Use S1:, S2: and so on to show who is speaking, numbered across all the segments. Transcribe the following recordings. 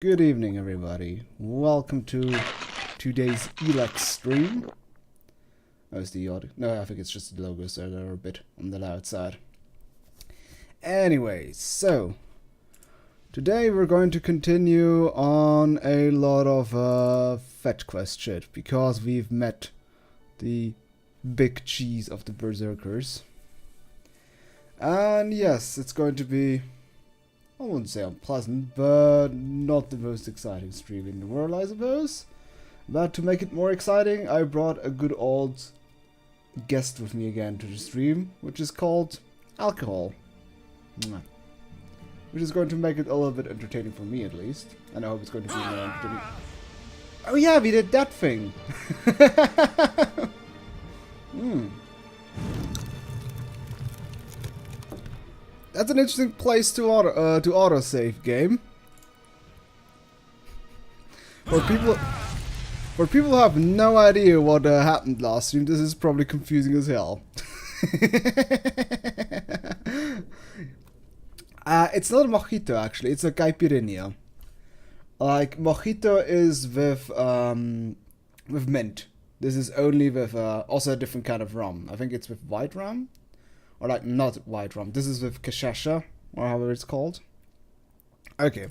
S1: Good evening, everybody. Welcome to today's Elex stream. Oh, it's the audio. No, I think it's just the logos that are a bit on the loud side. Anyway, so today we're going to continue on a lot of fetch quest shit because we've met the big cheese of the berserkers. And yes, it's going to be, I wouldn't say unpleasant, but not the most exciting stream in the world, I suppose. But to make it more exciting, I brought a good old guest with me again to the stream, which is called Alcohol. Mwah. Which is going to make it a little bit entertaining for me, at least. And I hope it's going to be more entertaining. Oh yeah, we did that thing! That's an interesting place to autosave game. For people who have no idea what happened last stream, this is probably confusing as hell. It's not a mojito actually; it's a caipirinha. Like mojito is with mint. This is only with also a different kind of rum. I think it's with white rum. Or like not white rum. This is with cachaça, or however it's called. Okay,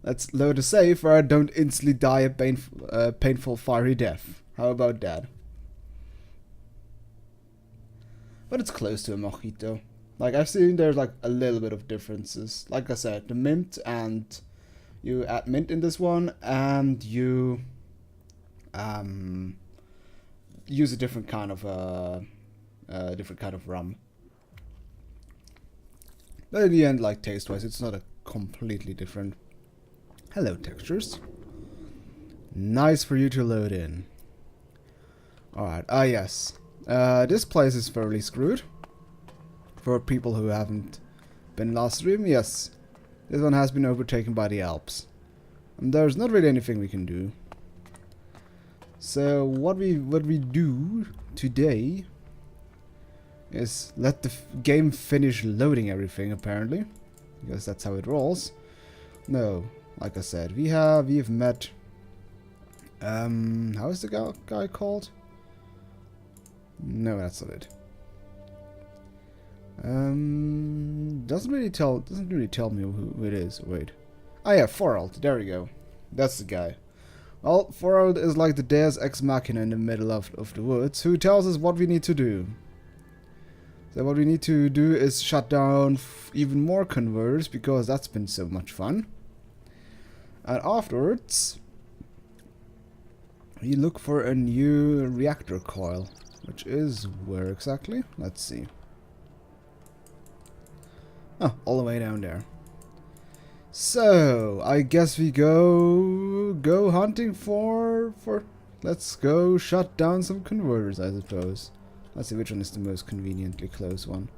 S1: let's load a save where I don't instantly die a painful fiery death. How about that? But it's close to a mojito. Like I've seen there's like a little bit of differences. Like I said, the mint, and you add mint in this one, and you use a different kind of rum. But in the end, like taste-wise, it's not a completely different. Hello, textures. Nice for you to load in. Alright, yes. This place is fairly screwed. For people who haven't been last stream, yes. This one has been overtaken by the Alps. And there's not really anything we can do. So what we do today is let the game finish loading everything, apparently, because that's how it rolls. No, like I said, we've met how is the guy called? No, that's not it. Doesn't really tell me who it is. Wait. Oh yeah, Forald, there we go. That's the guy. Well, Forald is like the Deus Ex Machina in the middle of the woods, who tells us what we need to do. So what we need to do is shut down even more converters, because that's been so much fun. And afterwards, we look for a new reactor coil, which is where exactly? Let's see. Oh, all the way down there. So I guess we go hunting for. Let's go shut down some converters, I suppose. Let's see which one is the most conveniently close one.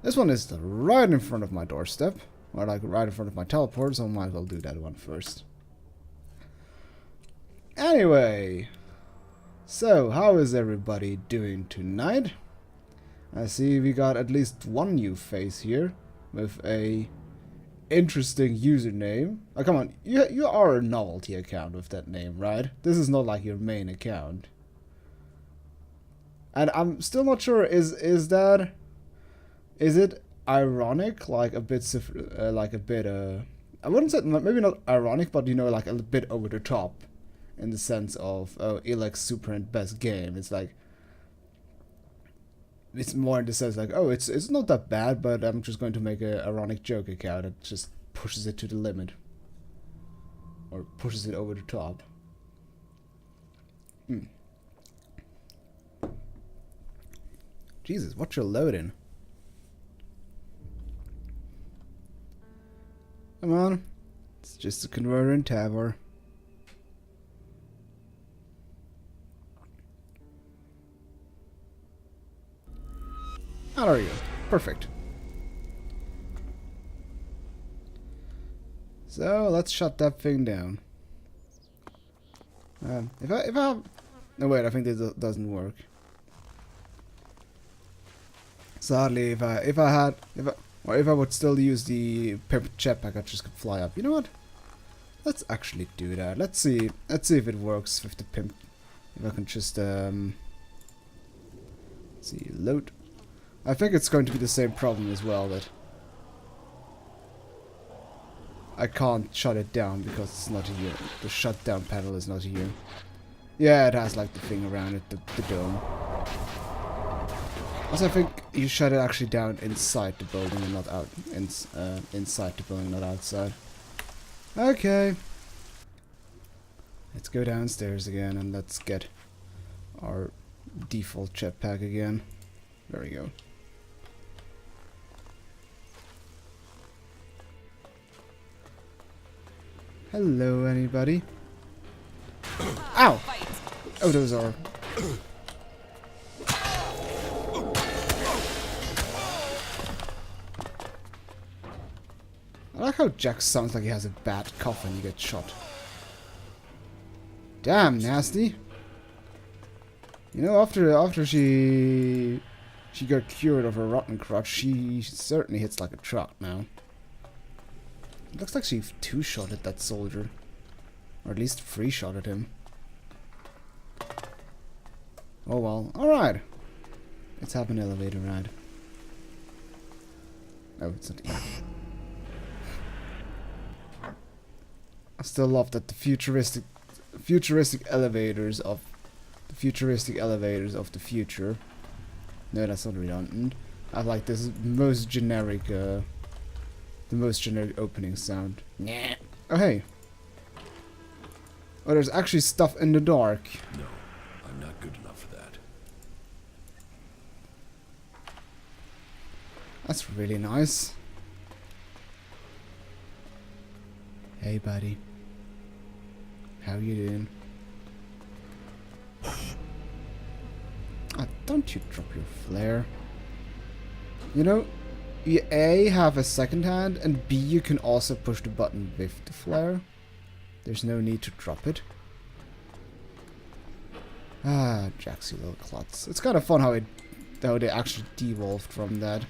S1: This one is right in front of my doorstep. Or like right in front of my teleport, so I might as well do that one first. Anyway. So, how is everybody doing tonight? I see we got at least one new face here. With a interesting username. Oh, come on. You are a novelty account with that name, right? This is not like your main account. And I'm still not sure, is it ironic, like a bit, I wouldn't say, maybe not ironic, but you know, like a bit over the top, in the sense of, oh, Elex super and best game. It's like, it's more in the sense like, oh, it's not that bad, but I'm just going to make a ironic joke account that just pushes it to the limit. Or pushes it over the top. Jesus, what you're loading? Come on. It's just a converter in Tavor. How are you? Perfect. So let's shut that thing down. If I have, no wait, I think this doesn't work. Sadly, if I would still use the purple jetpack, I just could fly up. You know what? Let's actually do that. Let's see if it works with the pimp. If I can just see, load. I think it's going to be the same problem as well, that I can't shut it down because it's not here. The shutdown panel is not here. Yeah, it has like the thing around it, the dome. Also, I think you shut it actually down inside the building and not out. Inside the building, not outside. Okay. Let's go downstairs again and let's get our default jetpack again. There we go. Hello, anybody? Ow! Oh, those are... I like how Jack sounds like he has a bad cough when you get shot. Damn, nasty. You know, after she got cured of her rotten crotch, she certainly hits like a truck now. It looks like she two-shotted that soldier. Or at least three-shotted him. Oh well. Alright. Let's have an elevator ride. Oh, it's not here. I still love that the futuristic elevators of the future. No, that's not redundant. I like this most generic the most generic opening sound. Nah. Oh hey. Oh, there's actually stuff in the dark.
S2: No, I'm not good enough for that.
S1: That's really nice. Hey buddy. How you doing? Don't you drop your flare. You know, you A, have a second hand, and B, you can also push the button with the flare. There's no need to drop it. Ah, Jaxie little klutz. It's kind of fun how they actually devolved from that.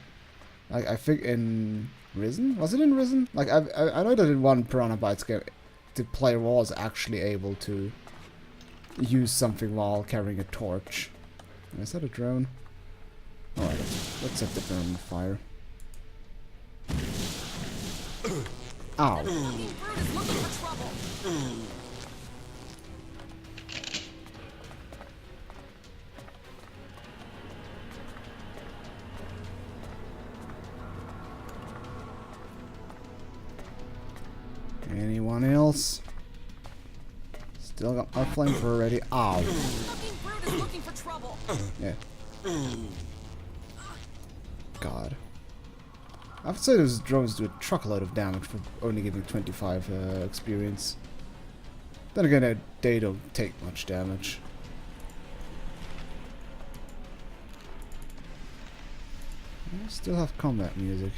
S1: Like, I think in Risen? Was it in Risen? Like, I know that in one Piranha Bytes game, the player was actually able to use something while carrying a torch. Is that a drone? Alright, let's set the drone on fire. Ow. Anyone else? Still got my flamethrower ready. Ow.
S3: Looking for trouble.
S1: Yeah. God. I would say those drones do a truckload of damage for only giving 25 experience. Then again, they don't take much damage. I still have combat music.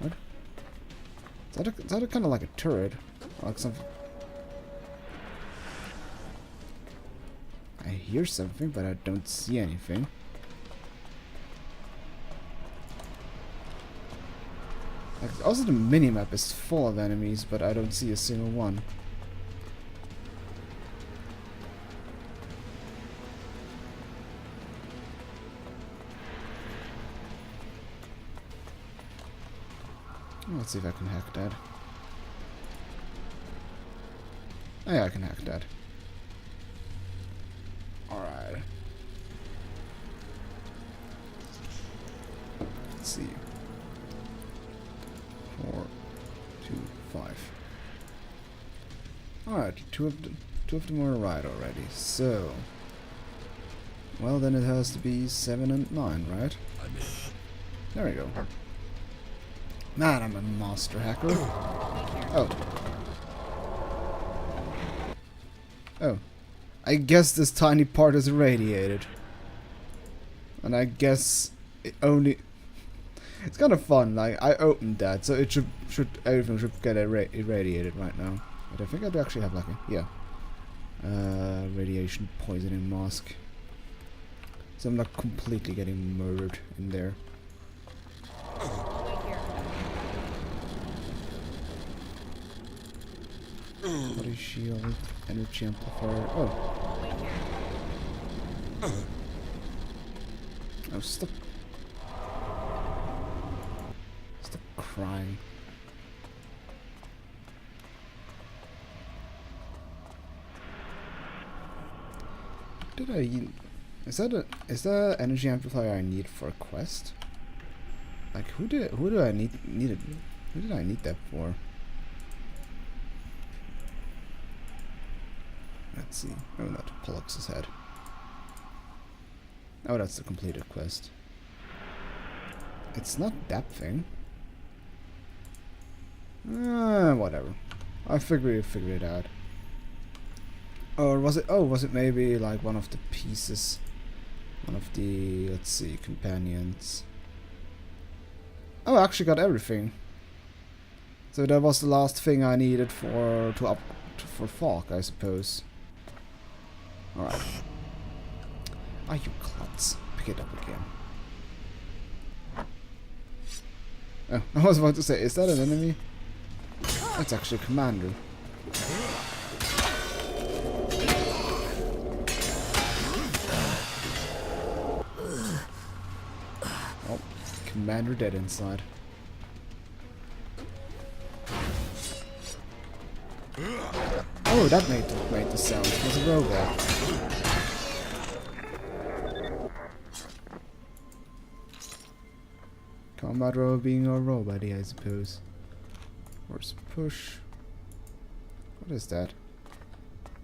S1: What? Is that kind of like a turret? Like something? I hear something, but I don't see anything. Like, also the minimap is full of enemies, but I don't see a single one. Let's see if I can hack that. Oh yeah, I can hack that. Alright. Let's see. 4, 2, 5. Alright, two of them are right already. So, well then it has to be 7 and 9, right? There we go. Man, I'm a master hacker. Oh. Oh. I guess this tiny part is irradiated. And I guess it only... It's kind of fun, like, I opened that, so it everything should get irradiated right now. But I think I do actually have like a... Yeah. Radiation poisoning mask. So I'm not completely getting murdered in there. Body shield, energy amplifier. Oh. Oh, stop. Stop crying. Did I... Is that energy amplifier I need for a quest? Like who did I need it? Who did I need that for? Let's see. Oh, not Pollux's head. Oh, that's the completed quest. It's not that thing. Whatever. I figure it out. Or was it? Oh, was it maybe like one of the pieces? One of the, let's see, companions. Oh, I actually got everything. So that was the last thing I needed for Falk, I suppose. All right. Ah, you klutz! Pick it up again. Oh, I was about to say, is that an enemy? That's actually a commander. Oh, commander dead inside. Oh, that made the sound. It was a robot. Combat robot being a robot, I suppose. Where's push? What is that?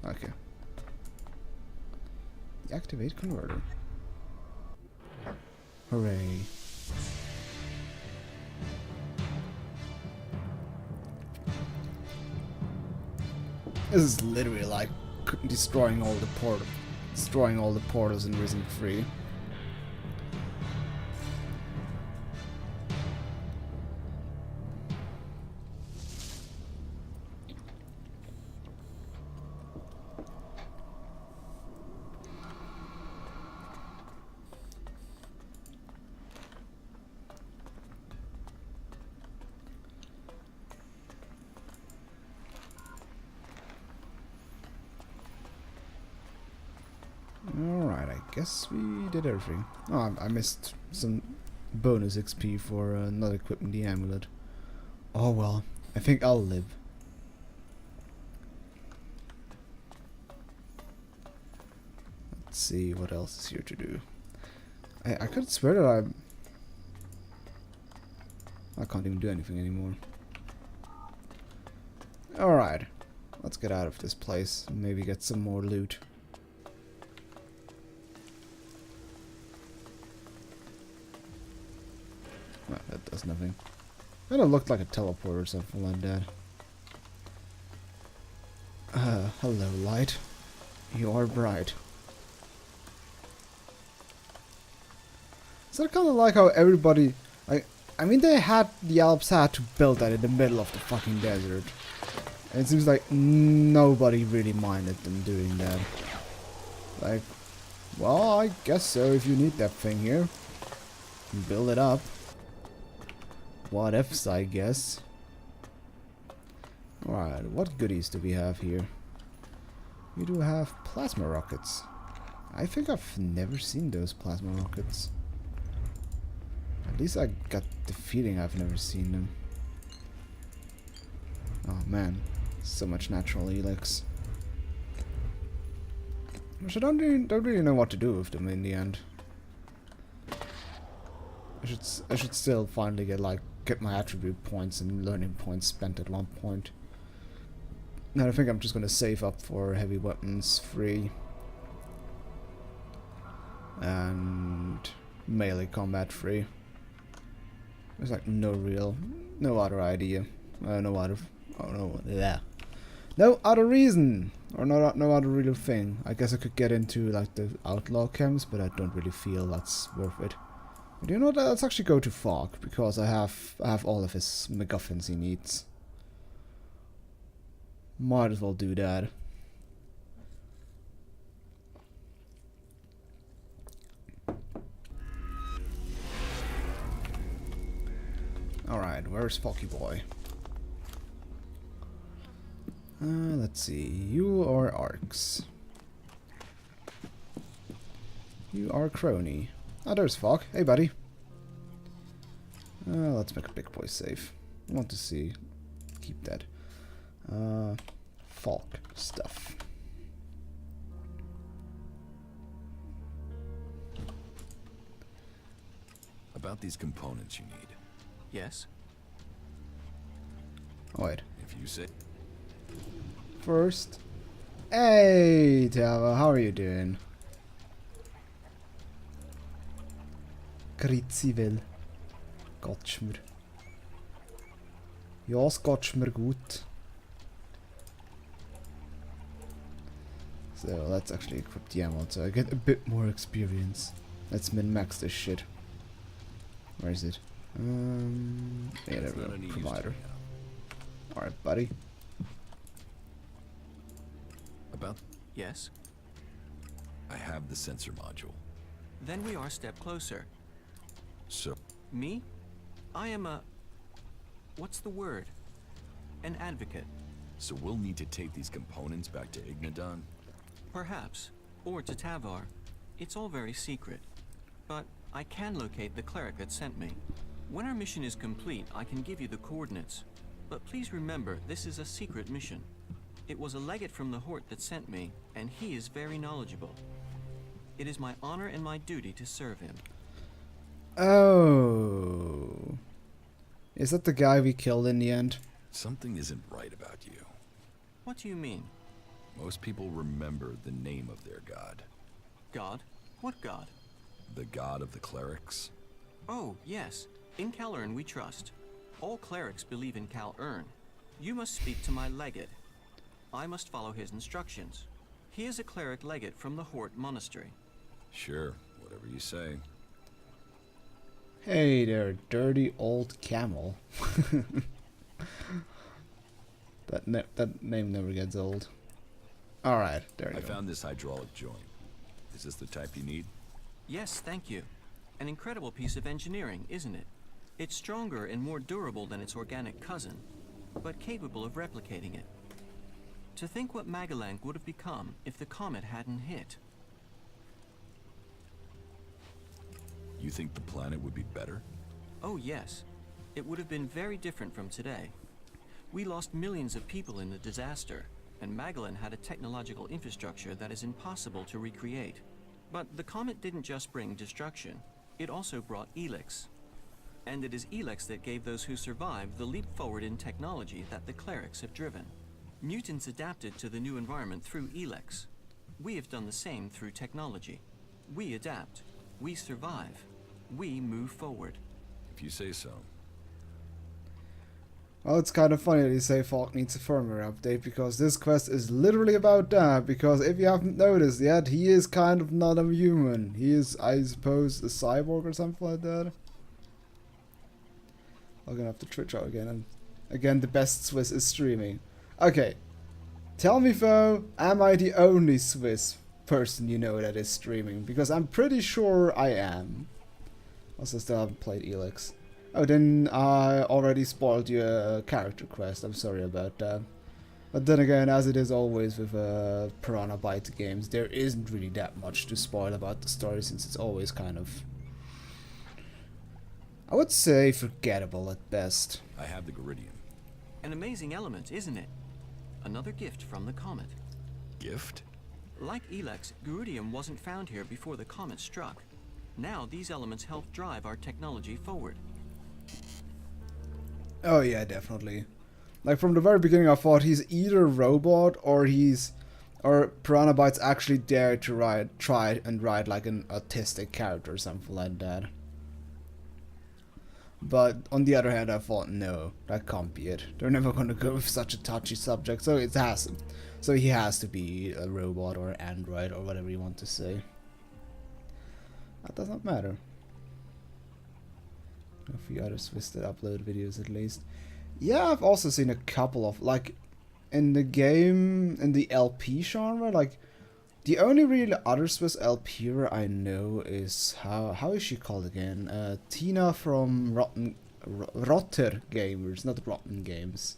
S1: Okay. Deactivate converter. Hooray. This is literally like destroying all the portals in Risen 3. Alright, I guess we did everything. Oh, I missed some bonus XP for not equipping the amulet. Oh well, I think I'll live. Let's see what else is here to do. I could swear that I can't even do anything anymore. Alright, let's get out of this place and maybe get some more loot. Well, that does nothing. That looked like a teleport or something like that. Hello, light. You are bright. So I kind of like how everybody, I mean, the Alps had to build that in the middle of the fucking desert. And it seems like nobody really minded them doing that. Like, well, I guess so. If you need that thing here, build it up. What ifs, I guess. Alright, what goodies do we have here? We do have plasma rockets. I think I've never seen those plasma rockets. At least I got the feeling I've never seen them. Oh man, so much natural Elex. Which I don't really know what to do with them in the end. I should still finally get my attribute points and learning points spent at one point. Now I think I'm just gonna save up for heavy weapons free and melee combat free. There's like no other idea, no other reason, or no other real thing. I guess I could get into like the outlaw camps, but I don't really feel that's worth it. But you know what? Let's actually go to Fog because I have all of his MacGuffins he needs. Might as well do that. Alright, where's Foggy Boy? Let's see. You are Arcs. You are Crony. Oh, there's Fog. Hey, buddy. Let's make a big boy save. I want to see. Keep that. Fog stuff.
S2: About these components you need.
S4: Yes?
S1: Oh, wait.
S2: If you say...
S1: First. Hey, Tava. How are you doing? Grüezi will. Geht's mir? Ja, es geht's mir gut. So, let's actually equip the ammo so I get a bit more experience. Let's min-max this shit. Where is it? Yeah, there we go. Provider. Alright, buddy.
S2: About...
S4: Yes?
S2: I have the sensor module.
S4: Then we are a step closer.
S2: So...
S4: Me? I am a... What's the word? An advocate.
S2: So we'll need to take these components back to Ignadon?
S4: Perhaps. Or to Tavar. It's all very secret. But I can locate the cleric that sent me. When our mission is complete, I can give you the coordinates. But please remember, this is a secret mission. It was a legate from the Hort that sent me, and he is very knowledgeable. It is my honor and my duty to serve him.
S1: Oh. Is that the guy we killed in the end?
S2: Something isn't right about you.
S4: What do you mean?
S2: Most people remember the name of their god.
S4: God? What god?
S2: The god of the clerics.
S4: Oh, yes. In Cal-Ern we trust. All clerics believe in Cal-Ern. You must speak to my legate. I must follow his instructions. He is a cleric legate from the Hort Monastery.
S2: Sure, whatever you say.
S1: Hey there, dirty old camel. that name never gets old. Alright, there you
S2: I
S1: go.
S2: found this hydraulic joint. Is this the type you need?
S4: Yes, thank you. An incredible piece of engineering, isn't it? It's stronger and more durable than its organic cousin, but capable of replicating it. To think what Magalang would have become if the comet hadn't hit.
S2: You think the planet would be better?
S4: Oh yes, it would have been very different from today. We lost millions of people in the disaster, and Magalan had a technological infrastructure that is impossible to recreate. But the comet didn't just bring destruction, it also brought Elex. And it is Elex that gave those who survived the leap forward in technology that the clerics have driven. Mutants adapted to the new environment through Elex. We have done the same through technology. We adapt, we survive, we move forward.
S2: If you say so.
S1: Well, it's kind of funny that you say Falk needs a firmware update, because this quest is literally about that, because if you haven't noticed yet, he is kind of not a human. He is, I suppose, a cyborg or something like that. I'm gonna have to Twitch out again, and again the best Swiss is streaming. Okay, tell me though, am I the only Swiss person you know that is streaming? Because I'm pretty sure I am. Also still haven't played Elex. Oh, then I already spoiled your character quest. I'm sorry about that. But then again, as it is always with Piranha Bytes games, there isn't really that much to spoil about the story, since it's always kind of, I would say, forgettable at best.
S2: I have the Geridium.
S4: An amazing element, isn't it? Another gift from the comet.
S2: Gift?
S4: Like Elex, Geridium wasn't found here before the comet struck. Now these elements help drive our technology forward.
S1: Oh yeah, definitely. Like from the very beginning I thought he's either a robot or Piranha Bytes actually dared to try and write like an autistic character or something like that. But on the other hand I thought, no, that can't be it. They're never gonna go with such a touchy subject, so he has to be a robot or an android or whatever you want to say. That does not matter. A few other Swiss that upload videos at least. Yeah, I've also seen a couple of, like, in the game, in the LP genre, like, the only really other Swiss LPer I know is, how is she called again? Tina from Rotter Gamers, not Rotten Games.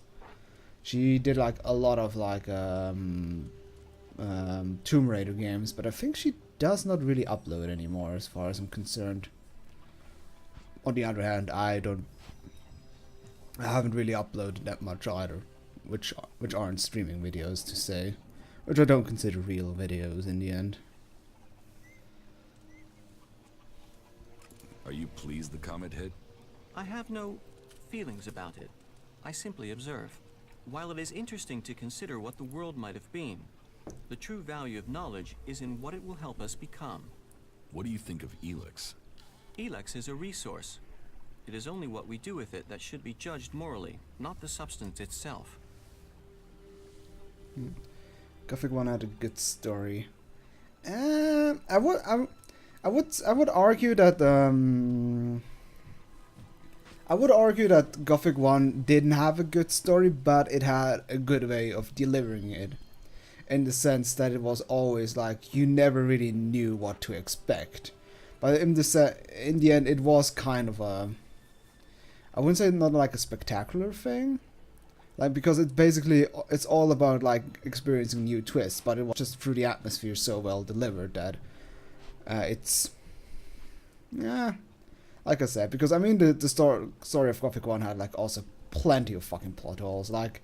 S1: She did like a lot of like Tomb Raider games, but I think she does not really upload anymore as far as I'm concerned. On the other hand, I haven't really uploaded that much either, which aren't streaming videos to say, which I don't consider real videos in the end.
S2: Are you pleased the comet hit?
S4: I have no feelings about it. I simply observe. While it is interesting to consider what the world might have been, the true value of knowledge is in what it will help us become.
S2: What do you think of Elex?
S4: Elex is a resource. It is only what we do with it that should be judged morally, not the substance itself.
S1: Gothic 1 had a good story. I would argue that Gothic 1 didn't have a good story, but it had a good way of delivering it. In the sense that it was always like you never really knew what to expect. But in the end, it was kind of a, I wouldn't say not like a spectacular thing, like because it's all about like experiencing new twists. But it was just through the atmosphere so well delivered that yeah, like I said, because I mean the story of Gothic 1 had like also plenty of fucking plot holes, like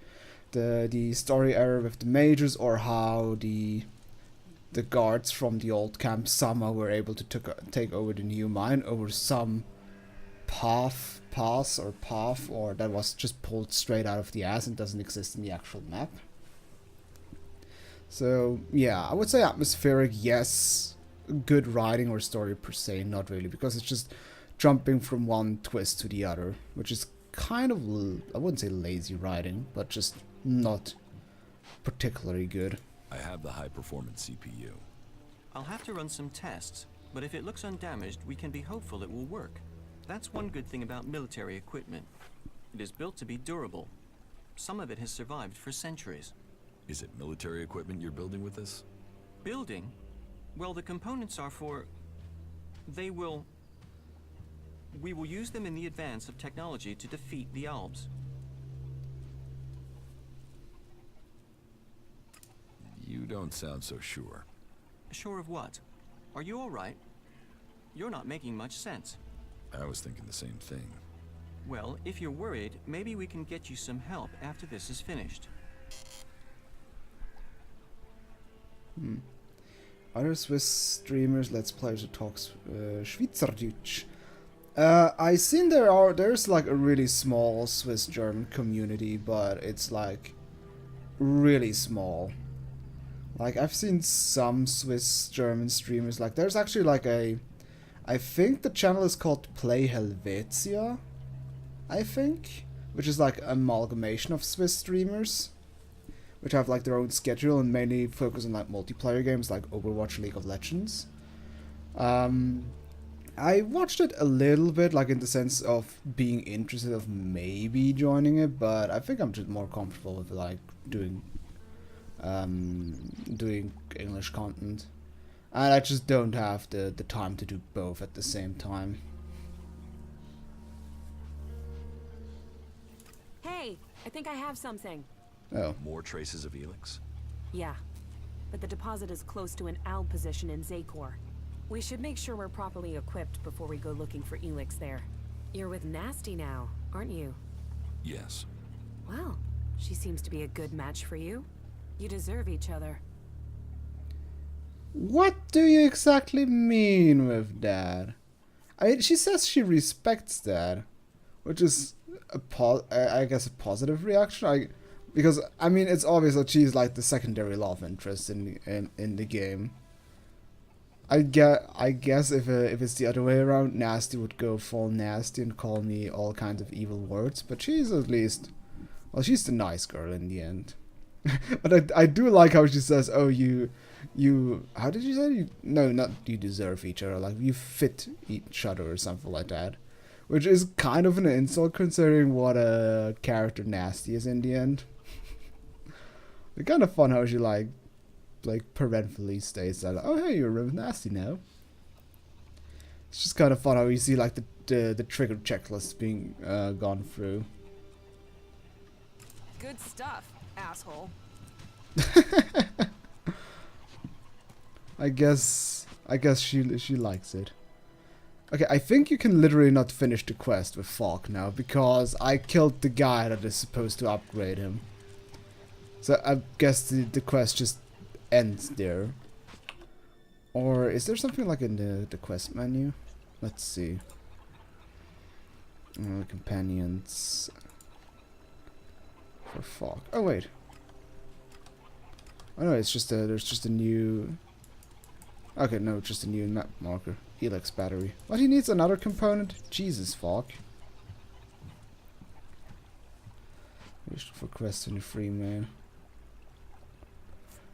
S1: the story error with the mages, or how the guards from the old camp somehow were able to take over the new mine over some path or that was just pulled straight out of the ass and doesn't exist in the actual map. So yeah, I would say atmospheric, yes. Good writing or story per se, not really, because it's just jumping from one twist to the other, which is kind of, I wouldn't say lazy writing, but just not particularly good.
S2: I have the high-performance CPU.
S4: I'll have to run some tests, but if it looks undamaged, we can be hopeful it will work. That's one good thing about military equipment. It is built to be durable. Some of it has survived for centuries.
S2: Is it military equipment you're building with this?
S4: Building? Well, the components are for... We will use them in the advance of technology to defeat the Albs.
S2: You don't sound so sure.
S4: Sure of what? Are you all right? You're not making much sense.
S2: I was thinking the same thing.
S4: Well, if you're worried, maybe we can get you some help after this is finished.
S1: Other Swiss streamers, let's players who talks Schweizerdeutsch. I seen there's like a really small Swiss-German community, but it's like really small. Like I've seen some Swiss-German streamers, like there's actually like I think the channel is called Play Helvetia, I think, which is like an amalgamation of Swiss streamers, which have like their own schedule and mainly focus on like multiplayer games like Overwatch, League of Legends. I watched it a little bit, like in the sense of being interested of maybe joining it, but I think I'm just more comfortable with like doing English content. And I just don't have the time to do both at the same time.
S5: Hey, I think I have something.
S1: Oh.
S2: More traces of Elex?
S5: Yeah, but the deposit is close to an Alb position in Zakor. We should make sure we're properly equipped before we go looking for Elex there. You're with Nasty now, aren't you?
S2: Yes.
S5: Well, she seems to be a good match for you. You deserve each other.
S1: What do you exactly mean with that? She says she respects that, which is I guess a positive reaction. Because I mean it's obvious that she's like the secondary love interest in the game. I guess if it's the other way around, Nasty would go full nasty and call me all kinds of evil words. But she's at least, well, she's the nice girl in the end. But I do like how she says, "Oh, you, how did you say? No, not you deserve each other. Like you fit each other or something like that." Which is kind of an insult considering what a character Nasty is in the end. It's kind of fun how she like parentally states that, "Oh hey, you're with Nasty now." It's just kind of fun how you see like the trigger checklist being gone through.
S3: Good stuff, asshole.
S1: I guess she likes it. Okay, I think you can literally not finish the quest with Falk now because I killed the guy that is supposed to upgrade him. So I guess the quest just ends there. Or is there something like in the quest menu? Let's see. Companions for Falk. Oh wait. Oh no, it's just there's just a new. Okay, no, just a new map marker. Elex battery. What, he needs another component? Jesus, Falk. Wished for quest in the free main.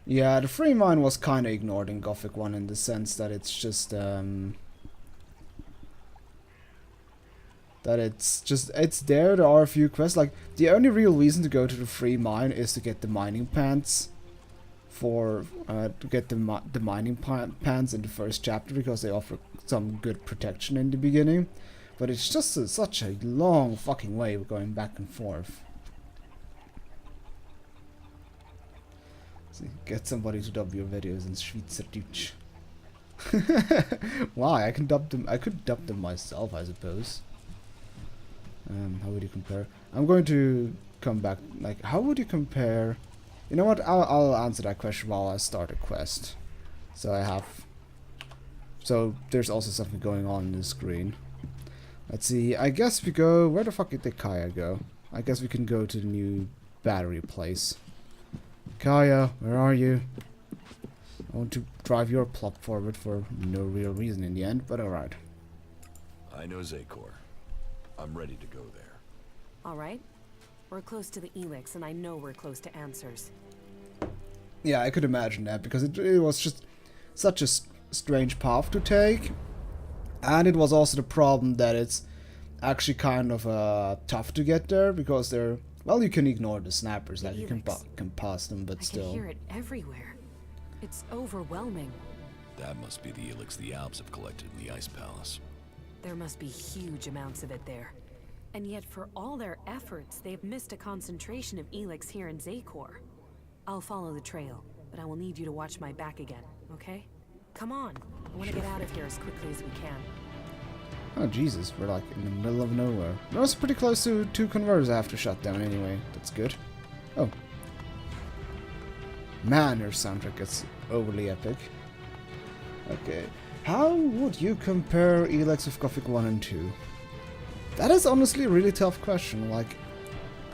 S1: Yeah, the free mine was kinda ignored in Gothic 1 in the sense that it's just it's there are a few quests. Like, the only real reason to go to the free mine is to get the mining pants for to get the mining pants in the first chapter because they offer some good protection in the beginning, but it's just such a long fucking way of going back and forth. See, get somebody to dub your videos in Schweizerdeutsch. Why? I can dub them. I could dub them myself, I suppose. How would you compare? I'm going to come back. Like, how would you compare? You know what? I'll answer that question while I start a quest. So there's also something going on the screen. Let's see. I guess we go. Where the fuck did Kaya go? I guess we can go to the new battery place. Kaya, where are you? I want to drive your plot forward for no real reason in the end, but alright.
S2: I know Zakor. I'm ready to go there.
S5: Alright. We're close to the Elex, and I know we're close to answers.
S1: Yeah, I could imagine that, because it was just such a strange path to take. And it was also the problem that it's actually kind of tough to get there, because they're... Well, you can ignore the snappers, like you can pass them, but still.
S5: I can hear it everywhere. It's overwhelming.
S2: That must be the Elex the Alps have collected in the Ice Palace.
S5: There must be huge amounts of it there. And yet, for all their efforts, they've missed a concentration of Elex here in Zakor. I'll follow the trail, but I will need you to watch my back again, okay? Come on. I want to get out of here as quickly as we can.
S1: Oh, Jesus, we're like in the middle of nowhere. We're also pretty close to 2 converters after shutdown anyway. That's good. Oh. Man, your soundtrack gets overly epic. Okay. How would you compare Elex with Gothic 1 and 2? That is honestly a really tough question. Like,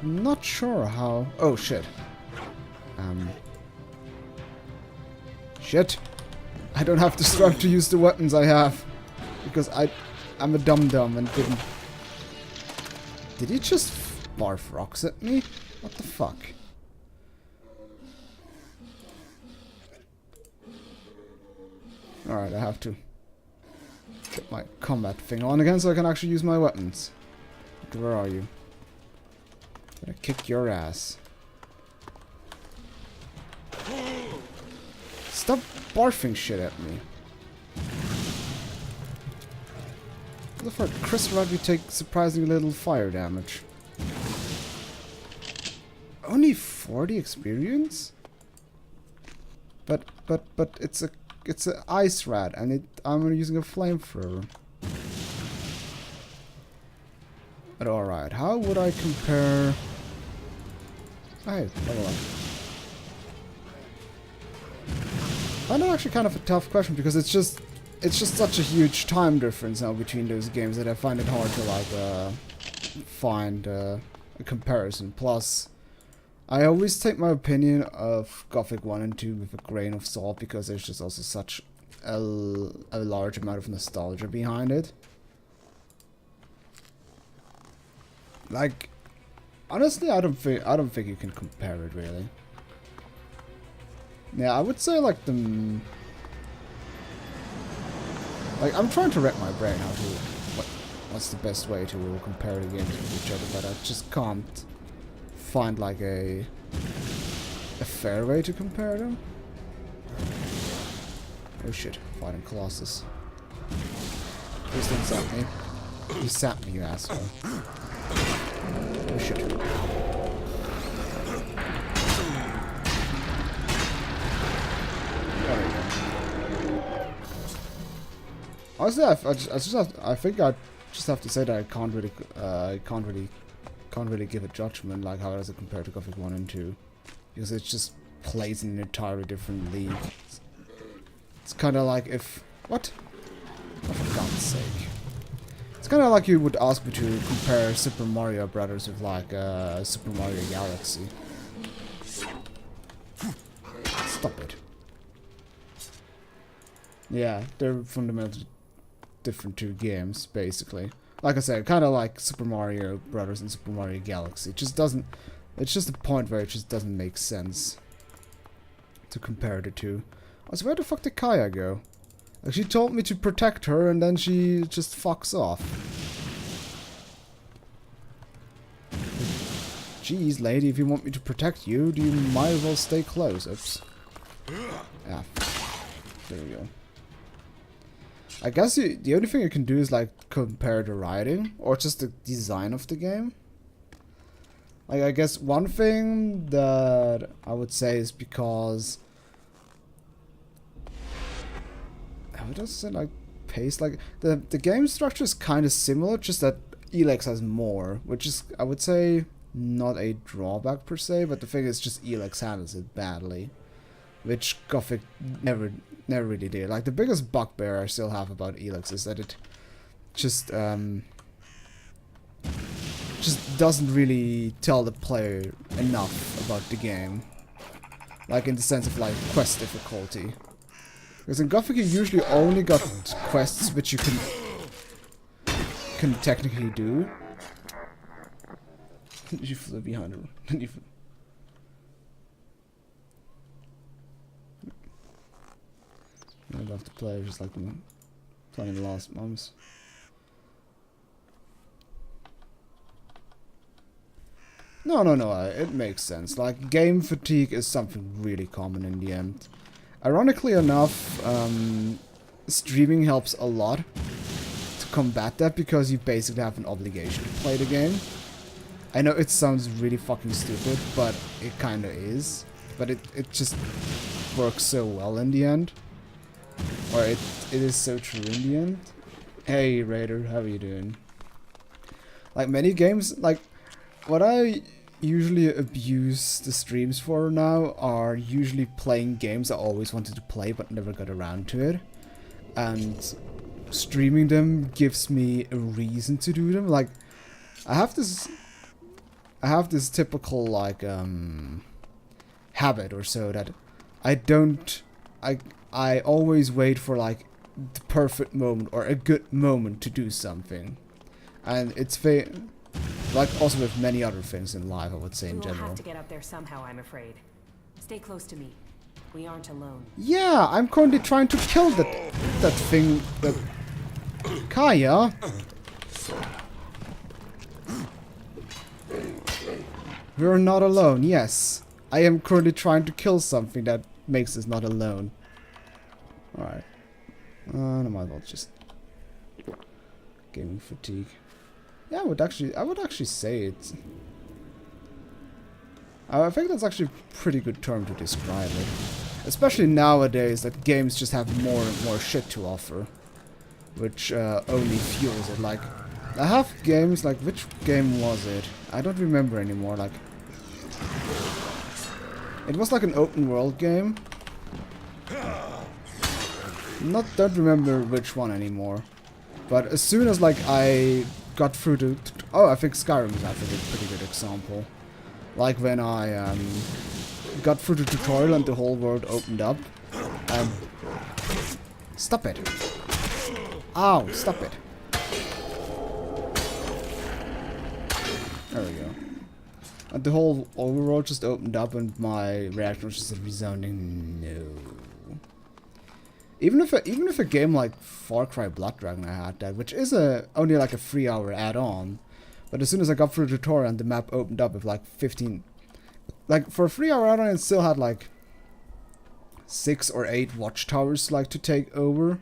S1: I'm not sure how... Oh, shit. Shit. I don't have to strive to use the weapons I have. Because I'm a dum-dum and didn't... Did he just barf rocks at me? What the fuck? Alright, I have to get my combat thing on again so I can actually use my weapons. Where are you? I'm gonna kick your ass. Stop barfing shit at me. Look for Chris Rugby take surprisingly little fire damage. Only 40 experience? But it's an ice rat and I'm using a flamethrower. But alright, how would I compare... Hey, level up. I know, actually kind of a tough question because it's just such a huge time difference now between those games that I find it hard to like find a comparison. Plus, I always take my opinion of Gothic 1 and 2 with a grain of salt because there's just also such a large amount of nostalgia behind it. Like, honestly, I don't think you can compare it really. Yeah, I would say like I'm trying to wrap my brain how to what's the best way to compare the games with each other, but I just can't find like a fair way to compare them. Oh shit, fighting Colossus. Please don't zap me. You zapped me, you asshole. Oh shit. Honestly, I think I just have to say that I can't really give a judgment like how does it compare to Gothic 1 and 2, because it just plays in an entirely different league. It's kind of like if what? Oh, for God's sake! It's kind of like you would ask me to compare Super Mario Brothers with like Super Mario Galaxy. Stop it. Yeah, they're fundamentally different two games, basically. Like I said, kind of like Super Mario Brothers and Super Mario Galaxy. It just doesn't... It's just a point where it just doesn't make sense to compare the two. Also, where the fuck did Kaya go? Like, she told me to protect her, and then she just fucks off. Jeez, lady, if you want me to protect you, you might as well stay close. Oops. Yeah. There we go. I guess the only thing you can do is like compare the writing or just the design of the game. Like I guess one thing that I would say is because how does it like pace, like the game structure is kind of similar, just that Elex has more, which is I would say not a drawback per se, but the thing is just Elex handles it badly, which Gothic never really did. Like the biggest bugbear I still have about Elex is that it just doesn't really tell the player enough about the game. Like in the sense of like quest difficulty. Because in Gothic you usually only got quests which you can technically do. You flew behind her. I love the player just like playing the last months. No, it makes sense. Like, game fatigue is something really common in the end. Ironically enough, streaming helps a lot to combat that because you basically have an obligation to play the game. I know it sounds really fucking stupid, but it kinda is. But it just works so well in the end. Or it is so true in the end. Hey Raider, how are you doing? Like many games, like what I usually abuse the streams for now are usually playing games I always wanted to play but never got around to it. And streaming them gives me a reason to do them. Like I have this typical like habit or so that I always wait for like the perfect moment or a good moment to do something. And it's like also with many other things in life, I would say in general.
S5: We'll have to get up there somehow, I'm afraid. Stay close to me. We aren't alone.
S1: Yeah, I'm currently trying to kill that thing, that Kaya. We're not alone, yes. I am currently trying to kill something that makes us not alone. Alright. I might as well just... Gaming fatigue. Yeah, I would actually say it. I think that's actually a pretty good term to describe it. Especially nowadays that games just have more and more shit to offer. Which only fuels it. Like, I have games, like, which game was it? I don't remember anymore, like... It was like an open world game. Don't remember which one anymore. But as soon as like I got through the... Oh, I think Skyrim is actually a pretty good example. Like when I got through the tutorial and the whole world opened up. Stop it. Ow, stop it. There we go. And the whole overworld just opened up and my reaction was just a resounding no. Even if a game like Far Cry Blood Dragon I had that, which is only like a 3-hour add-on, but as soon as I got through the tutorial and the map opened up with like 15, like for a 3-hour add-on it still had like 6 or 8 watchtowers like to take over,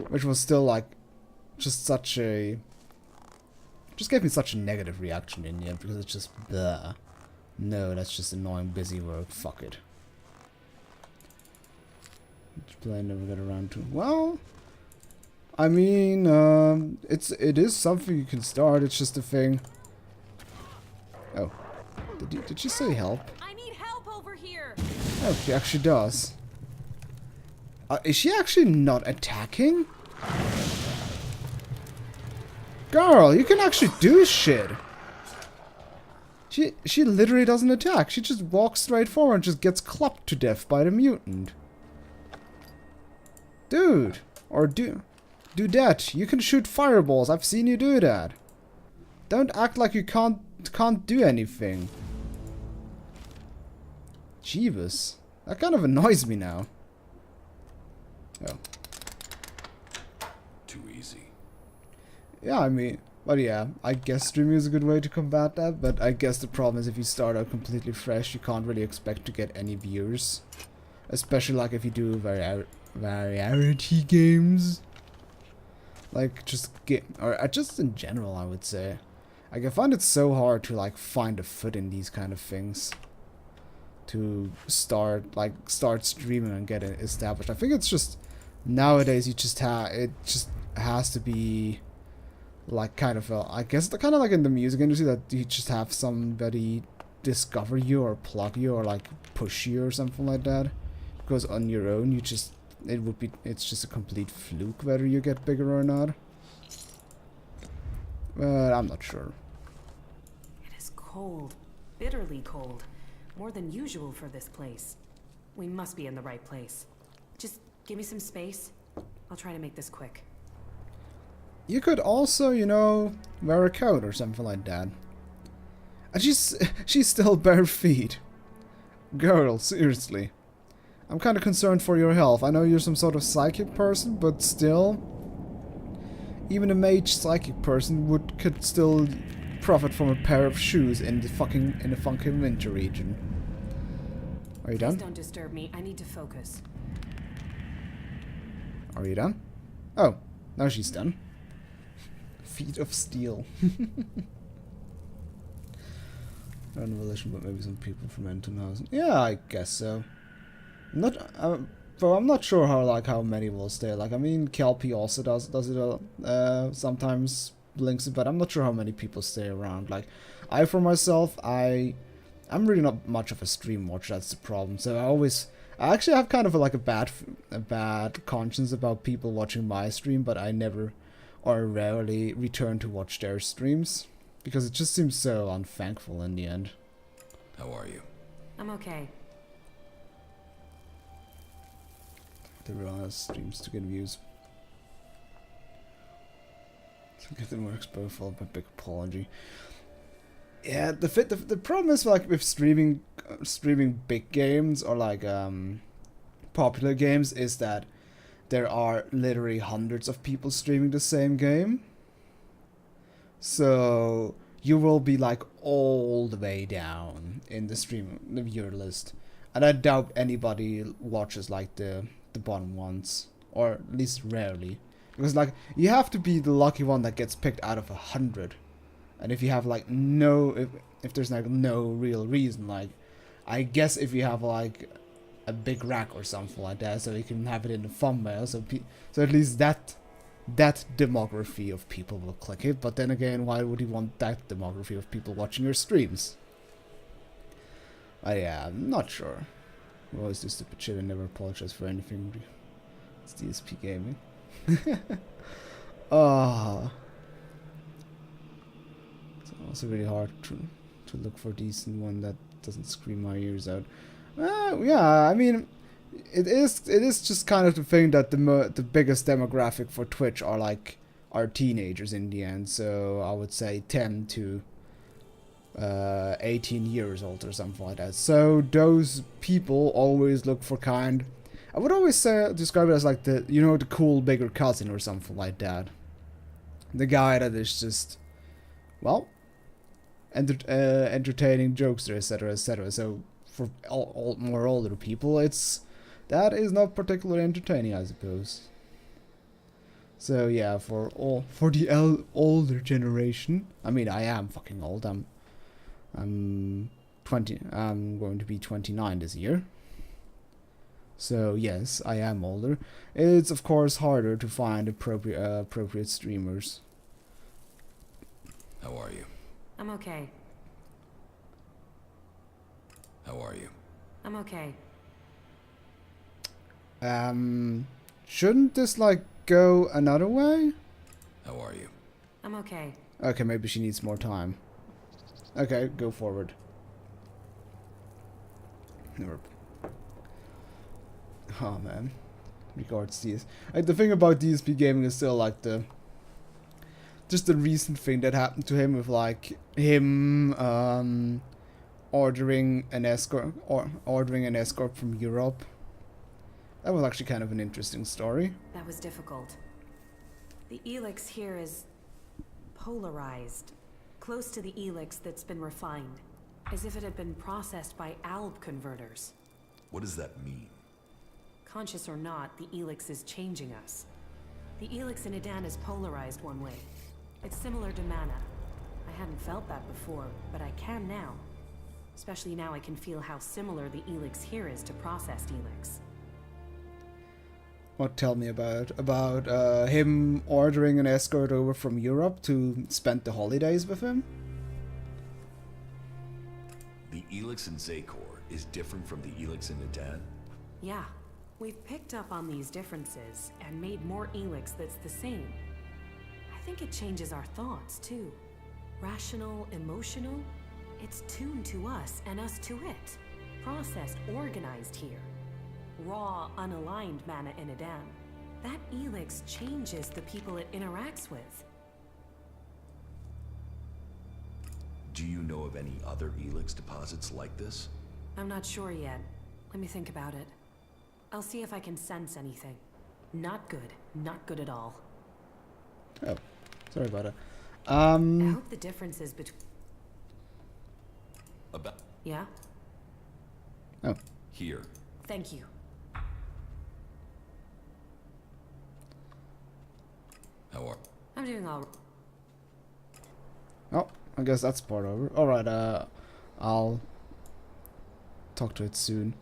S1: which was still like just gave me such a negative reaction in the end because it's just blah. No, that's just annoying busy work. Fuck it. Which play I never got around to. Well, I mean, it is something you can start. It's just a thing. Oh, did she say help?
S5: I need help over here.
S1: Oh, she actually does. Is she actually not attacking? Girl, you can actually do shit. She literally doesn't attack. She just walks straight forward and just gets clubbed to death by the mutant. Dude, or do that. You can shoot fireballs. I've seen you do that. Don't act like you can't do anything. Jeebus. That kind of annoys me now. Oh.
S2: Too easy.
S1: Yeah, I mean, but yeah, I guess streaming is a good way to combat that, but I guess the problem is if you start out completely fresh, you can't really expect to get any viewers. Especially like if you do variety games. Like just just in general, I would say. Like I find it so hard to like find a foot in these kind of things. To start streaming and get it established. I think it's just nowadays you just it just has to be like kind of I guess kind of like in the music industry that you just have somebody discover you or plug you or like push you or something like that, because on your own you just it's just a complete fluke whether you get bigger or not. But I'm not sure.
S5: It is cold, bitterly cold. More than usual for this place. We must be in the right place. Just give me some space. I'll try to make this quick.
S1: You could also, you know, wear a coat or something like that. And she's still bare feet. Girl, seriously. I'm kind of concerned for your health. I know you're some sort of psychic person, but still, even a mage psychic person could still profit from a pair of shoes in the fucking winter region. Are you done?
S5: Please don't disturb me. I need to focus.
S1: Are you done? Oh, now she's done. Feet of steel. Not a volition, but maybe some people from Entenhausen. Yeah, I guess so. Not, but I'm not sure how many will stay. Like, I mean, Kelpie also does it sometimes blinks it, but I'm not sure how many people stay around. Like, for myself, I'm really not much of a stream watcher. That's the problem. So I actually have kind of a bad conscience about people watching my stream, but I never or rarely return to watch their streams because it just seems so unthankful in the end.
S2: How are you?
S5: I'm okay.
S1: There are streams to get views. To get them works both for a big apology. Yeah, the problem is like with streaming big games or like popular games is that there are literally hundreds of people streaming the same game. So you will be like all the way down in the viewer list. And I doubt anybody watches like the bottom ones, or at least rarely. Because like you have to be the lucky one that gets picked out of 100. And if you have like if there's like no real reason, like I guess if you have like a big rack or something like that, so you can have it in the thumbnail, so at least that demography of people will click it. But then again, why would you want that demography of people watching your streams? Yeah, I'm not sure. What was this stupid shit? I never apologize for anything. It's DSP gaming. It's also really hard to look for a decent one that doesn't scream my ears out. Yeah, I mean, it is just kind of the thing that the biggest demographic for Twitch are teenagers in the end. So I would say 10 to 18 years old or something like that. So those people always look for I would always describe it as like the cool bigger cousin or something like that. The guy that is just, well, entertaining jokester, etc., etc. So for all more older people, that is not particularly entertaining, I suppose. So yeah, for the older generation, I mean, I am fucking old. I'm 20. I'm going to be 29 this year. So yes, I am older. It's of course harder to find appropriate streamers.
S2: How are you?
S5: I'm okay.
S2: How are you?
S5: I'm okay.
S1: Shouldn't this like go another way?
S2: How are you?
S5: I'm okay.
S1: Okay, maybe she needs more time. Okay, go forward. Never. Oh man, regards these. Like the thing about DSP gaming is still like just the recent thing that happened to him with like him ordering an escort from Europe. That was actually kind of an interesting story.
S5: That was difficult. The Elex here is polarized, close to the Elex that's been refined, as if it had been processed by alb converters.
S2: What does that mean?
S5: Conscious or not, the Elex is changing us. The Elex in Edan is polarized one way. It's similar to mana. I hadn't felt that before, but I can now. Especially now I can feel how similar the Elex here is to processed Elex.
S1: What tell me about him ordering an escort over from Europe to spend the holidays with him?
S2: The Elex in Zakor is different from the Elex in Edan?
S5: Yeah, we've picked up on these differences and made more Elex that's the same. I think it changes our thoughts too. Rational, emotional, it's tuned to us and us to it. Processed, organized here. Raw, unaligned mana in Edan. That Elex changes the people it interacts with.
S2: Do you know of any other Elex deposits like this?
S5: I'm not sure yet. Let me think about it. I'll see if I can sense anything. Not good. Not good at all.
S1: Oh, sorry about it.
S5: I hope the differences between...
S2: About
S5: Yeah?
S1: Oh,
S2: here.
S5: Thank you.
S2: How are?
S5: I'm doing all...
S1: oh, I guess that's part over. All right, I'll talk to it soon.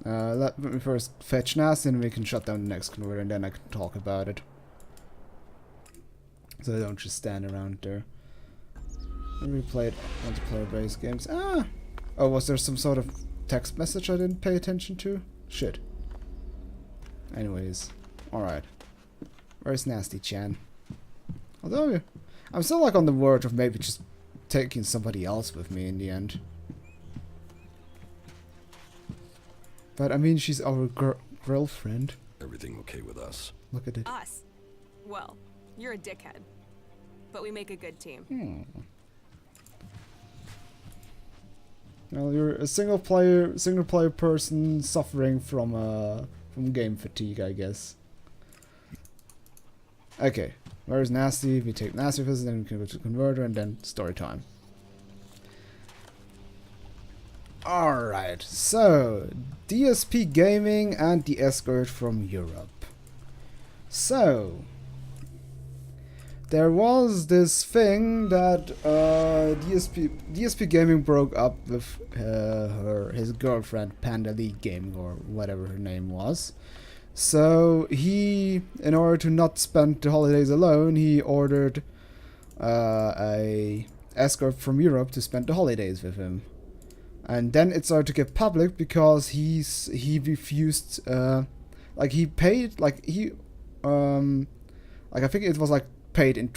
S1: Let me first fetch Nas, and we can shut down the next converter, and then I can talk about it. So I don't just stand around there. We played multiplayer-based games. Ah! Oh, was there some sort of text message I didn't pay attention to? Shit. Anyways, alright. Where's Nasty-chan? Although, I'm still like on the verge of maybe just taking somebody else with me in the end. But I mean, she's our girlfriend.
S2: Everything okay with us?
S1: Look at it.
S3: Us. Well, you're a dickhead. But we make a good team.
S1: Well, you're a single player person suffering from game fatigue, I guess. Okay, where's Nasty? We take Nasty first, then we can go to converter, and then story time. Alright, so DSP Gaming and the escort from Europe. So there was this thing that DSP Gaming broke up with his girlfriend Panda League Gaming, or whatever her name was. So he, in order to not spend the holidays alone, he ordered a escort from Europe to spend the holidays with him. And then it started to get public because he refused, like he paid, like he, like I think it was like paid in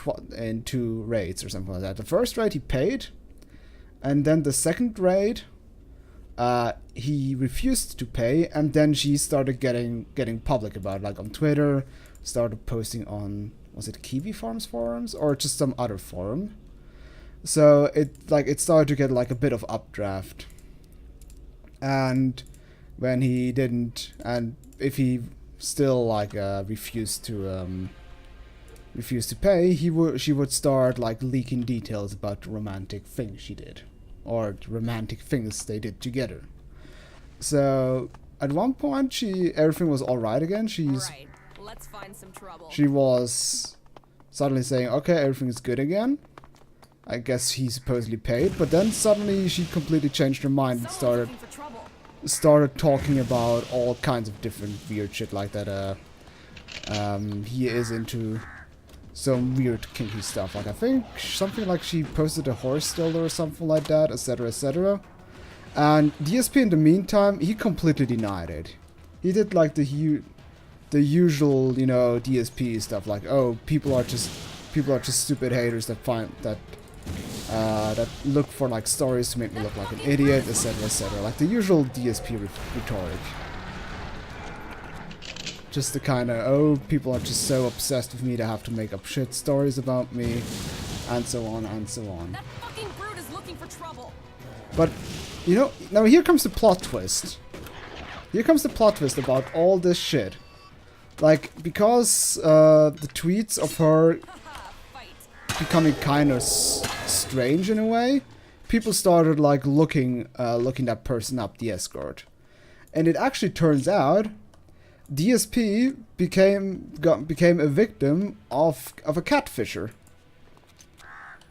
S1: two rates or something like that. The first rate he paid, and then the second rate, he refused to pay, and then she started getting public about it, like on Twitter, started posting on, was it Kiwi Farms forums or just some other forum. So it started to get like a bit of updraft. And when he didn't, and if he still like refused to pay, she would start like leaking details about the romantic things she did, or the romantic things they did together. So at one point, everything was all right again.
S3: Alright, let's find some trouble.
S1: She was suddenly saying, okay, everything is good again. I guess he supposedly paid, but then suddenly she completely changed her mind and
S3: Someone's
S1: started.
S3: looking for trouble.
S1: started talking about all kinds of different weird shit like that. He is into some weird kinky stuff. Like I think something like she posted a horse stiller or something like that, etc., etc. And DSP in the meantime, he completely denied it. He did like the usual, you know, DSP stuff, like, oh, people are just stupid haters that that look for like stories to make me look like an idiot, etc., etc. Like the usual DSP rhetoric. Just the kind of, oh, people are just so obsessed with me they have to make up shit stories about me, and so on and so on.
S3: That fucking brute is looking for trouble.
S1: But, you know, now here comes the plot twist. Here comes the plot twist about all this shit. Like, because the tweets of her becoming kind of strange in a way, people started like looking that person up, the escort. And it actually turns out DSP became a victim of a catfisher.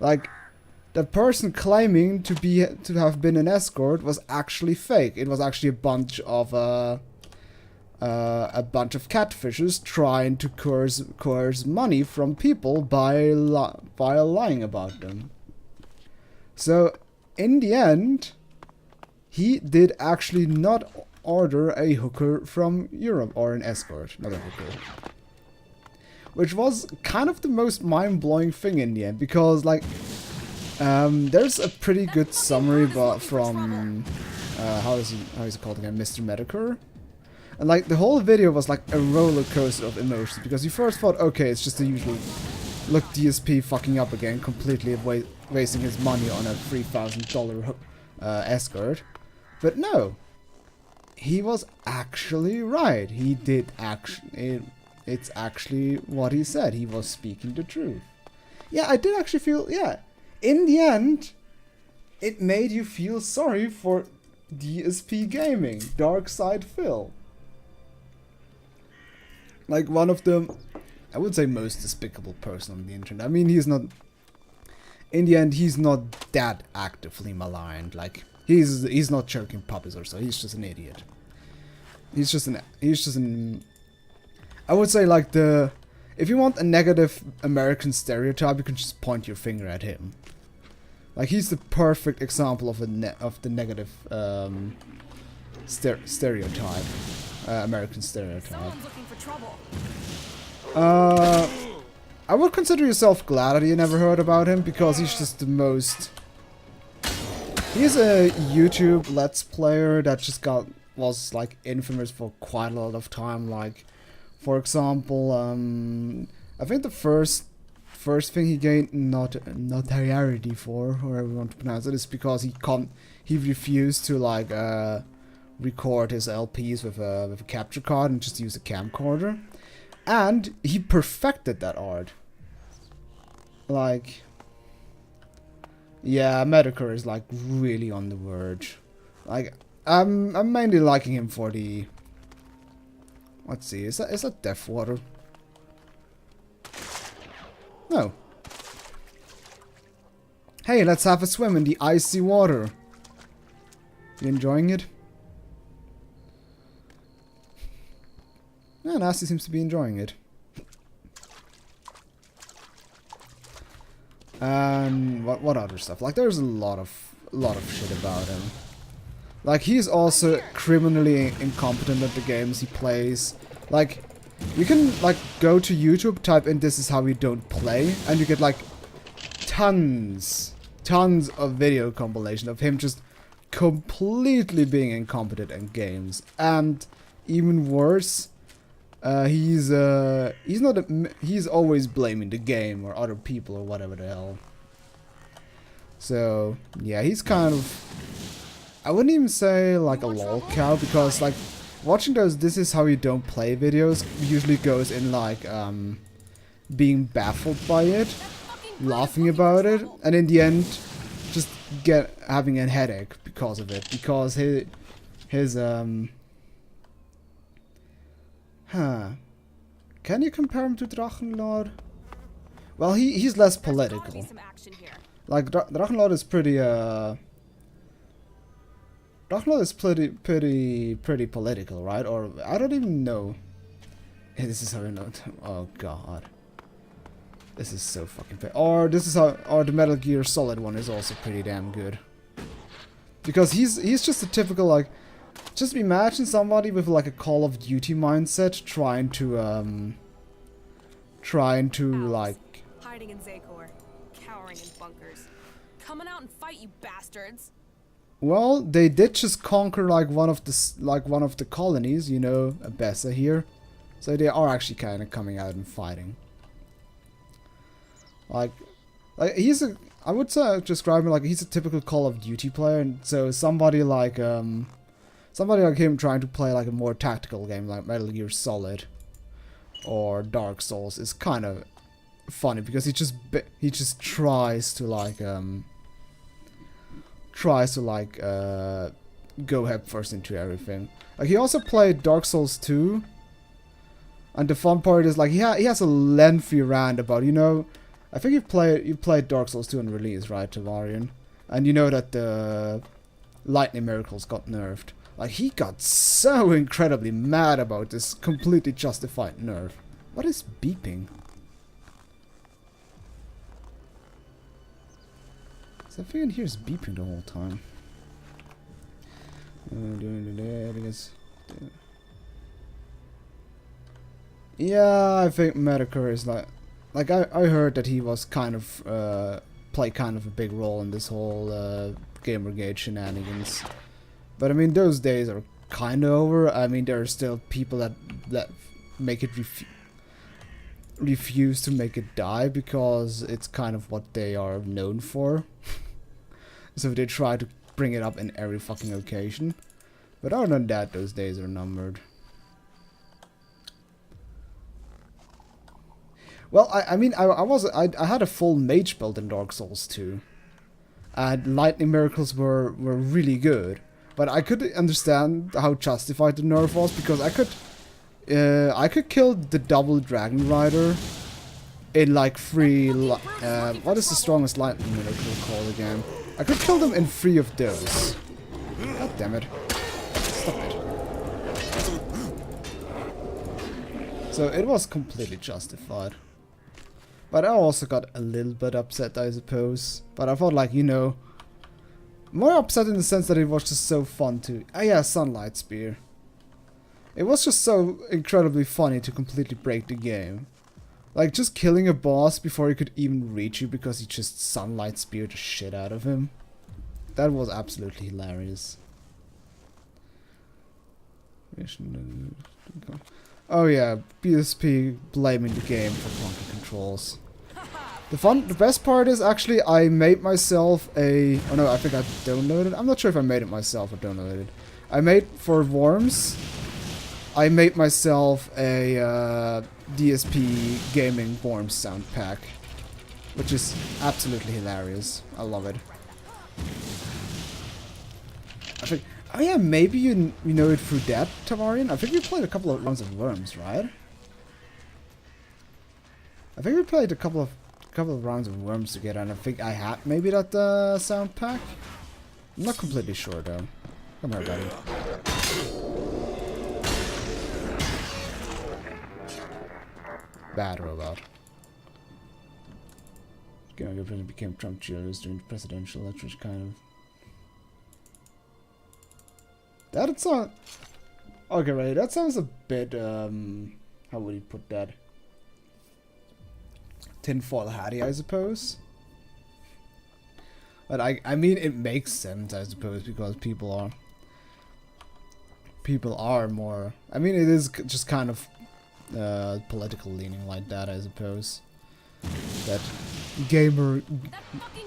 S1: Like, the person claiming to have been an escort was actually fake. It was actually a bunch of catfishers trying to coerce money from people by lying about them. So in the end, he did actually not order a hooker from Europe, or an escort, not a hooker. Which was kind of the most mind-blowing thing in the end, because like there's a pretty good summary from how is it called again, Mr. Medicare. And like the whole video was like a roller coaster of emotions, because you first thought, okay, it's just the usual, look, DSP fucking up again, completely wasting his money on a $3,000 escort. But no, he was actually right. He did actually, it's actually what he said. He was speaking the truth. Yeah, I did actually feel, yeah, in the end, it made you feel sorry for DSP Gaming, Dark Side Phil. Like one of the, I would say, most despicable person on the internet. I mean, he's not, in the end, he's not that actively maligned. Like, he's not choking puppies or so. He's just an idiot. He's just an, I would say, like, if you want a negative American stereotype, you can just point your finger at him. Like, he's the perfect example of the negative stereotype, American stereotype.
S3: Someone's looking for trouble.
S1: I would consider yourself glad that you never heard about him, because he's just the most. He's a YouTube Let's Player that just was like infamous for quite a lot of time. Like, for example, I think the first thing he gained notoriety for, however you want to pronounce it, is because he refused to like record his LPs with a capture card and just use a camcorder, and he perfected that art. Like, yeah, Medicare is like really on the verge. Like, I'm mainly liking him for the. Let's see, is that Death Water? No. Hey, let's have a swim in the icy water. You enjoying it? Yeah, Nasty seems to be enjoying it. And what other stuff? Like, there's a lot of shit about him. Like, he's also criminally incompetent at the games he plays. Like, you can like go to YouTube, type in "this is how we don't play," and you get like tons of video compilation of him just completely being incompetent in games. And even worse, he's always blaming the game or other people or whatever the hell. So yeah, he's kind of, I wouldn't even say like a lol cow, because like watching those "this is how you don't play" videos usually goes in like being baffled by it, laughing about it, and in the end just having a headache because of it, because his can you compare him to Drachenlord? Well, he's less political.
S3: Some action here.
S1: Like Drachenlord is pretty Dark Knight is pretty political, right? Or I don't even know. Hey, this is how you know. Oh god, this is so fucking bad. Or this is how. Or the Metal Gear Solid one is also pretty damn good. Because he's just a typical like. Just imagine somebody with like a Call of Duty mindset trying to like.
S3: Hiding in Zakor, cowering in bunkers. Coming out and fight, you bastards.
S1: Well, they did just conquer like one of the colonies, you know, Abessa here. So they are actually kind of coming out and fighting. Like he's a, I would say describe him like he's a typical Call of Duty player, and so somebody like him trying to play like a more tactical game like Metal Gear Solid or Dark Souls is kind of funny because he just tries to go head first into everything. Like he also played Dark Souls 2, and the fun part is like he has a lengthy rant about, you know, I think you played Dark Souls 2 on release, right, Tavarian? And you know that the lightning miracles got nerfed. Like he got so incredibly mad about this completely justified nerf. What is beeping? So I think in here is beeping the whole time. Yeah, I think Medicare is like I heard that he was kind of played kind of a big role in this whole Gamergate shenanigans. But I mean, those days are kind of over. I mean, there are still people that make it refuse to make it die because it's kind of what they are known for. So they try to bring it up in every fucking occasion. But other than that, those days are numbered. Well, I mean, I had a full mage build in Dark Souls 2. And lightning miracles were really good. But I could understand how justified the nerf was because I could kill the double dragon rider in like 3 what is the strongest lightning miracle called again? I could kill them in 3 of those. God damn it. Stop it. So it was completely justified. But I also got a little bit upset, I suppose. But I thought, like, you know, more upset in the sense that it was just so fun to... Ah, yeah, Sunlight Spear. It was just so incredibly funny to completely break the game. Like, just killing a boss before he could even reach you because he just Sunlight Speared the shit out of him. That was absolutely hilarious. Oh yeah, PSP blaming the game for clunky controls. The best part is actually I made myself a... Oh no, I think I downloaded. I'm not sure if I made it myself or downloaded. I made, for Worms, I made myself a DSP gaming Worms sound pack. Which is absolutely hilarious. I love it. I think... Oh yeah, maybe you know it through that, Tavarian? I think we played a couple of rounds of Worms, right? I think we played a couple of rounds of Worms together, and I think I had maybe that sound pack. I'm not completely sure though. Come here, buddy. Bad robot. President became Trump cheerleaders during the presidential election, kind of. That's not... Okay, right, that sounds a bit, how would you put that? Tinfoil hatty, I suppose. But I mean, it makes sense, I suppose, because people are more... I mean, it is just kind of political leaning like that, I suppose. That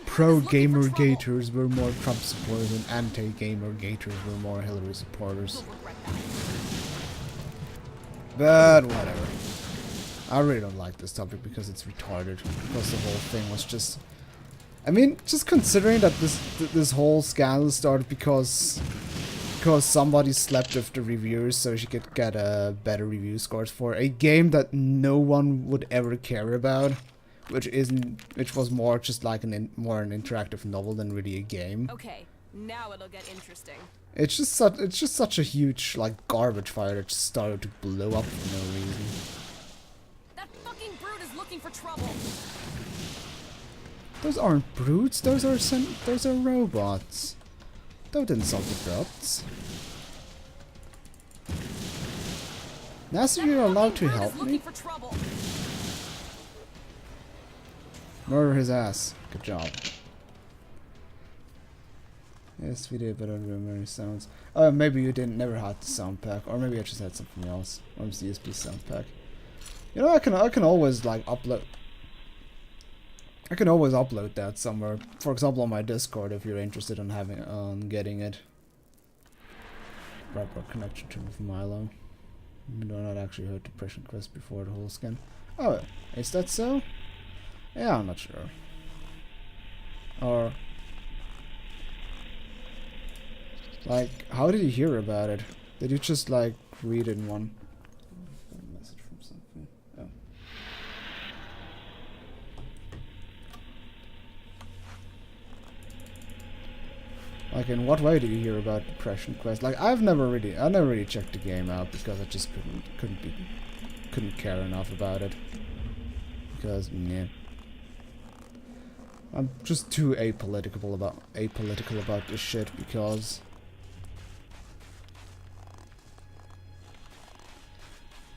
S1: pro-gamer gators were more Trump supporters and anti-gamer gators were more Hillary supporters. But whatever. I really don't like this topic because it's retarded. Because the whole thing was just... I mean, just considering that this whole scandal started because somebody slept with the reviewers so she could get better review scores for a game that no one would ever care about. Which was more just like an interactive novel than really a game.
S3: Okay, now it'll get interesting.
S1: it's just such a huge like garbage fire that just started to blow up for no reason.
S3: That fucking brute is looking for trouble.
S1: Those aren't brutes. Those are robots. Don't insult the brutes. Nasty, you're allowed to help me. Murder his ass. Good job. Yes, we did, but I don't remember any sounds. Oh, maybe you didn't. Never had the sound pack, or maybe I just had something else. Or it's the USB sound pack. You know, I can always like upload. I can always upload that somewhere. For example, on my Discord, if you're interested in getting it. Proper connection to Milo. Even though I not actually heard Depression Quest before the whole scan. Oh, is that so? Yeah, I'm not sure. Or like, how did you hear about it? Did you just like read in one? A message from something. Oh. Like, in what way did you hear about Depression Quest? Like, I never really checked the game out because I just couldn't care enough about it. Because, yeah. I'm just too apolitical about this shit because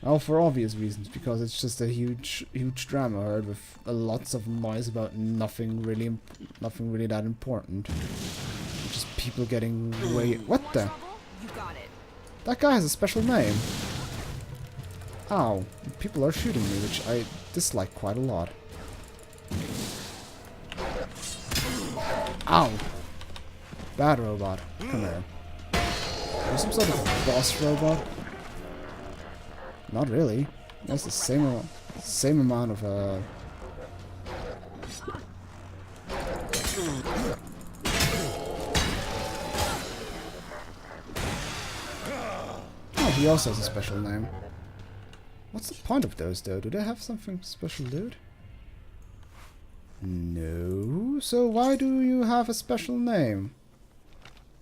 S1: well, for obvious reasons, because it's just a huge drama herd with lots of noise about nothing really that important. Just people getting way. What the?
S3: You got it.
S1: That guy has a special name. Ow! People are shooting me, which I dislike quite a lot. Ow! Bad robot. Come here. There's some sort of boss robot. Not really. That's the same amount of Oh, he also has a special name. What's the point of those though? Do they have something special, dude? No. So why do you have a special name?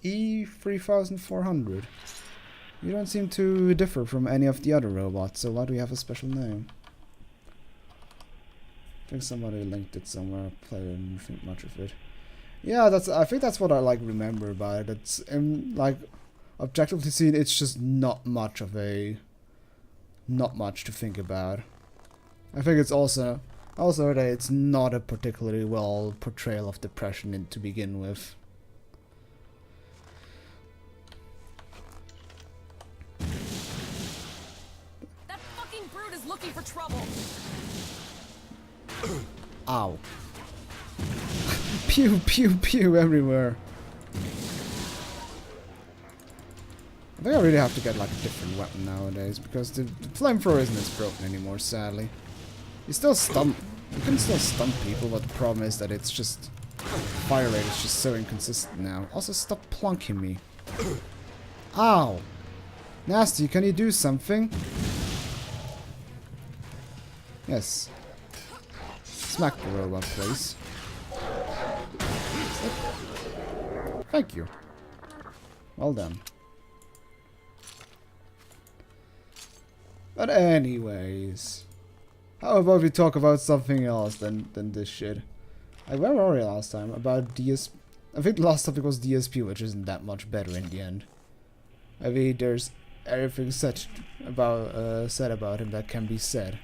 S1: E3400. You don't seem to differ from any of the other robots, so why do you have a special name? I think somebody linked it somewhere. I didn't think much of it. Yeah, I think that's what I like remember about it. It's like objectively seen, it's just not much to think about. I think it's also that it's not a particularly well portrayal of depression to begin with.
S3: That fucking brute is looking for trouble.
S1: Ow. Pew pew pew everywhere. I think I really have to get like a different weapon nowadays because the flamethrower isn't as broken anymore, sadly. You can still stun people, but the problem is that it's just fire rate is just so inconsistent now. Also, stop plunking me. Ow! Nasty, can you do something? Yes. Smack the robot, please. Thank you. Well done. But anyways, how about we talk about something else than this shit? Like, where were we last time? About DSP? I think the last topic was DSP, which isn't that much better in the end. I mean, there's everything said about him that can be said.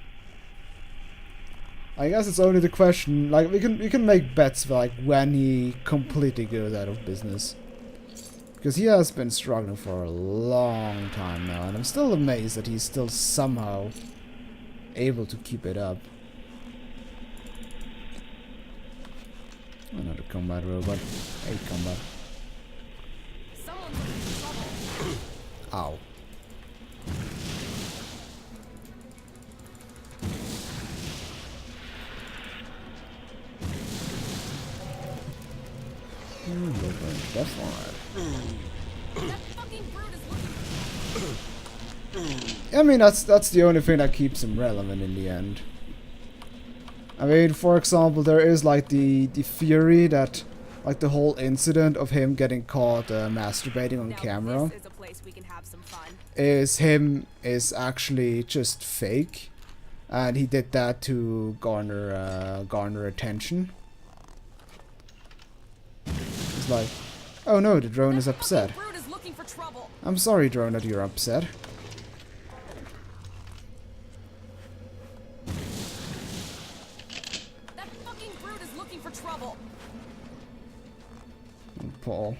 S1: I guess it's only the question, like, we can make bets for, like, when he completely goes out of business. Because he has been struggling for a long time now, and I'm still amazed that he's still somehow able to keep it up. Another combat robot. Hey, combat. Ow. I mean, that's the only thing that keeps him relevant in the end. I mean, for example, there is like the theory that like the whole incident of him getting caught masturbating on
S3: Now,
S1: camera
S3: this is a place we can have some fun.
S1: is actually just fake, and he did that to garner attention. It's like, oh no, the drone is upset.
S3: That fucking brute is looking for trouble.
S1: I'm sorry, drone, that you're upset.
S3: That fucking brute is looking for trouble.
S1: Paul.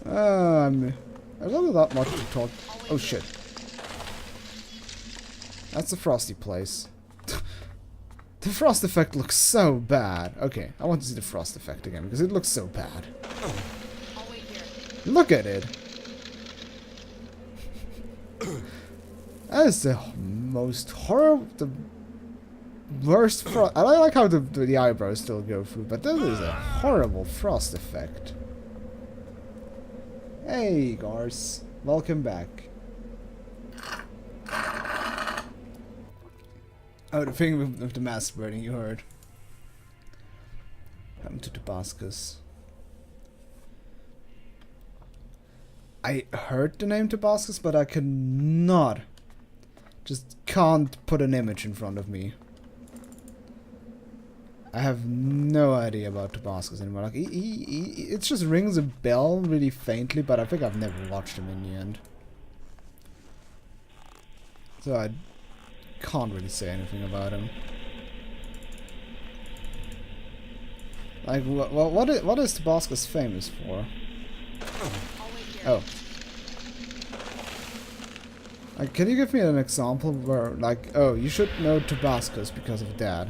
S1: There's not that much to talk. Oh shit. That's a frosty place. The frost effect looks so bad. Okay, I want to see the frost effect again because it looks so bad.
S3: I'll wait here.
S1: Look at it. That is the most horrible, the worst frost. I like how the eyebrows still go through, but that is a horrible frost effect. Hey, Gars. Welcome back. Oh, the thing with the masturbating you heard. Happened to Tabascus. I heard the name Tabascus, but I cannot. Just can't put an image in front of me. I have no idea about Tabascus anymore. Like, it just rings a bell really faintly, but I think I've never watched him in the end. So I can't really say anything about him. Like, what is Tabascus famous for? Oh. Like, can you give me an example where, like, oh, you should know Tabascus because of that?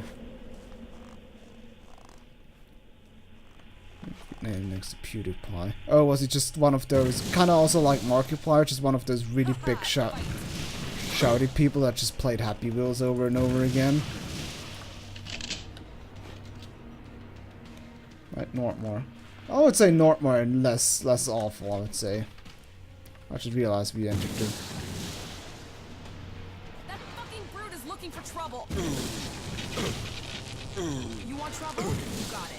S1: Name next to PewDiePie. Oh, was he just one of those, kind of also like Markiplier, just one of those really big shouty people that just played Happy Wheels over and over again? Right, Nortmore. I would say Nortmore and less awful, I would say. I just realized we entered the...
S3: That fucking brute is looking for trouble. You want trouble? You got it.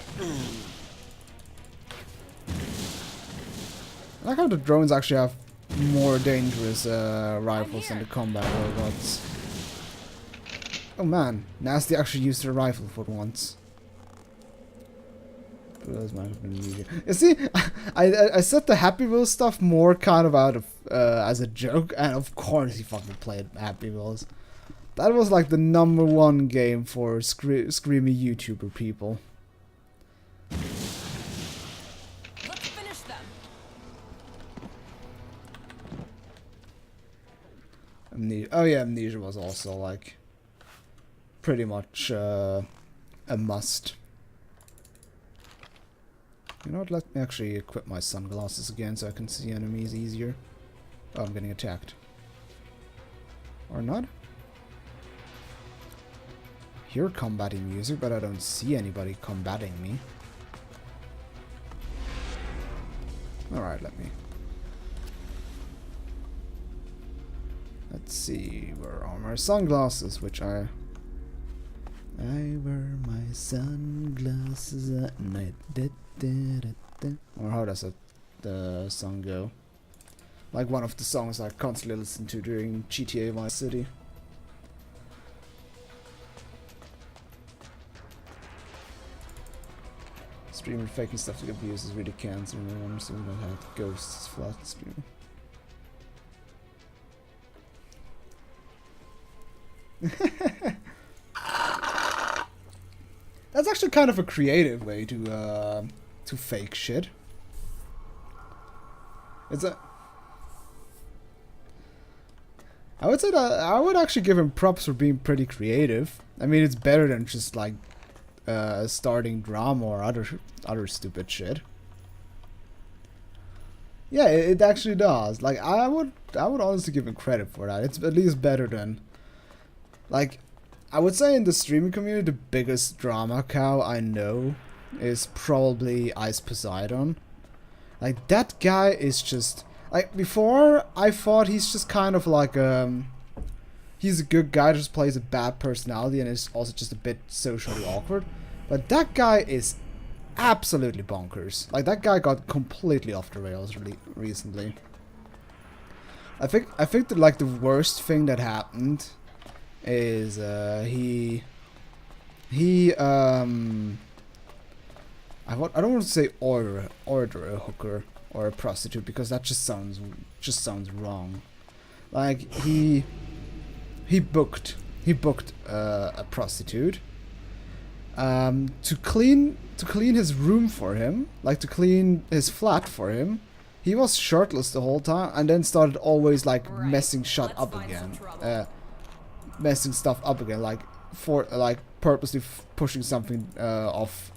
S1: I like how the drones actually have more dangerous rifles than the combat robots. Oh man, Nasty actually used her rifle for once. Those might have been easier. You see, I said the Happy Wheels stuff more kind of out of as a joke, and of course he fucking played Happy Wheels. That was like the #1 game for screamy YouTuber people.
S3: Let's finish them.
S1: Oh yeah, Amnesia was also like pretty much a must. You know what, let me actually equip my sunglasses again so I can see enemies easier. Oh, I'm getting attacked. Or not? Hear combating music, but I don't see anybody combating me. Alright, let's see, where are my sunglasses, which I wear my sunglasses at night. Or how does the song go? Like one of the songs I constantly listen to during GTA Vice City. Streamer faking stuff to get views is really cancer. I'm assuming that had ghosts flat stream. That's actually kind of a creative way to fake shit. I would say that I would actually give him props for being pretty creative. I mean, it's better than just like starting drama or other stupid shit. Yeah, it actually does. Like I would honestly give him credit for that. It's at least better than, like, I would say in the streaming community the biggest drama cow I know is probably Ice Poseidon. Like that guy is just like, before I thought he's just kind of like he's a good guy, just plays a bad personality and is also just a bit socially awkward. But that guy is absolutely bonkers. Like, that guy got completely off the rails really recently. I think that, like, the worst thing that happened is I don't want to say order a hooker or a prostitute, because that just sounds wrong. Like, he booked a prostitute to clean his room for him, like to clean his flat for him. He was shirtless the whole time, and then started always like messing stuff up again, like purposely pushing something off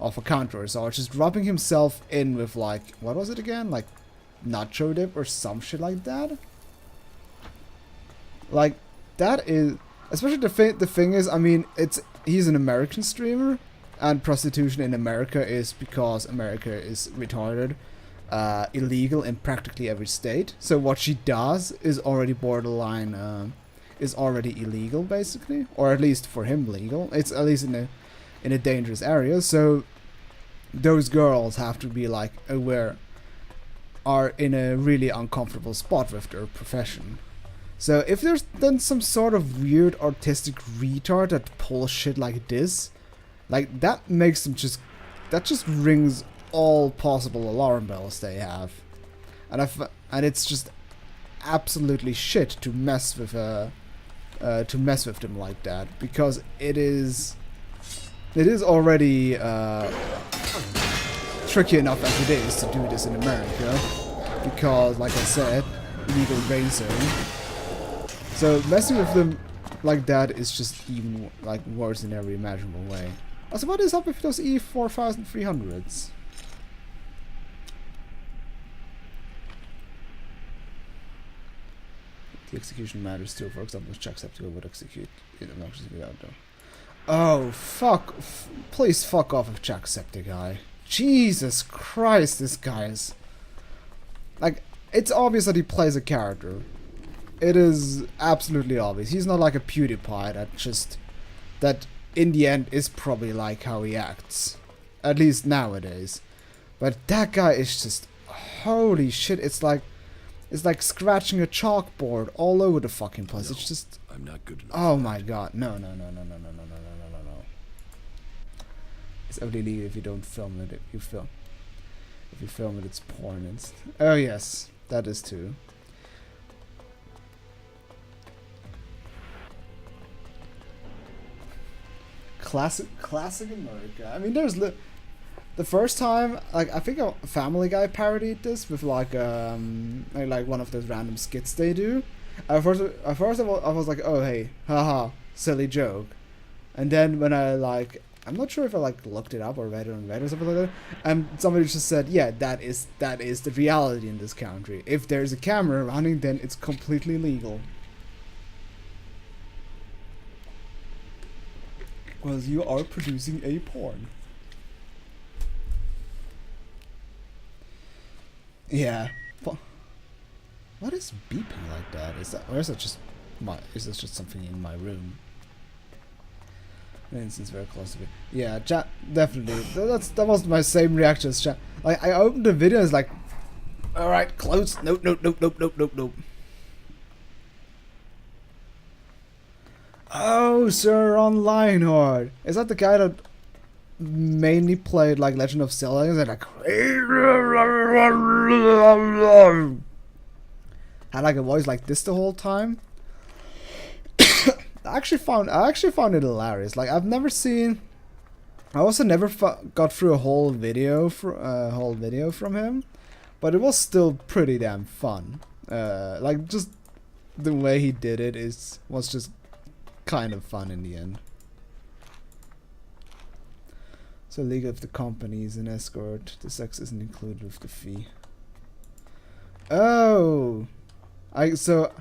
S1: a counter or so, just rubbing himself in with, like, what was it again, like nacho dip or some shit like that. Like, that is, especially the thing is, I mean, he's an American streamer, and prostitution in America is, because America is retarded, illegal in practically every state. So what she does is already borderline, is already illegal, basically, or at least for him legal. It's at least in a dangerous area. So those girls have to be, like, aware, are in a really uncomfortable spot with their profession. So if there's then some sort of weird autistic retard that pulls shit like this, like, that makes them that just rings all possible alarm bells they have. And it's just absolutely shit to mess with them like that, because it is already tricky enough as it is to do this in America, because, like I said, illegal brain zone. So messing with them like that is just even, like, worse in every imaginable way. Also, what is up with those E4300s? The execution matters too. For example, Jacksepticeye would execute it obnoxiously out though. Oh, fuck. Please fuck off with Jacksepticeye. Jesus Christ, this guy is... Like, it's obvious that he plays a character. It is absolutely obvious. He's not like a PewDiePie that in the end is probably like how he acts. At least nowadays. But that guy is just... Holy shit, it's like scratching a chalkboard all over the fucking place.
S2: No,
S1: it's just...
S2: I'm not good enough.
S1: Oh my god. No. It's only legal if you don't film it. If you film it, it's porn. Oh yes, that is too. Classic America. I mean, there's the first time, like, I think a Family Guy parodied this with like one of those random skits they do. At first I was like, oh hey, haha, silly joke. And then when I'm not sure if I like looked it up or read it on Reddit or something like that, and somebody just said, yeah, that is the reality in this country. If there's a camera running, then it's completely legal. Because you are producing a porn. Yeah. What is beeping like that? Or is that just something in my room? An instance very close to me. Yeah, chat, definitely. That was my same reaction as chat. Like, I opened the video and it's like, alright, close. Nope. Oh, Sir Online Horde. Is that the guy that mainly played like Legend of Zelda? Is it like had like a voice like this the whole time? I actually found it hilarious. Like, I've never seen. I also never got through a whole video from him, but it was still pretty damn fun. Like, just the way he did it was just kind of fun in the end. So legal if the company is an escort, the sex isn't included with the fee. Oh, so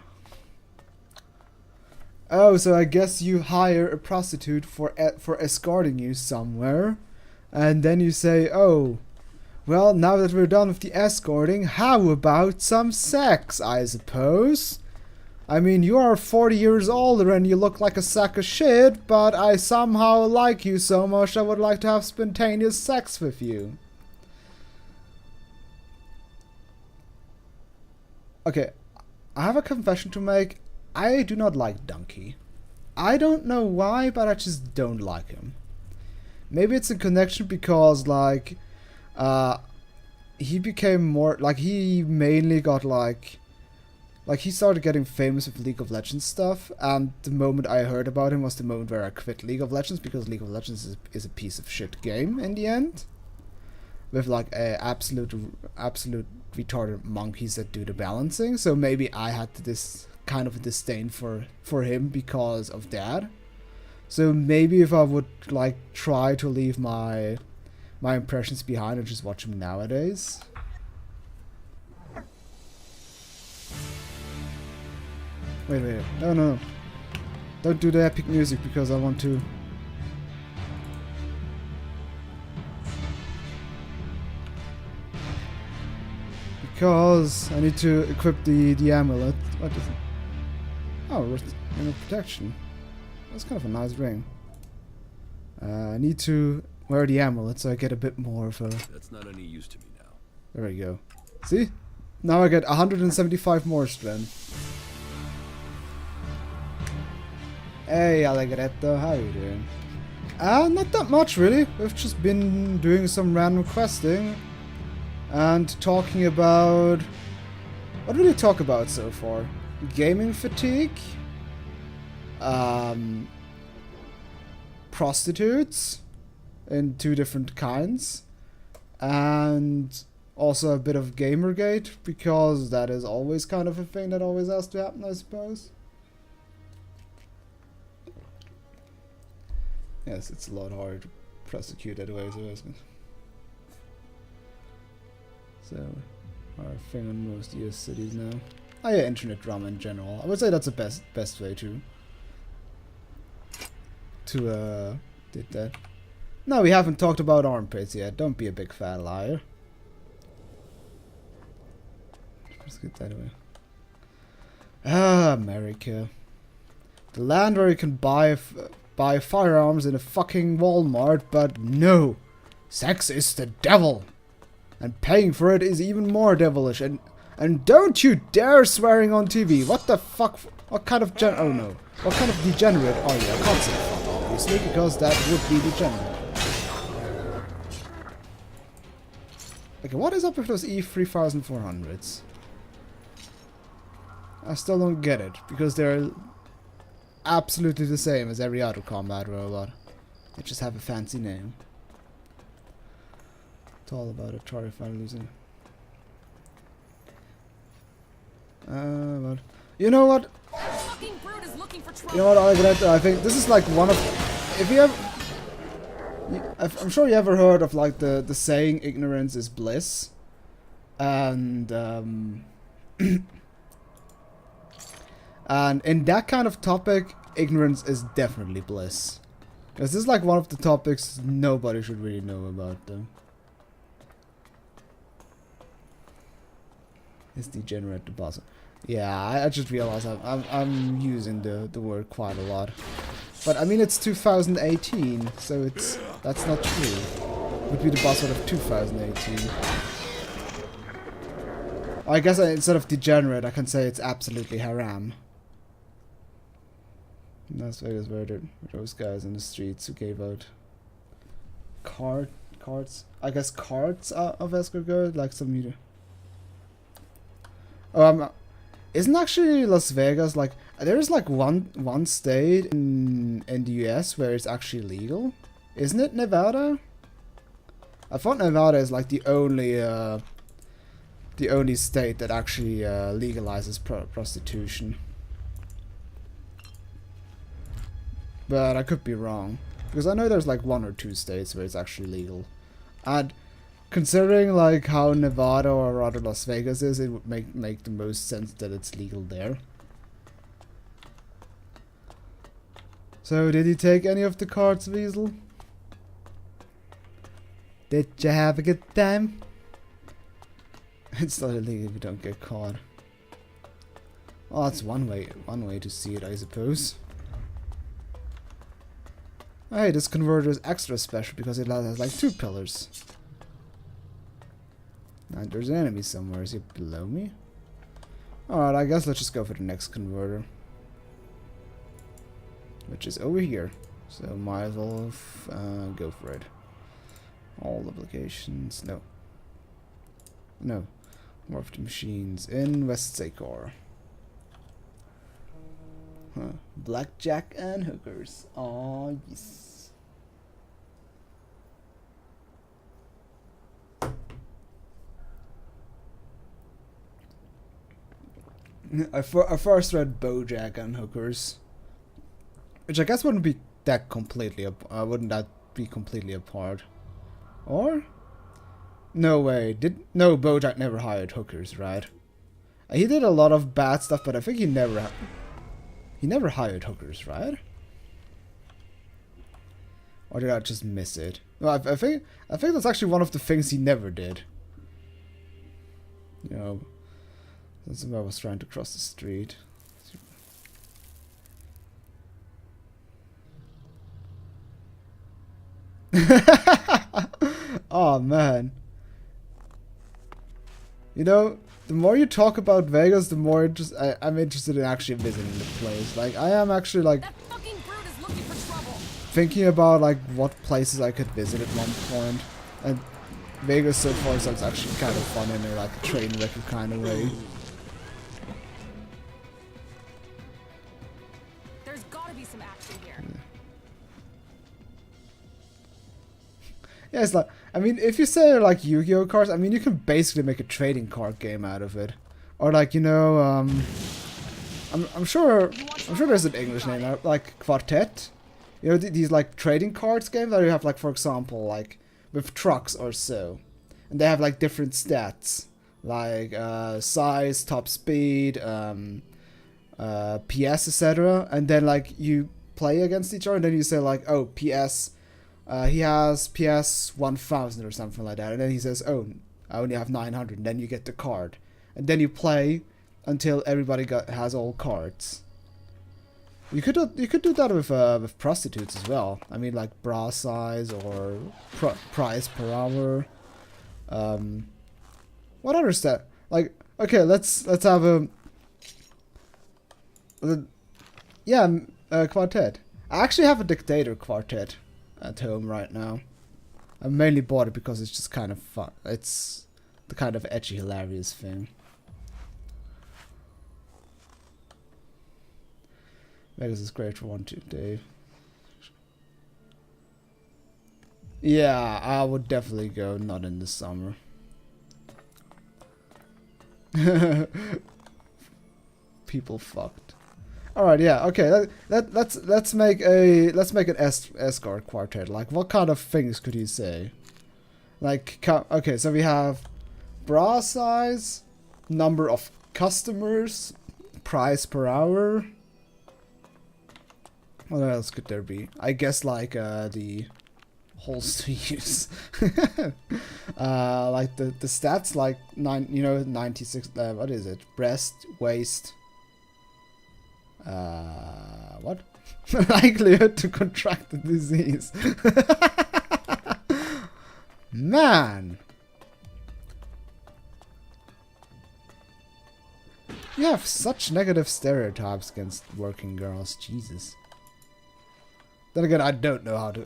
S1: I guess you hire a prostitute for escorting you somewhere, and then you say, oh, well, now that we're done with the escorting, how about some sex, I suppose? I mean, you are 40 years older and you look like a sack of shit, but I somehow like you so much I would like to have spontaneous sex with you. Okay, I have a confession to make. I do not like Donkey. I don't know why, but I just don't like him. Maybe it's a connection because, like, he became more, like, he mainly got, like, he started getting famous with League of Legends stuff, and the moment I heard about him was the moment where I quit League of Legends, because League of Legends is a piece of shit game in the end. With, like, absolute retarded monkeys that do the balancing, so maybe I had this kind of a disdain for him because of that. So maybe if I would, like, try to leave my impressions behind and just watch him nowadays. Wait. No. Don't do the epic music because I want to... Because I need to equip the amulet. What is it? Oh, ring of protection. That's kind of a nice ring. I need to wear the amulet so I get a bit more of a...
S2: That's not any use to me now.
S1: There we go. See? Now I get 175 more strength. Hey Allegretto, how you doing? Not that much really. We've just been doing some random questing and talking about... What did we talk about so far? Gaming fatigue? Prostitutes in 2 different kinds, and also a bit of Gamergate, because that is always kind of a thing that always has to happen, I suppose. Yes, it's a lot harder to prosecute that way, so our thing on most US cities now. Oh yeah, internet drama in general. I would say that's the best way to did that. No, we haven't talked about armpits yet. Don't be a big fat liar. Let's get that away. Ah, America. The land where you can buy firearms in a fucking Walmart, but no. Sex is the devil. And paying for it is even more devilish. And don't you dare swearing on TV. What the fuck? What kind of oh no. What kind of degenerate are you? I can't say fuck, obviously, because that would be degenerate. Okay, what is up with those E3400s? I still don't get it, because they're absolutely the same as every other combat robot. They just have a fancy name. It's all about a Atari finally losing. But you know what? You know what, I think this is like one of... If you ever... I'm sure you ever heard of like the saying ignorance is bliss. And and in that kind of topic, ignorance is definitely bliss. Because this is like one of the topics nobody should really know about though. It's degenerate the boss. Yeah, I just realized I'm using the word quite a lot. But I mean it's 2018, so that's not true. It would be the buzzword of 2018. I guess instead of degenerate, I can say it's absolutely haram. In Las Vegas, where those guys in the streets who gave out cards. I guess cards of escort, like some meter. Isn't actually Las Vegas like there's like one state in the US where it's actually legal? Isn't it Nevada? I thought Nevada is like the only state that actually legalizes prostitution. But I could be wrong, because I know there's like 1 or 2 states where it's actually legal. And considering like how Nevada or rather Las Vegas is, it would make the most sense that it's legal there. So did you take any of the cards, Weasel? Did you have a good time? It's not illegal if you don't get caught. Well, that's one way to see it, I suppose. Hey, this converter is extra special because it has like 2 pillars. And there's an enemy somewhere. Is he below me? Alright, I guess let's just go for the next converter. Which is over here. So might as well go for it. All applications. No. No. More of the machines in West Secor. Huh. Blackjack and hookers. Oh yes. I first read Bojack and hookers, which I guess wouldn't be that completely. Wouldn't that be completely apart? Or no way. No, Bojack never hired hookers, right? He did a lot of bad stuff, but I think he never hired hookers, right? Or did I just miss it? No, I think that's actually one of the things he never did. You know, that's why I was trying to cross the street. Oh man. You know, the more you talk about Vegas, the more I'm interested in actually visiting the place. Like, I am actually like
S3: That fucking brute is looking for trouble.
S1: thinking about like what places I could visit at one point, and Vegas so far sounds actually kind of fun in a like a train wreck kind of way.
S3: There's gotta be some action here.
S1: Yeah, it's like, I mean, if you say like Yu-Gi-Oh cards, I mean, you can basically make a trading card game out of it, or like, you know, I'm sure there's an English name, like Quartet. You know, these like trading cards games that you have, like, for example, like with trucks or so, and they have like different stats, like size, top speed, PS, etc. And then like you play against each other, and then you say like, oh, PS. He has PS 1000 or something like that, and then he says, oh, I only have 900, and then you get the card. And then you play until everybody has all cards. You could do that with prostitutes as well. I mean, like bra size or price per hour. What other stat? Like, okay, let's have a quartet. I actually have a dictator quartet at home right now. I mainly bought it because it's just kind of fun. It's the kind of edgy, hilarious thing. Vegas is great for 1-2 day. Yeah, I would definitely go, not in the summer. People fucked. Alright, yeah, okay. Let's make an escort quartet. Like, what kind of things could you say? Like, okay, so we have bra size, number of customers, price per hour. What else could there be? I guess like the holster use. Like the stats, like 96. What is it? Breast, waist. What? Likelihood to contract the disease. Man. You have such negative stereotypes against working girls. Jesus. Then again, I don't know how to.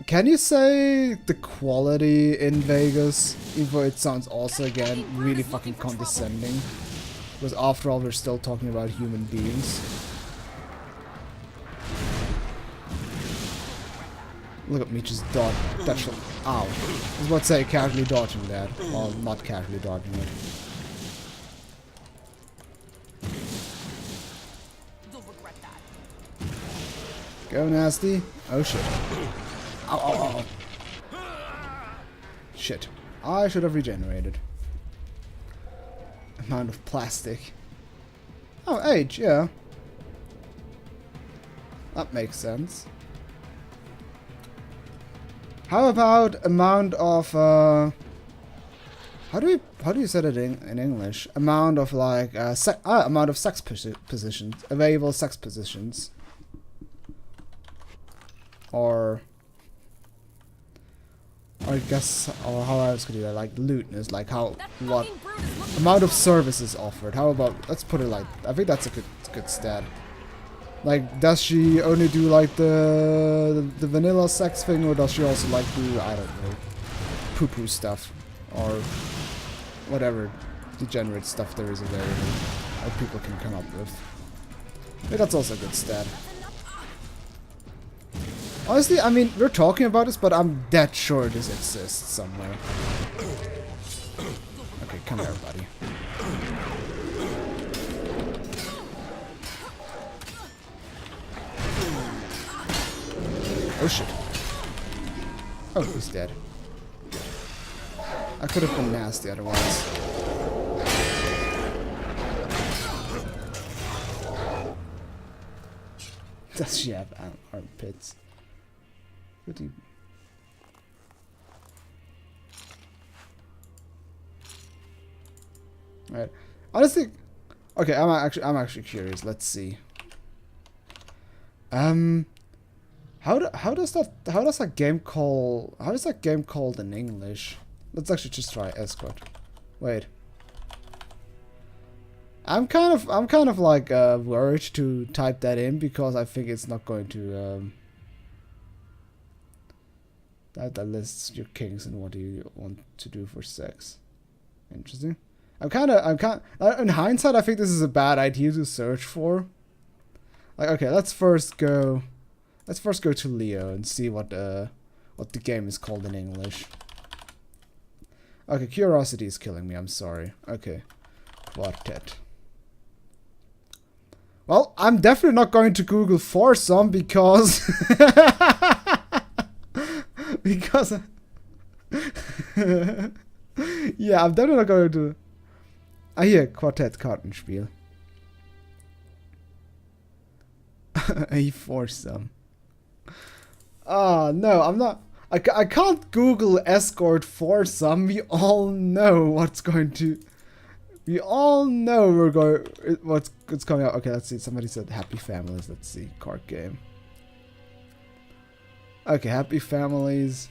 S1: Can you say the quality in Vegas? Even though it sounds also again really fucking condescending. Because after all, we're still talking about human beings. Look at me just dodge. Ow. I was about to say casually dodging that. Well, not casually dodging it. Go, nasty. Oh, shit. Ow, ow, ow. Shit. I should have regenerated. Amount of plastic. Oh, age, yeah. That makes sense. How about amount of, how how do you say it in English? Amount of like amount of sex positions, available sex positions, or I guess, or how else could you do that? Like lootness, like what amount of services offered. How about, let's put it like, I think that's a good stat. Like, does she only do like the vanilla sex thing, or does she also like do, I don't know, poo-poo stuff, or whatever degenerate stuff there is available that people can come up with. I think that's also a good stat. Honestly, I mean, we're talking about this, but I'm dead sure this exists somewhere. Okay, come here, buddy. Oh shit. Oh, he's dead. I could have been nasty otherwise. Does she have armpits? Pretty. Right. Honestly, okay. I'm actually curious. Let's see. How does that game called in English? Let's actually just try escort. Wait. I'm kind of like worried to type that in because I think it's not going to that lists your kinks and what do you want to do for sex. Interesting. In hindsight, I think this is a bad idea to search for. Like, okay, let's first go to Leo and see what the game is called in English. Okay, curiosity is killing me. I'm sorry. Okay, quartet. Well, I'm definitely not going to Google foursome because because yeah, I'm definitely not going to. Ah, hier, Quartett Kartenspiel. A foursome. Ah, no, I'm not. I can't Google escort foursome. We all know what's going to. We all know what's coming out. Okay, let's see. Somebody said Happy Families. Let's see. Card game. Okay, Happy Families.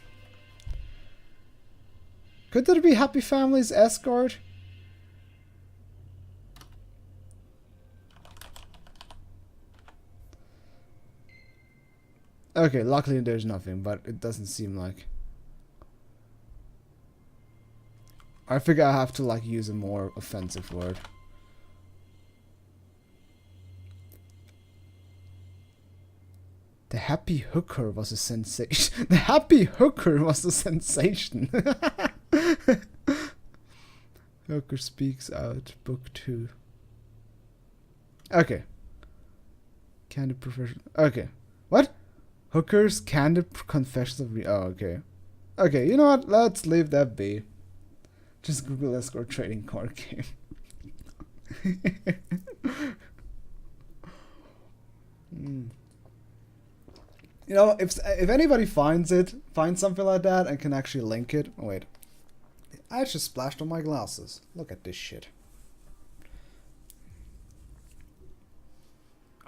S1: Could there be Happy Families escort? Okay, luckily there's nothing, but it doesn't seem like. I think I have to like use a more offensive word. The happy hooker was a sensation. The happy hooker was a sensation. Hooker speaks out, book 2. Okay. Candid profession. Okay. What? Hookers, candid confessions of oh, okay. Okay, you know what? Let's leave that be. Just Google escort trading card game. You know, if anybody finds something like that and can actually link it. Oh wait, I just splashed on my glasses. Look at this shit.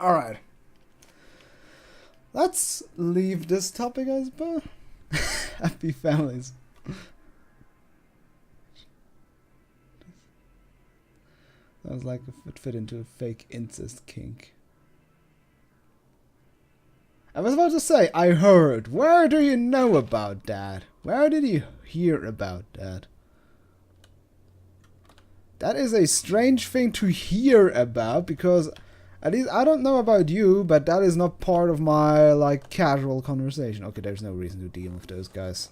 S1: All right, let's leave this topic, I suppose. Happy families. Sounds like it fit into a fake incest kink. I was about to say, I heard. Where do you know about that? Where did you hear about that? That is a strange thing to hear about, because at least I don't know about you, but that is not part of my like casual conversation. Okay, there's no reason to deal with those guys.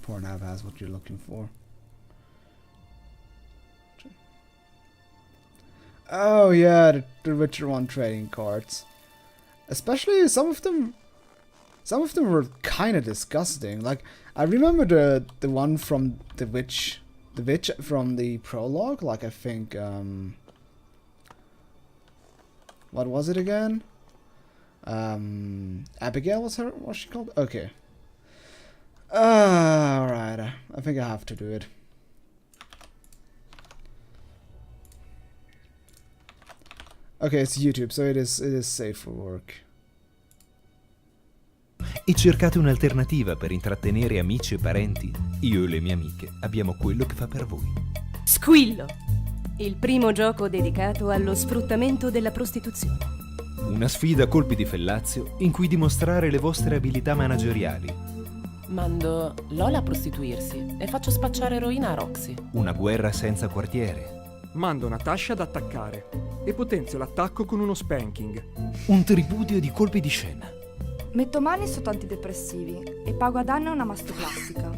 S1: Pornhub has what you're looking for. Oh yeah, the Witcher 1 trading cards. Especially some of them were kind of disgusting. Like I remember the one from the witch from the prologue. Like I think what was it again? Abigail was she called? Okay. Alright, I think I have to do it. Okay, it's YouTube, so it is safe for work.
S6: E cercate un'alternativa per intrattenere amici e parenti? Io e le mie amiche abbiamo quello che fa per voi.
S7: Squillo, il primo gioco dedicato allo sfruttamento della prostituzione.
S6: Una sfida a colpi di fellazio in cui dimostrare le vostre abilità manageriali.
S8: Mando Lola a prostituirsi e faccio spacciare eroina a Roxy.
S6: Una guerra senza quartiere.
S9: Mando Natasha ad attaccare e potenzio l'attacco con uno spanking.
S6: Un tripudio di colpi di scena.
S10: Metto mani sotto antidepressivi e pago ad Anna una mastoplastica.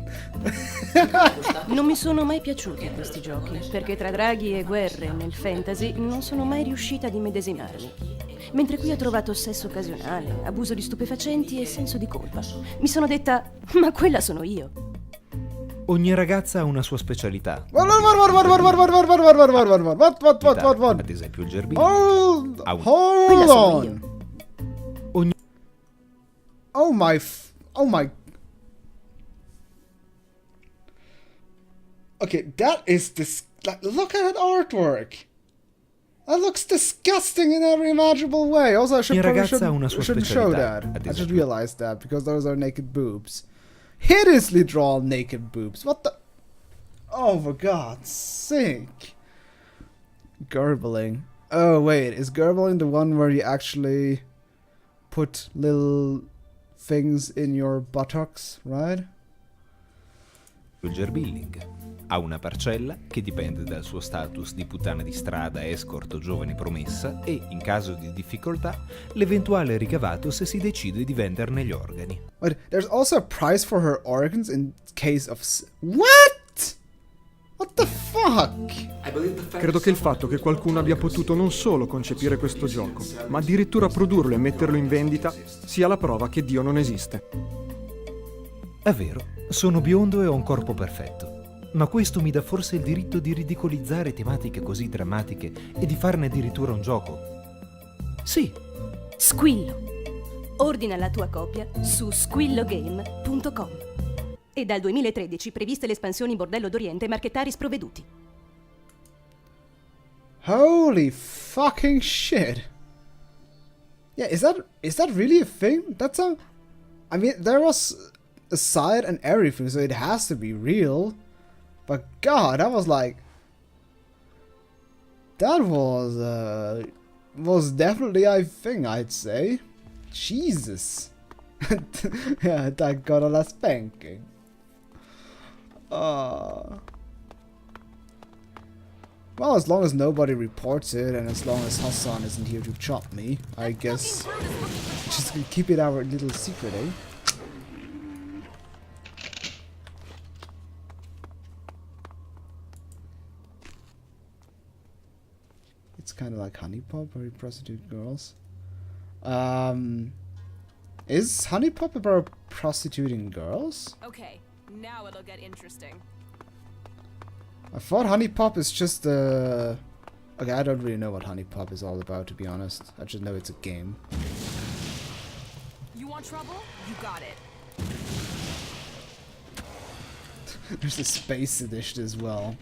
S7: Non mi sono mai piaciuti questi giochi, perché tra draghi e guerre nel fantasy non sono mai riuscita ad immedesimarmi. Mentre qui ho trovato sesso occasionale, abuso di stupefacenti e senso di colpa. Mi sono detta, ma quella sono io.
S6: Ogni ragazza ha una sua specialità.
S1: What?
S6: Ad esempio il gerbino.
S1: Hold
S7: Quella sono
S1: on.
S7: io.
S1: Oh my. Okay, that is look at that artwork. That looks disgusting in every imaginable way. Also, I
S6: Ragazza ha una sua
S1: shouldn't show
S6: specialità,
S1: that.
S6: ad
S1: I just
S6: esempio.
S1: realized that because those are naked boobs. Hideously drawn naked boobs. What the? Oh, for God's sake. Gurgling. Oh, wait. Is gurgling the one where you actually put little things in your buttocks, right?
S6: Il gerbilling ha una parcella che dipende dal suo status di puttana di strada, escort o giovane promessa e, in caso di difficoltà, l'eventuale ricavato se si decide di venderne gli organi.
S1: Wait, there's also a price for her organs in case of... What? What the fuck?
S9: Credo che il fatto che qualcuno abbia potuto non solo concepire questo gioco, ma addirittura produrlo e metterlo in vendita, sia la prova che Dio non esiste.
S6: È vero, sono biondo e ho un corpo perfetto, ma questo mi dà forse il diritto di ridicolizzare tematiche così drammatiche e di farne addirittura un gioco. Sì.
S7: Squillo. Ordina la tua copia su squillogame.com. E dal 2013 previste le espansioni Bordello d'Oriente e Marchettari sprovveduti.
S1: Holy fucking shit. Yeah, is that really a thing? I mean, there was a side and everything, so it has to be real. But God, that was like... That was definitely a thing, I'd say. Jesus. Yeah, that got a last spanking. Well, as long as nobody reports it, and as long as Hassan isn't here to chop me, I guess just gonna keep it our little secret, eh? It's kind of like Honey Pop, very prostitute girls. Is Honey Pop about prostituting girls?
S3: Okay, now it'll get interesting.
S1: I thought Honey Pop is just Okay, I don't really know what Honey Pop is all about, to be honest. I just know it's a game.
S3: You want trouble? You got it.
S1: There's a space edition as well.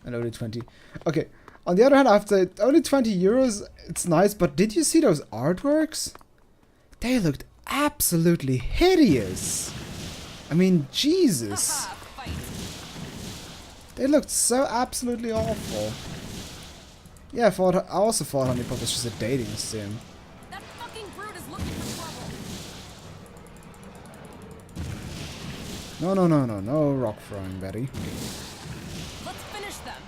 S1: And only 20. Okay, on the other hand, I have to... Only 20 euros, it's nice, but did you see those artworks? They looked absolutely hideous. I mean, Jesus.
S3: Fight.
S1: They looked so absolutely awful. Yeah, I also thought Honey Pop was just a dating sim.
S3: That fucking brute is looking for trouble.
S1: No rock throwing, Betty.
S3: Let's finish them.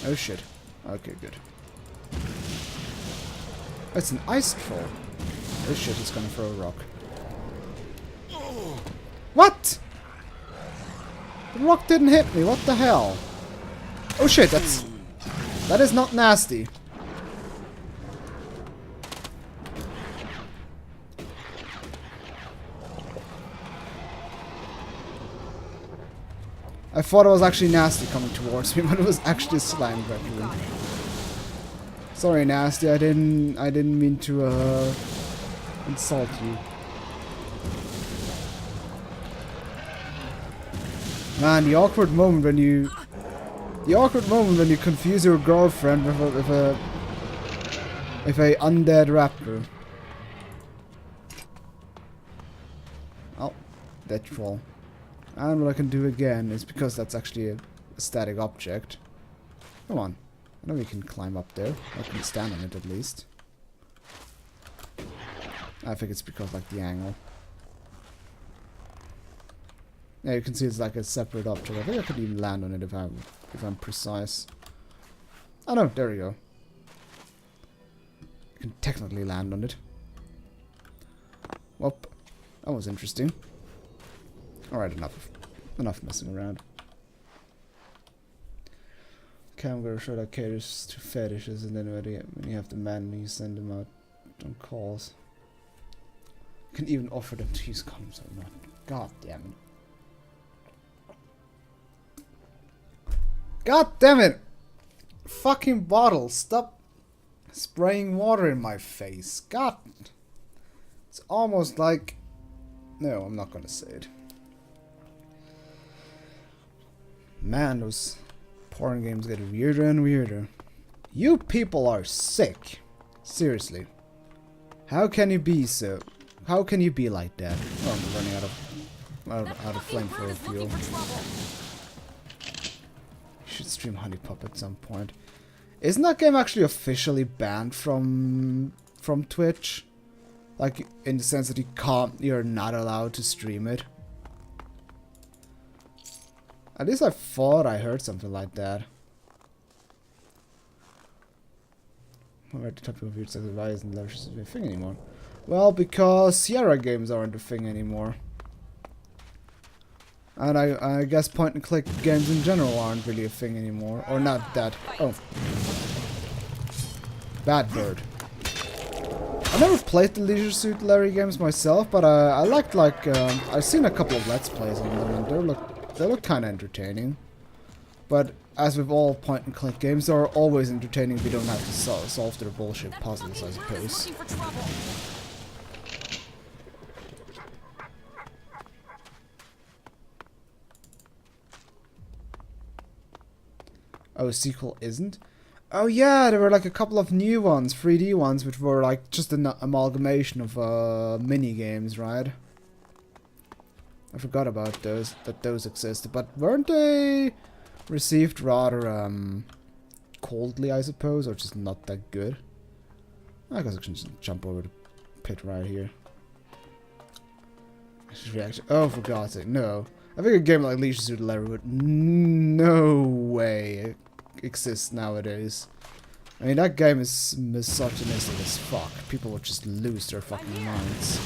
S1: Oh shit. Okay, good. It's an ice troll. Oh shit, it's gonna throw a rock. What? The rock didn't hit me, what the hell? Oh shit, that is not nasty. I thought it was actually Nasty coming towards me, but it was actually Slime Raccoon. Sorry, Nasty, I didn't mean to insult you. Man, the awkward moment when you... The awkward moment when you confuse your girlfriend with a undead raptor. Oh, dead troll. And what I can do again is, because that's actually a static object. Come on. I know we can climb up there. I can stand on it at least. I think it's because like the angle. Yeah, you can see it's like a separate object. I think I could even land on it if I'm precise. Oh no, there we go. You can technically land on it. Whoop. That was interesting. Alright, enough messing around. Camera show that caters to fetishes, and then when you have the man, you send them out on calls. You can even offer them to use condoms or not. God damn it. God damn it! Fucking bottle, stop spraying water in my face. God. It's almost like... No, I'm not gonna say it. Man, those porn games get weirder and weirder. You people are sick. Seriously. How can you be so... How can you be like that? Oh, I'm running out of flamethrower fuel. Should stream Honey Pop at some point. Isn't that game actually officially banned from Twitch? Like, in the sense that you're not allowed to stream it? At least I thought I heard something like that. Alright, the topic of weird sex advice and leverage isn't a thing anymore. Well, because Sierra games aren't a thing anymore. And I guess point-and-click games in general aren't really a thing anymore. Or not that. Oh. Bad bird. I never played the Leisure Suit Larry games myself, but I liked, like, I've seen a couple of Let's Plays on them, and they look kind of entertaining. But, as with all point-and-click games, they are always entertaining if you don't have to solve their bullshit puzzles, I suppose. Oh, sequel isn't? Oh yeah, there were like a couple of new ones, 3D ones, which were like just an amalgamation of mini games, right? I forgot about those, that those existed, but weren't they received rather coldly, I suppose, or just not that good? I guess I can just jump over the pit right here. Oh, for God's sake, no. I think a game like Leisure Suit Larry would no way exist nowadays. I mean, that game is misogynistic as fuck. People would just lose their fucking minds.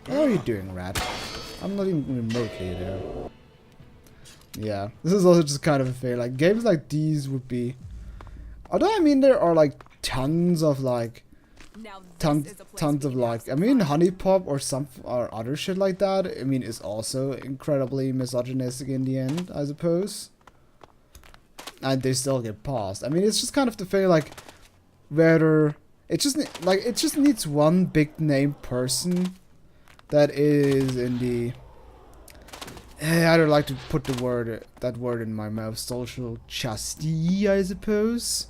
S1: What are you doing, Rat? I'm not even remotely there. Yeah, this is also just kind of a thing. Like, games like these would be... Although, I mean, there are, like, tons of, like... Tons of, like... I mean, Honey Pop or other shit like that, I mean, is also incredibly misogynistic in the end, I suppose. And they still get passed. I mean, it's just kind of the thing, like... Whether... It just needs one big name person that is in the... I don't like to put that word in my mouth. Social chastity, I suppose.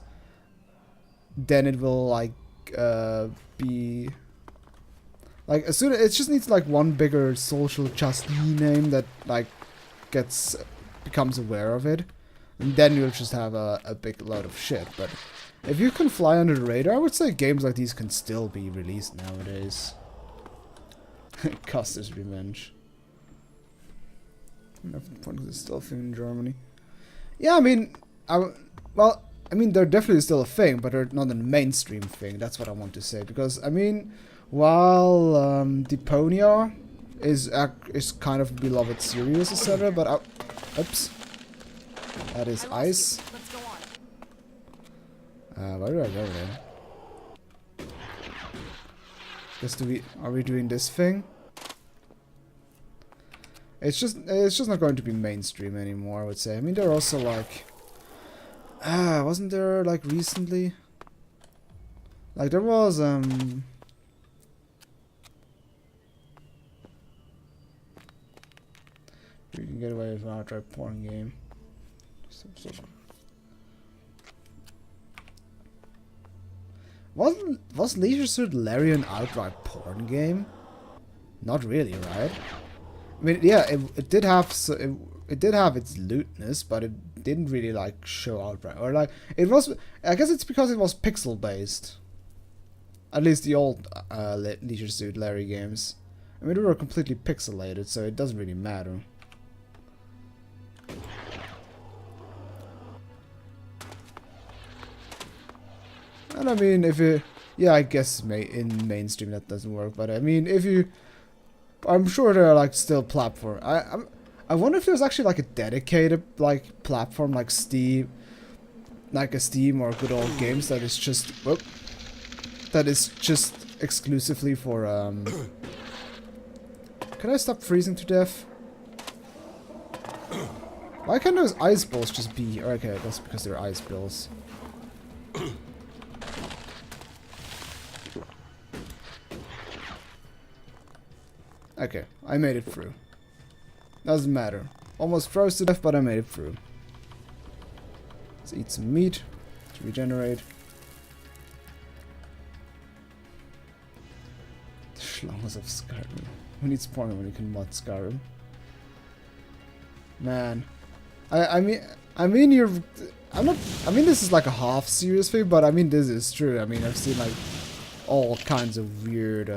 S1: Then it will, like, be... Like, as soon as... It just needs, like, one bigger social chastity name that, like, becomes aware of it. And then you'll just have a big load of shit. But if you can fly under the radar, I would say games like these can still be released nowadays. Custer's Revenge. Is still a thing in Germany. Yeah, I mean, well, I mean, they're definitely still a thing, but they're not a mainstream thing. That's what I want to say. Because, I mean, while Deponia is kind of a beloved series, etc., but oops, that is ice. Where do I go then? Are we doing this thing? It's just not going to be mainstream anymore, I would say. I mean, they're also like... wasn't there, like, recently? Like, there was, can get away with an outright porn game. Was Leisure Suit Larry an outright porn game? Not really, right? I mean, yeah, it did have it did have its lewdness, but it didn't really like show outright, or like it was. I guess it's because it was pixel based. At least the old Leisure Suit Larry games. I mean, they were completely pixelated, so it doesn't really matter. And I mean, if you... Yeah, I guess in mainstream that doesn't work, but I mean, if you... I'm sure there are, like, still platform... I wonder if there's actually, like, a dedicated, like, platform, like Steam... Like a Steam or Good Old Games that is just... Whoop, that is just exclusively for, Can I stop freezing to death? Why can't those ice balls just be... Okay, that's because they're ice balls. Okay, I made it through. Doesn't matter. Almost froze to death, but I made it through. Let's eat some meat to regenerate. The Schlongers of Skyrim. Who needs porn when you can mod Skyrim? Man. I mean you're... I'm not... I mean this is like a half serious thing, but I mean this is true. I mean I've seen like all kinds of weird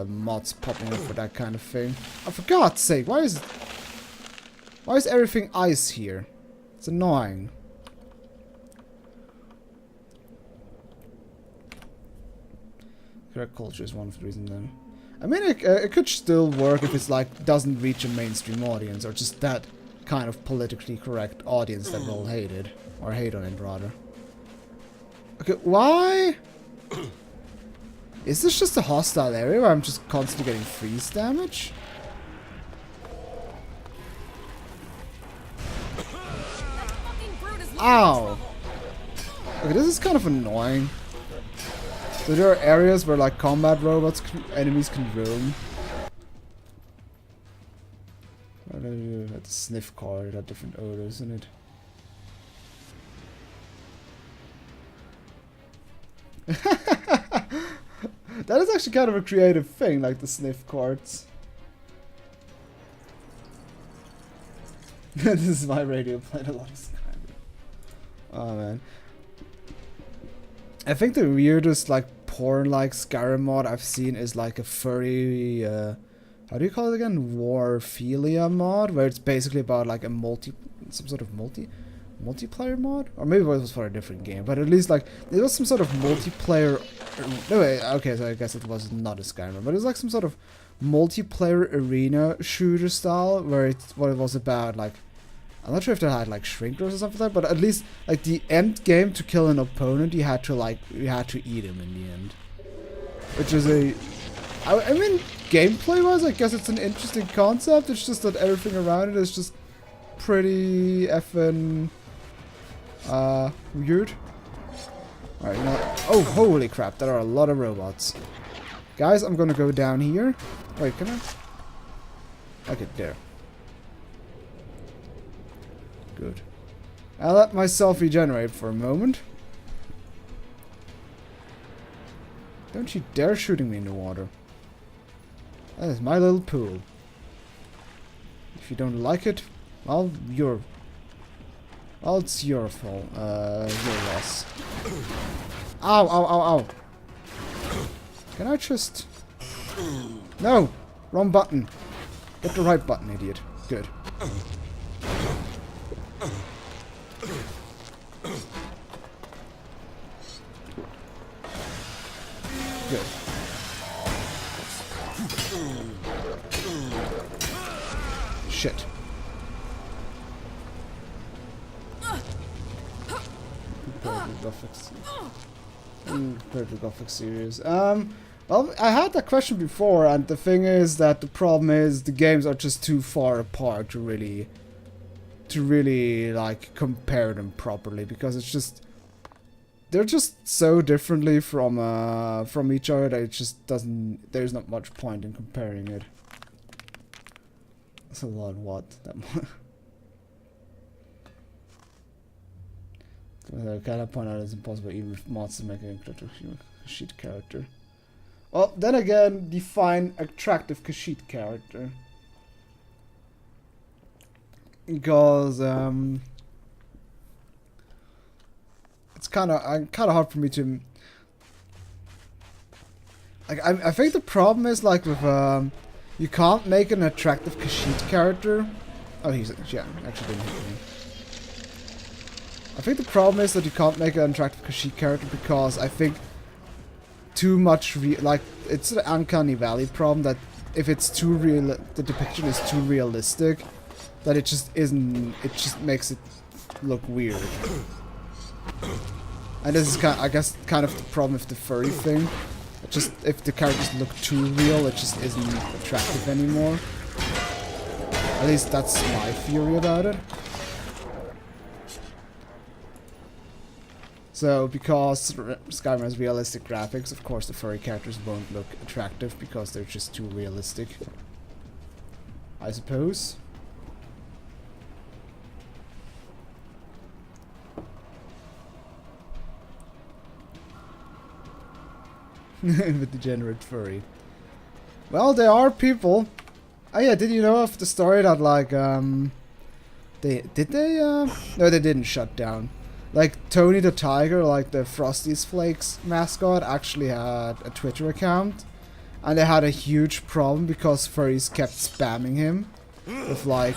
S1: mods popping up for that kind of thing. Oh, for God's sake, why is everything ice here? It's annoying. Correct culture is one of the reasons then. I mean, it could still work if it's like doesn't reach a mainstream audience, or just that kind of politically correct audience that will hate it, or hate on it rather. Okay, why? Is this just a hostile area where I'm just constantly getting freeze damage? Ow! Okay, this is kind of annoying. So there are areas where like combat robots, enemies can roam. That's a sniff card, it had different odors in it. That is actually kind of a creative thing, like the sniff cards. This is my radio playing a lot of Skyrim. Oh man. I think the weirdest like porn-like Skyrim mod I've seen is like a furry, how do you call it again? Warphilia mod, where it's basically about like a some sort of multiplayer mod, or maybe it was for a different game, but at least like it was some sort of multiplayer. No way. Okay, so I guess it was not a Skyrim, but it was like some sort of multiplayer arena shooter style, where it was about like. I'm not sure if they had like shrinkers or something like that, but at least like the end game to kill an opponent, you had to eat him in the end. Which is I mean, gameplay wise, I guess it's an interesting concept. It's just that everything around it is just pretty effing weird. Alright, now, oh holy crap, there are a lot of robots. Guys, I'm gonna go down here. Wait, can I? Okay, there. Good. I'll let myself regenerate for a moment. Don't you dare shooting me in the water. That is my little pool. If you don't like it, well, it's your fault. Your loss. Ow, ow, ow, ow. Can I just... No! Wrong button. Hit the right button, idiot. Good. Good. Shit. Purple Gothic series. Well, I had that question before, and the thing is that the problem is the games are just too far apart to really like compare them properly, because it's just they're just so differently from each other that it just doesn't. There's not much point in comparing it. That's a lot of what that. Can I point out it's impossible even with mods to make a Kashyyyk character? Well, then again, define attractive Kashyyyk character. Because it's kind of hard for me to. Like I think the problem is like with you can't make an attractive Kashyyyk character. Oh, yeah, actually didn't hit me. I think the problem is that you can't make an attractive Kashyyyk character because I think too much it's an uncanny valley problem that if it's too real, the depiction is too realistic, that it just isn't. It just makes it look weird. And this is I guess kind of the problem with the furry thing. It just if the characters look too real, it just isn't attractive anymore. At least that's my theory about it. So, because Skyrim has realistic graphics, of course the furry characters won't look attractive because they're just too realistic. I suppose. The degenerate furry. Well, there are people. Oh yeah, did you know of the story that like no, they didn't shut down. Like Tony the Tiger, like the Frosty's Flakes mascot, actually had a Twitter account, and they had a huge problem because furries kept spamming him with like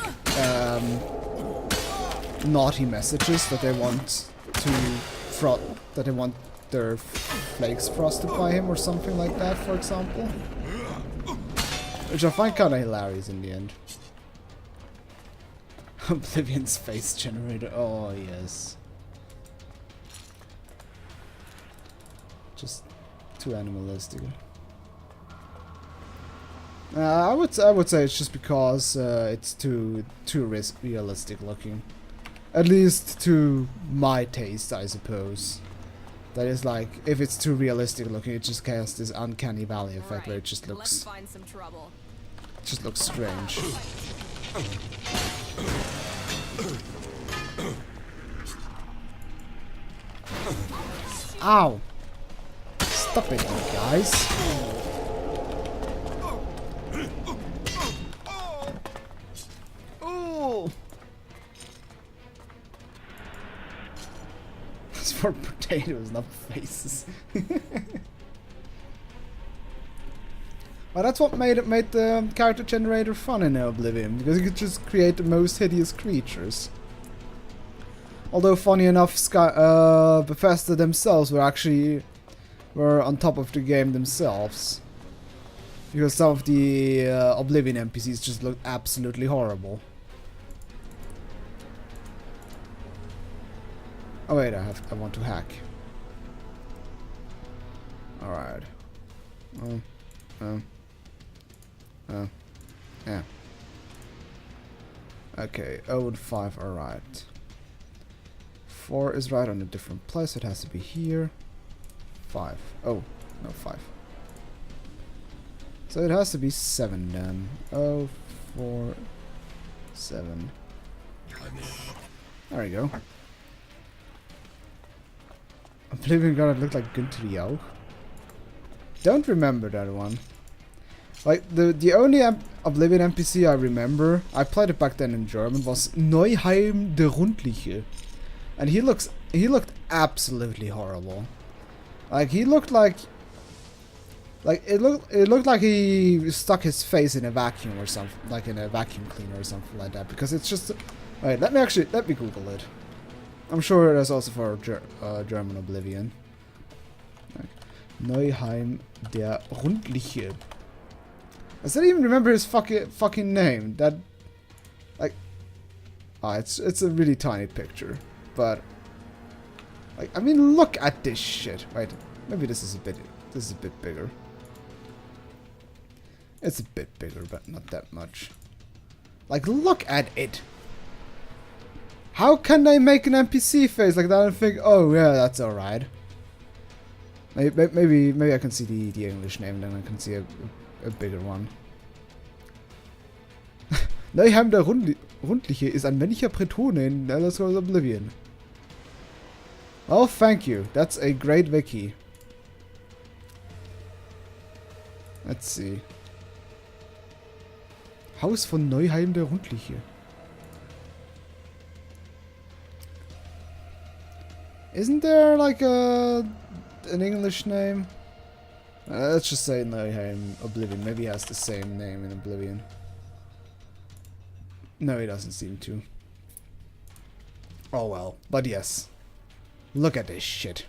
S1: naughty messages that they want that they want their flakes frosted by him or something like that, for example. Which I find kind of hilarious in the end. Oblivion's face generator. Oh yes. Just too animalistic. I would say it's just because it's too realistic looking. At least to my taste, I suppose. That is like, if it's too realistic looking, it just casts this uncanny valley effect where it just looks...
S3: Find some trouble.
S1: It just looks strange. Ow! Stop it, you guys! Oh! It's for potatoes, not faces. Well, that's what made the character generator fun in Oblivion, because you could just create the most hideous creatures. Although, funny enough, Bethesda themselves were on top of the game themselves, because some of the Oblivion NPCs just looked absolutely horrible. Oh wait, I want to hack. All right. Yeah. Okay, 0 and 5 are right. 4 is right on a different place. It has to be here. 5. Oh, no, 5. So it has to be 7 then. 0, 4, 7. There we go. Oblivion gonna look like Günther Jauch. Don't remember that one. Like the only Oblivion NPC I remember, I played it back then in German, was Neuheim der Rundliche, and he looked absolutely horrible. Like he looked like it looked like he stuck his face in a vacuum or something, like in a vacuum cleaner or something like that. Because it's just wait, let me Google it. I'm sure there's also for German Oblivion. Like, Neuheim der Rundliche. I still even remember his fucking name. That, like, it's a really tiny picture, but like, I mean, look at this shit. Wait, maybe this is a bit bigger. It's a bit bigger, but not that much. Like, look at it. How can they make an NPC face like that and think, oh yeah, that's alright? Maybe I can see the English name, then I can see a bigger one. Neuheim der Rundliche ist ein männlicher Bretone in Elex Oblivion. Oh, thank you. That's a great wiki. Let's see. Haus von Neuheim der Rundliche. Isn't there like an English name? Let's just say Neuheim Oblivion. Maybe he has the same name in Oblivion. No, he doesn't seem to. Oh well, but yes. Look at this shit.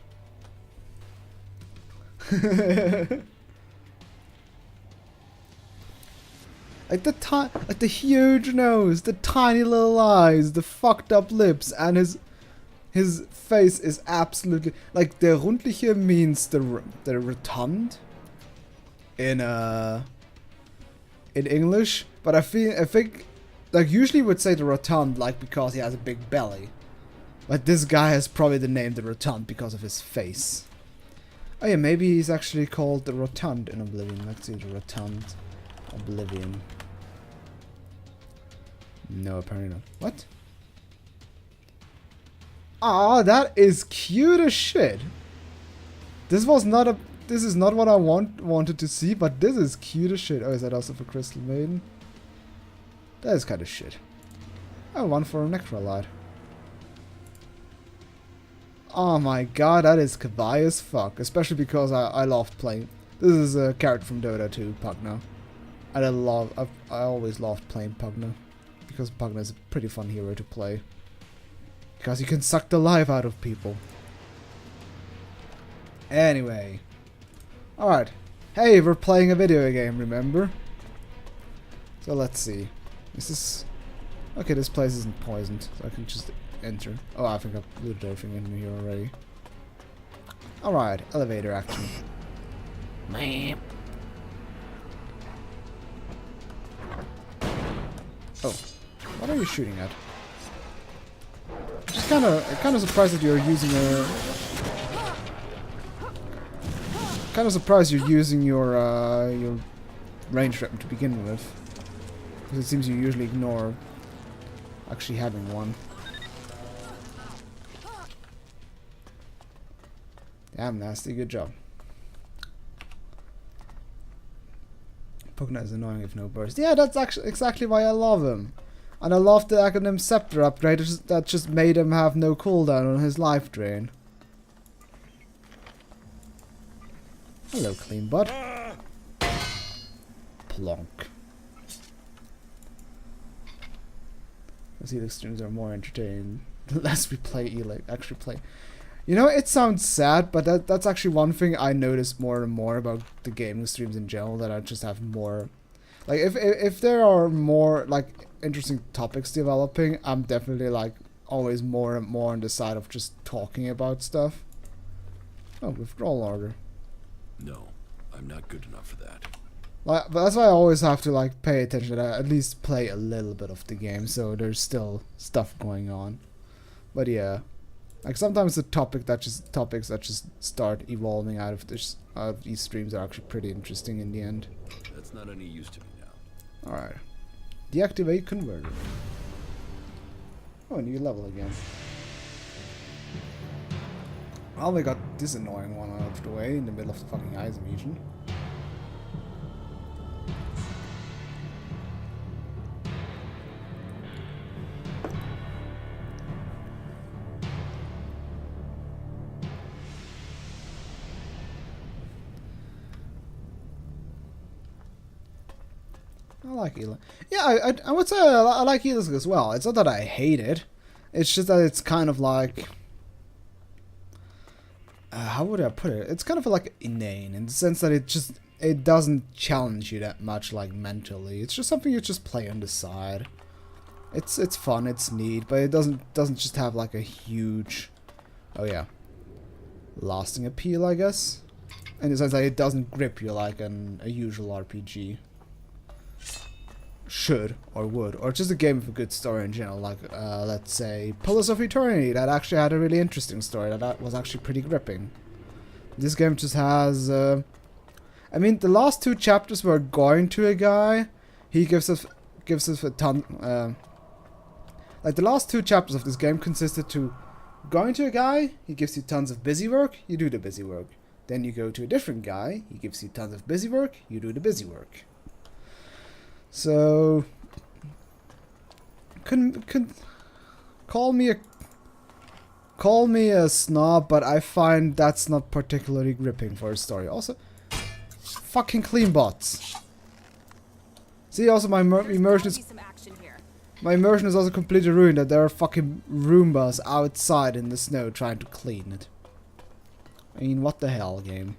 S1: Like the huge nose, the tiny little eyes, the fucked up lips, and his face is absolutely like der Rundliche means the rotund in English, but I think like usually would say the rotund like because he has a big belly, but this guy has probably the name the rotund because of his face. Oh yeah, maybe he's actually called the rotund in Oblivion. Let's see, the rotund Oblivion. No, apparently not. What? Ah, that is cute as shit. This is not what I wanted to see, but this is cute as shit. Oh, is that also for Crystal Maiden? That is kind of shit. Oh, one for a Necrolite. Oh my god, that is kawaii as fuck. Especially because I loved playing. This is a character from Dota 2, Pugna. And I always loved playing Pugna. Because Pugna is a pretty fun hero to play. Because you can suck the life out of people. Anyway. Alright. Hey, we're playing a video game, remember? So let's see. This is... Okay, this place isn't poisoned, so I can just enter. Oh, I think I've looted everything in here already. Alright, elevator action.
S8: Ma'am.
S1: Oh. What are you shooting at? Just kind of surprised that you're using a... Kind of surprised you're using your range weapon to begin with. Because it seems you usually ignore actually having one. Damn, nasty. Good job. Pugna is annoying if no burst. Yeah, that's actually exactly why I love him. And I love the Acronym Scepter upgrade that just made him have no cooldown on his life drain. Hello, clean butt. Plonk. I see the streams are more entertaining the less we play actually play. You know, it sounds sad, but that's actually one thing I notice more and more about the gaming streams in general, that I just have more... Like, if there are more, like, interesting topics developing, I'm definitely, like, always more and more on the side of just talking about stuff. Oh, withdrawal order.
S2: No, I'm not good enough for that.
S1: Like, but that's why I always have to, like, pay attention that I at least play a little bit of the game, so there's still stuff going on. But yeah. Like, sometimes the topics that just start evolving out of these streams are actually pretty interesting in the end.
S2: That's not any use to me now.
S1: Alright. Deactivate converter. Oh, new level again. Well, we got this annoying one out of the way in the middle of the fucking ice region. I like Elex. Yeah, I would say I like Elex as well. It's not that I hate it. It's just that it's kind of like... how would I put it? It's kind of like inane in the sense that it doesn't challenge you that much, like, mentally. It's just something you just play on the side. It's fun, it's neat, but it doesn't just have like a huge... Oh yeah. Lasting appeal, I guess. In the sense that it doesn't grip you like a usual RPG should or would, or just a game with a good story in general, like let's say Pillars of Eternity, that actually had a really interesting story that was actually pretty gripping. This game just has I mean, the last two chapters were going to a guy. He gives us a ton like the last two chapters of this game consisted to going to a guy, he gives you tons of busy work, you do the busy work. Then you go to a different guy, he gives you tons of busy work, you do the busy work. So, call me a snob, but I find that's not particularly gripping for a story. Also, fucking clean bots. See, also my immersion is also completely ruined. That there are fucking Roombas outside in the snow trying to clean it. I mean, what the hell, game?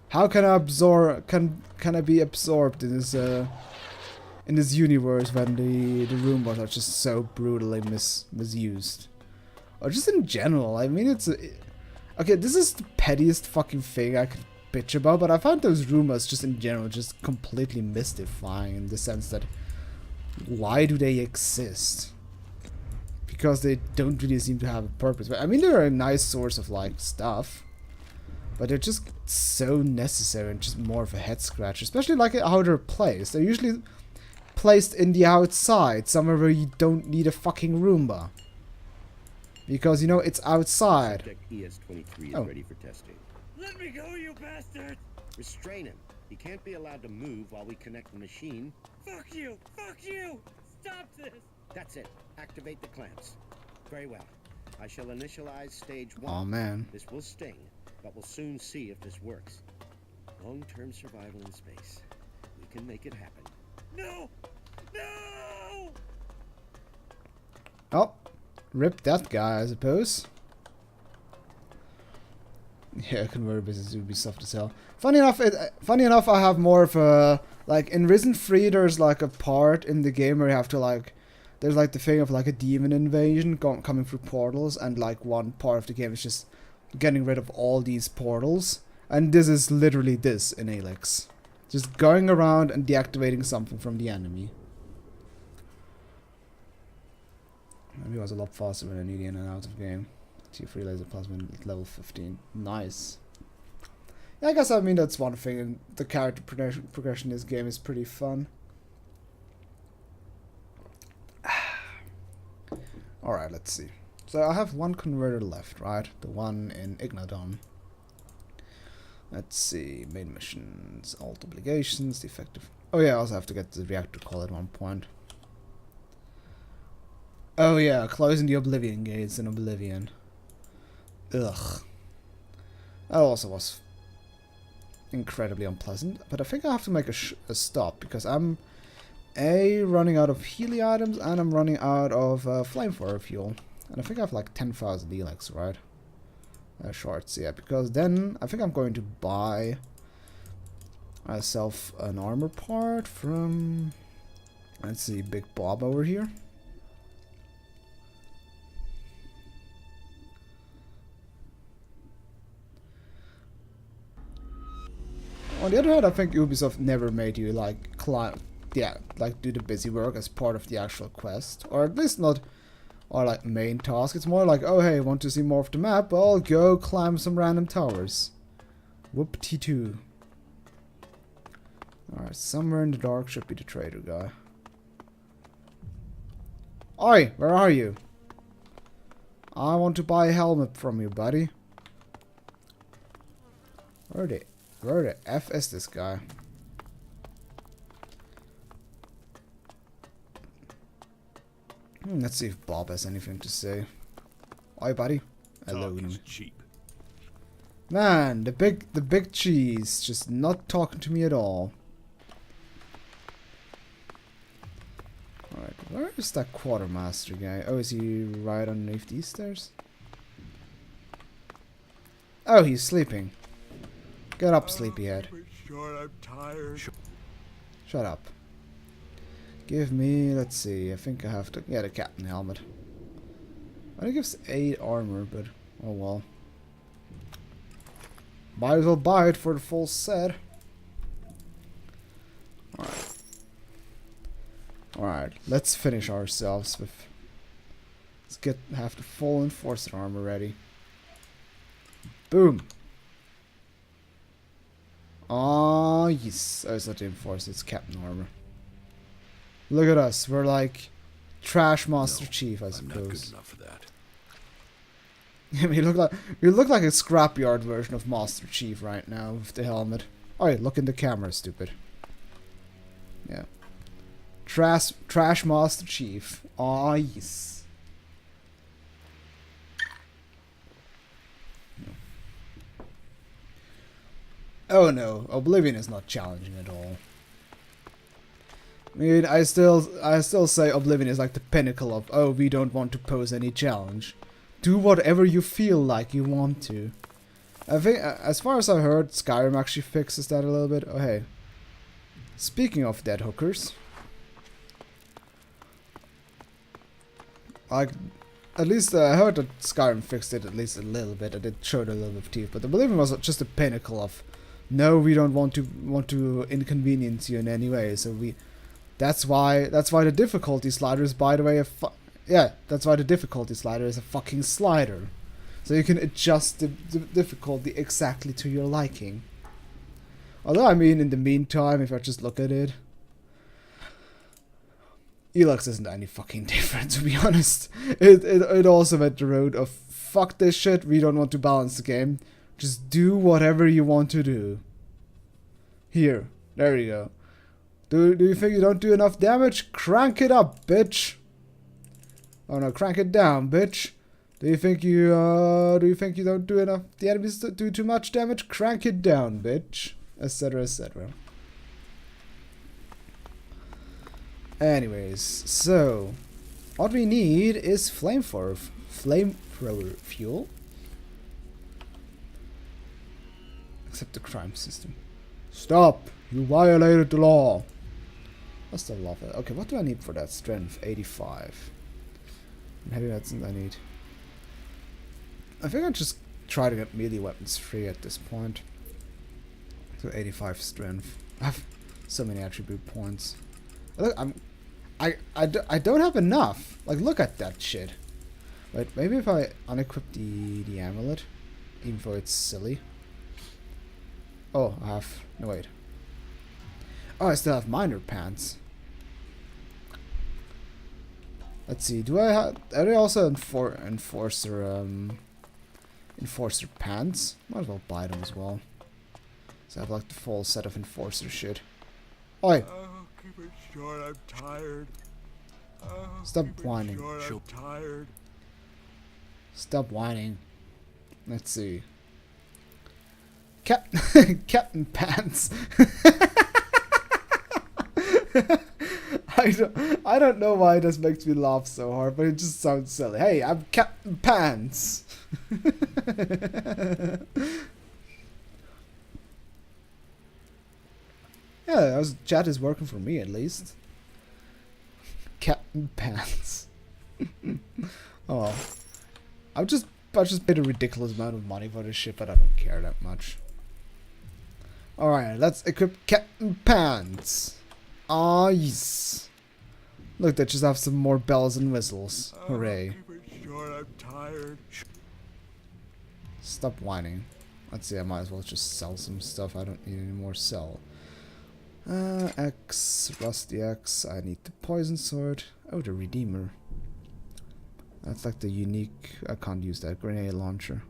S1: How can I absorb? Can I be absorbed in this universe when the Roombas are just so brutally misused? Or just in general, I mean, okay, this is the pettiest fucking thing I could bitch about, but I find those Roombas just in general just completely mystifying in the sense that why do they exist? Because they don't really seem to have a purpose. I mean, they're a nice source of, like, stuff, but they're just so necessary and just more of a head scratch, especially like how they're placed. They're usually placed in the outside, somewhere where you don't need a fucking Roomba. Because, you know, it's outside.
S11: Subject ES-23 is ready for testing.
S12: Let me go, you bastard!
S11: Restrain him. He can't be allowed to move while we connect the machine.
S12: Fuck you! Fuck you! Stop this!
S11: That's it. Activate the clamps. Very well. I shall initialize stage 1.
S1: Oh, man.
S11: This will sting, but we'll soon see if this works. Long-term survival in space. We can make it happen.
S12: No! No!
S1: Oh. Rip that guy, I suppose. Yeah, converter business would be soft as hell. Funny enough, I have more of a, like, in Risen 3, there's like a part in the game where you have to, like, there's like the thing of like a demon invasion coming through portals, and like one part of the game is just getting rid of all these portals, and this is literally this in Elex. Just going around and deactivating something from the enemy. Maybe it was a lot faster when I need in and out of game. T3 laser plasma at level 15. Nice. Yeah, I guess I mean that's one thing, and the character progression in this game is pretty fun. Alright, let's see. So I have one converter left, right? The one in Ignadon. Let's see. Main missions, alt obligations, defective. Oh yeah, I also have to get the reactor call at one point. Oh yeah, closing the Oblivion gates in Oblivion. Ugh. That also was incredibly unpleasant, but I think I have to make a stop, because I'm running out of Healy items, and I'm running out of flamethrower fuel. And I think I have like 10,000 Elex, right? Shorts, yeah, because then I think I'm going to buy myself an armor part from, let's see, Big Bob over here. On the other hand, I think Ubisoft never made you like climb, yeah, like do the busy work as part of the actual quest, or at least not, or like main task. It's more like, oh hey, want to see more of the map? Well, go climb some random towers. Whoop-T2. Alright, somewhere in the dark should be the trader guy. Oi, where are you? I want to buy a helmet from you, buddy. Where the F is this guy? Let's see if Bob has anything to say. Oi, buddy. Hello.
S2: Cheap.
S1: Man, the big cheese just not talking to me at all. Alright, where is that quartermaster guy? Oh, is he right underneath these stairs? Oh, he's sleeping. Get up, sleepyhead.
S12: Sure, I'm tired.
S1: Shut up. Give me, let's see, I think I have to, yeah, the captain helmet. It gives 8 armor, but oh well. Might as well buy it for the full set. Alright. Alright, let's finish ourselves with, let's have the full enforcer armor ready. Boom. Oh yes, oh, it's not the enforcer, it's captain armor. Look at us, we're like Trash Master Chief, I suppose.
S2: I'm not good enough for that.
S1: I mean, you look like a scrapyard version of Master Chief right now with the helmet. Alright, look in the camera, stupid. Yeah. Trash Master Chief. Aw, yes. Oh no, Oblivion is not challenging at all. I mean, I still say Oblivion is like the pinnacle of, oh, we don't want to pose any challenge. Do whatever you feel like you want to. I think, as far as I heard, Skyrim actually fixes that a little bit. Oh, hey. Speaking of dead hookers. Like, at least I heard that Skyrim fixed it at least a little bit. It showed a little bit of teeth, but I believe it was just a pinnacle of, no, we don't want to inconvenience you in any way. So that's why the difficulty slider is, by the way, that's why the difficulty slider is a fucking slider. So you can adjust the difficulty exactly to your liking. Although, I mean, in the meantime, if I just look at it, Elex isn't any fucking different, to be honest. It also went the road of, fuck this shit, we don't want to balance the game. Just do whatever you want to do. Here, there you go. Do you think you don't do enough damage? Crank it up, bitch. Oh no, crank it down, bitch. Do you think you don't do enough? The enemies do too much damage? Crank it down, bitch. Etc. etc. Anyways, so what we need is flamethrower fuel. Accept the crime system. Stop! You violated the law. What's the law? Okay, what do I need for that? Strength 85. Maybe that's what I need. I think I'll just try to get melee weapons free at this point. So 85 strength. I have so many attribute points. Look, I don't have enough. Like, look at that shit. Wait, maybe if I unequip the amulet, even though it's silly. Oh, I have. No, wait. Oh, I still have minor pants. Let's see. Do I have? Are they also enforcer pants? Might as well buy them as well. So I have like the full set of enforcer shit. Oi!
S12: Keep it short. I'm tired.
S1: Stop whining.
S12: Short, I'm tired.
S1: Stop whining. Let's see. Captain Pants. I don't know why this makes me laugh so hard, but it just sounds silly. Hey, I'm Captain Pants. Yeah, chat is working for me at least. Captain Pants. Oh, I just paid a ridiculous amount of money for this shit, but I don't care that much. Alright, let's equip Captain Pants. Ah, yes. Look, they just have some more bells and whistles. Hooray.
S12: Keep it short. I'm tired.
S1: Stop whining. Let's see, I might as well just sell some stuff. I don't need any more sell. X, Rusty X. I need the Poison Sword. Oh, the Redeemer. That's like the unique... I can't use that. Grenade launcher.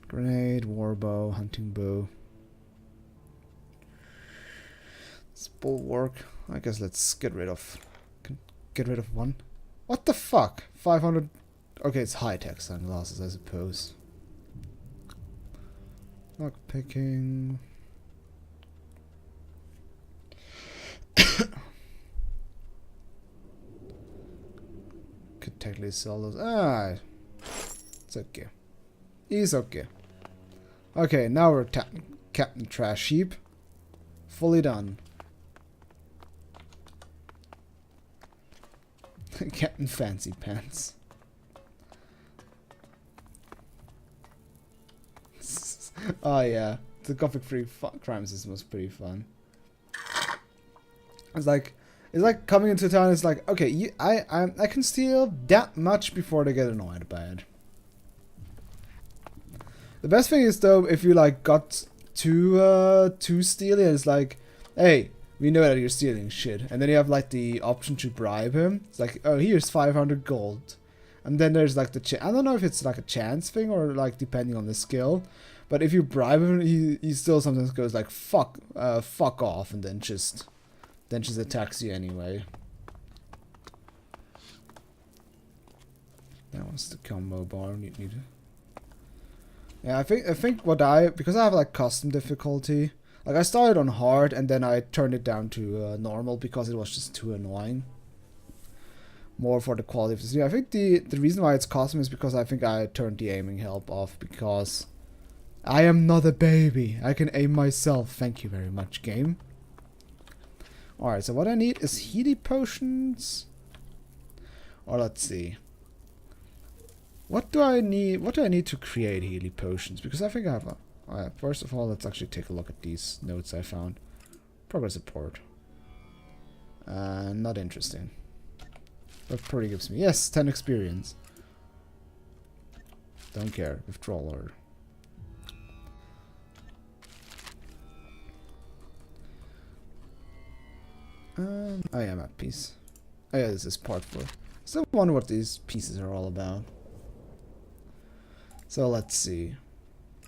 S1: Grenade, warbow, hunting bow. It's bulwark. I guess let's get rid of one. What the fuck? 500... Okay, it's high-tech sunglasses, I suppose. Lock picking. Could technically sell those. Ah, it's okay. He's okay. Okay, now we're Captain Trash Sheep. Fully done. Captain Fancy Pants. Oh yeah, the Gothic-free crime system was pretty fun. It's like coming into town. It's like, okay, I can steal that much before they get annoyed by it. The best thing is though, if you like got too stealing, it's like, hey, we know that you're stealing shit, and then you have like the option to bribe him. It's like, oh, here's 500 gold, And then there's like I don't know if it's like a chance thing or like depending on the skill. But if you bribe him, he still sometimes goes like fuck off, and then just attacks you anyway. That was the combo bar. Need to. Yeah, I think because I have like custom difficulty. Like I started on hard and then I turned it down to normal because it was just too annoying. More for the quality of the stream. I think the reason why it's custom is because I think I turned the aiming help off because I am not a baby. I can aim myself. Thank you very much, game. Alright, so what I need is healy potions. Or let's see. What do I need? What do I need to create healy potions? Because I think I have a... Alright, first of all, let's actually take a look at these notes I found. Progress report. Not interesting. But pretty gives me... Yes, 10 experience. Don't care. Withdrawal order. I am at peace. Oh yeah, this is part 4. Still wonder what these pieces are all about. So let's see.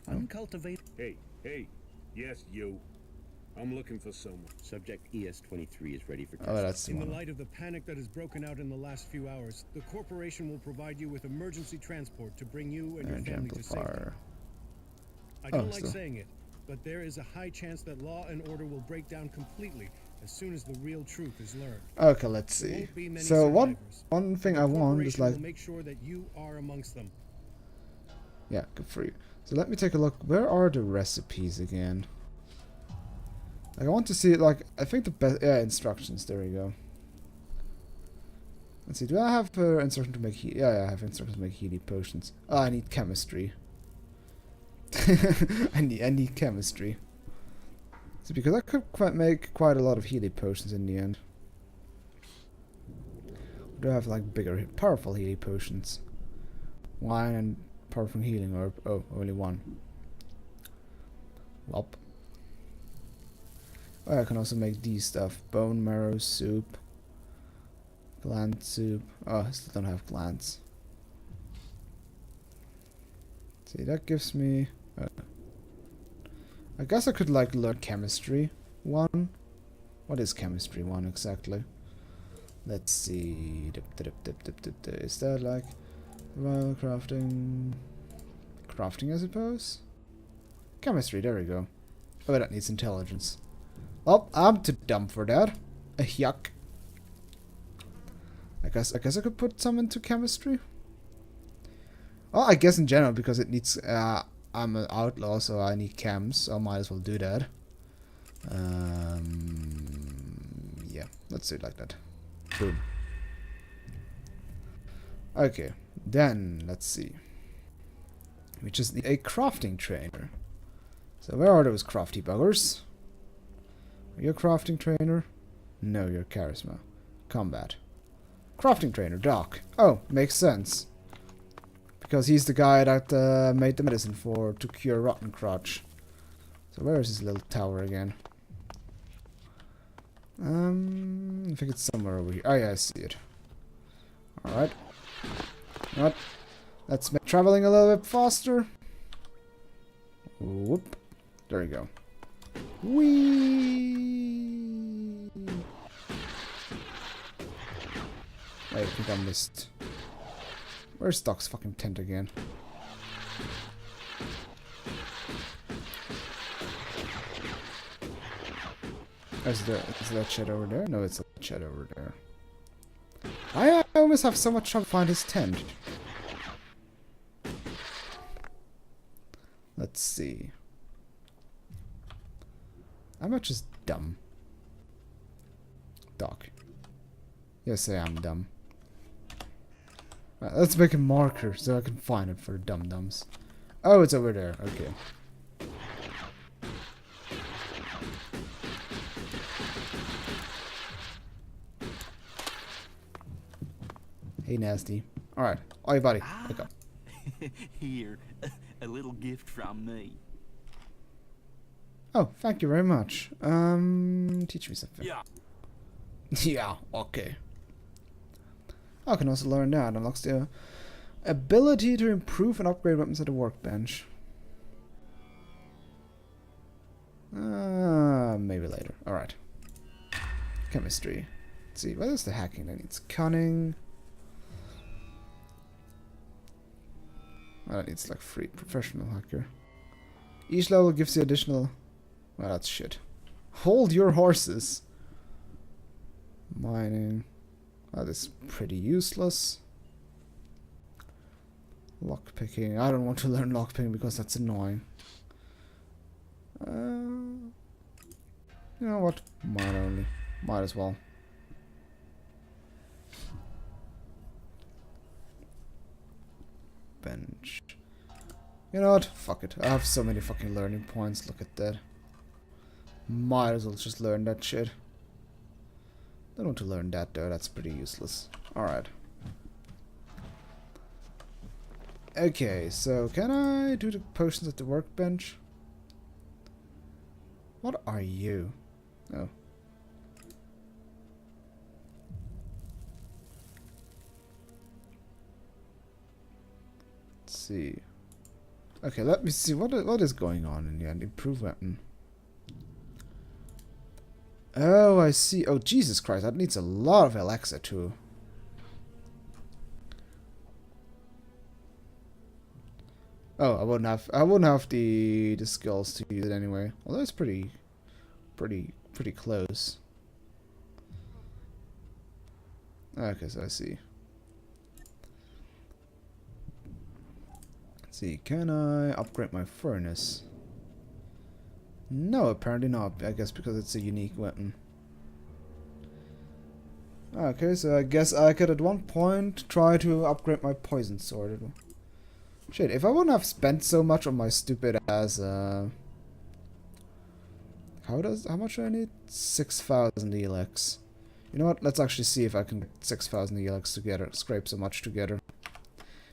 S11: Uncultivated. Hey, yes, you. I'm looking for someone. Subject ES-23 is ready for testing.
S1: Oh, that's the
S13: In
S1: one.
S13: the light of the panic that has broken out in the last few hours, the corporation will provide you with emergency transport to bring you and your family to safety. I don't like saying it, but there is a high chance that law and order will break down completely as soon as the real truth is learned.
S1: Okay, let's see. So one thing I want is like...
S13: Make sure that you are amongst them.
S1: Yeah, good for you. So let me take a look. Where are the recipes again? Like I want to see, like, I think the best... Yeah, instructions. There we go. Let's see. Do I have instruction to make... Yeah, I have instructions to make healy potions. Oh, I need chemistry. I need chemistry. So because I could make quite a lot of healy potions in the end. Do I have like bigger, powerful healy potions? Wine and powerful healing herb. Oh, only one. Welp. Oh, I can also make these stuff. Bone marrow soup. Gland soup. Oh, I still don't have glands. See, that gives me... I guess I could like learn chemistry 1. What is chemistry 1 exactly? Let's see. Is that like well crafting? Crafting, I suppose. Chemistry. There we go. Oh, that needs intelligence. Well, I'm too dumb for that. Yuck. I guess I could put some into chemistry. Well, I guess in general because it needs. I'm an outlaw, so I need chems, so I might as well do that. Yeah, let's do it like that. Boom. Okay, then let's see. We just need a crafting trainer. So where are those crafty buggers? Are you a crafting trainer? No, you're charisma. Combat. Crafting trainer, Doc. Oh, makes sense. Because he's the guy that made the medicine to cure rotten crotch. So where is his little tower again? I think it's somewhere over here. Oh yeah, I see it. Alright. What? Let's make traveling a little bit faster. Whoop. There we go. Whee! Wait, I think I missed. Where's Doc's fucking tent again? Is that shed over there? No, it's a shed over there. I almost have so much trouble finding his tent. Let's see. I'm not just dumb. Doc. Yes, I am dumb. Let's make a marker so I can find it for dum-dums. Oh, it's over there. Okay. Hey, nasty. Alright. Oi, buddy. Wake up.
S14: Here, a little gift from me.
S1: Oh, thank you very much. Teach me something.
S14: Yeah.
S1: Yeah, okay. I can also learn that. Unlocks the Ability to improve and upgrade weapons at the workbench. Maybe later. Alright. Chemistry. Let's see, what is the hacking that needs? Cunning. Well, that needs like free professional hacker. Each level gives you additional... Well, that's shit. Hold your horses. Mining. That is pretty useless. Lockpicking. I don't want to learn lockpicking because that's annoying. You know what? Mine only. Might as well. Bench. You know what? Fuck it. I have so many fucking learning points. Look at that. Might as well just learn that shit. Don't want to learn that though. That's pretty useless. Alright. Okay, so can I do the potions at the workbench? What are you? Oh. Let's see. Okay, let me see what is going on in the end. Improve weapon. Oh, I see. Oh, Jesus Christ, that needs a lot of Elexa too. Oh, I wouldn't have the skills to use it anyway. Although it's pretty close. Okay, so I see. Let's see, can I upgrade my furnace? No, apparently not. I guess because it's a unique weapon. Okay, so I guess I could at one point try to upgrade my poison sword. Shit, if I wouldn't have spent so much on my stupid ass, how much do I need? 6,000 Elex. You know what? Let's actually see if I can get 6,000 Elex together, scrape so much together.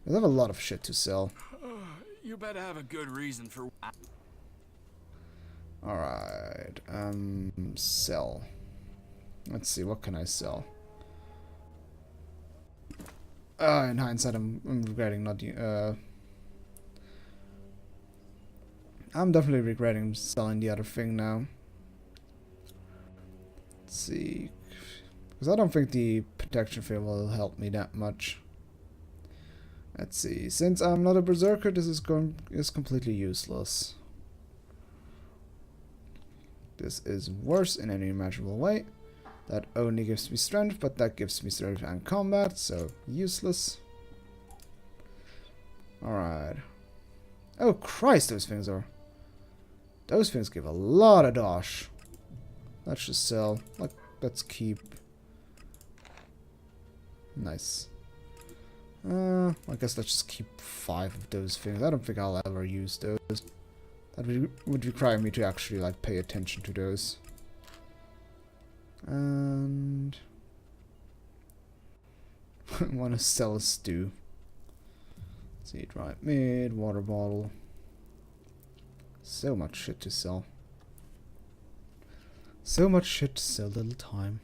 S1: I have a lot of shit to sell.
S15: You better have a good reason for...
S1: Alright, sell. Let's see, what can I sell? In hindsight, I'm regretting not... I'm definitely regretting selling the other thing now. Let's see. Because I don't think the protection thing will help me that much. Let's see. Since I'm not a berserker, this is completely useless. This is worse in any imaginable way. That only gives me strength, but that gives me strength and combat, so useless. Alright. Oh Christ, those things give a lot of dosh. Let's just sell. Let's keep. Nice. I guess let's just keep 5 of those things. I don't think I'll ever use those. That would require me to actually like pay attention to those. And I want to sell a stew. Let's see, dry mid, water bottle. So much shit to sell. So much shit to sell, little time.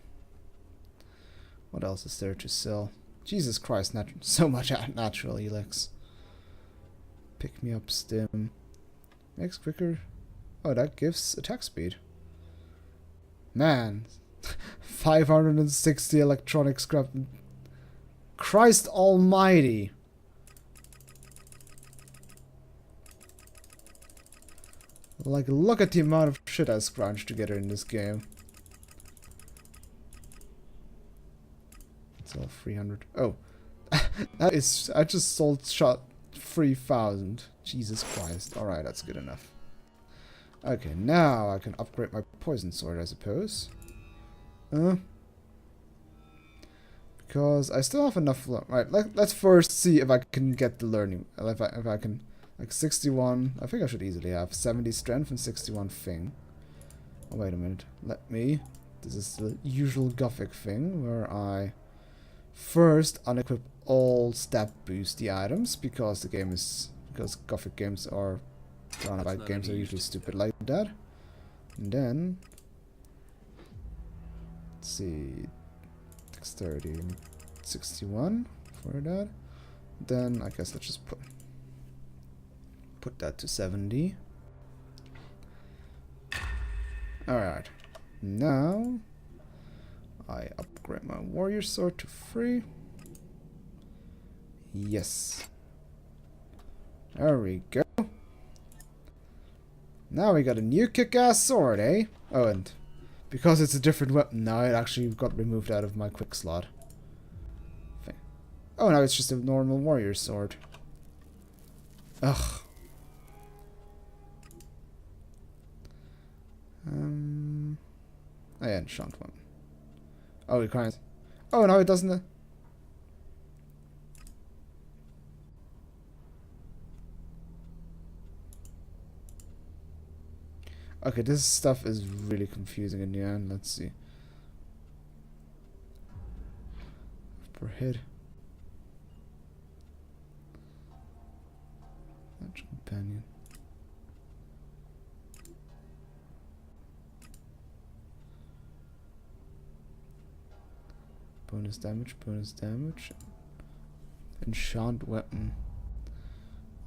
S1: What else is there to sell? Jesus Christ, so much natural Elex. Pick me up stim. Makes quicker. Oh, that gives attack speed. Man. 560 electronic scrap. Christ almighty. Like, look at the amount of shit I scrounged together in this game. It's all 300. Oh. That is... I just shot 3,000. Jesus Christ. Alright, that's good enough. Okay, now I can upgrade my poison sword, I suppose. Because I still have enough... Right, let's first see if I can get the learning. If I can... Like 61... I think I should easily have 70 strength and 61 thing. Oh, wait a minute. Let me... This is the usual Gothic thing, where I... First unequip all stat boosty items, because the game is... Because Gothic games are... Roundabout games are usually stupid like that. And then... Let's see... Dexterity... 61 for that. Then I guess let's just put that to 70. Alright. Now I upgrade my warrior sword to 3. Yes. There we go. Now we got a new kick-ass sword, eh? Oh, and because it's a different weapon now, it actually got removed out of my quick slot. Oh, now it's just a normal warrior sword. Ugh. Oh yeah, enchant one. Oh, it cries. Oh, no, it doesn't. Okay, this stuff is really confusing in the end. Let's see. Per hit. Companion. Bonus damage, bonus damage. Enchant weapon.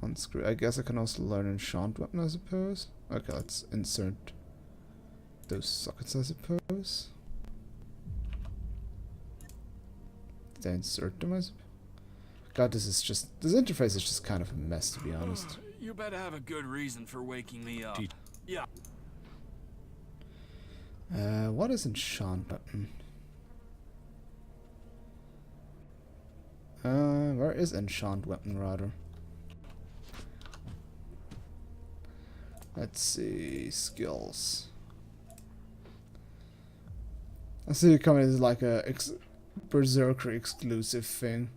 S1: Unscrew. I guess I can also learn enchant weapon, I suppose. Okay, let's insert those sockets, I suppose. Did I insert them, I suppose? God, this interface is just kind of a mess, to be honest.
S15: You better have a good reason for waking me up. Yeah.
S1: What is enchant button? Where is enchant weapon, rather? Let's see, skills. I see it coming as like a Berserker exclusive thing.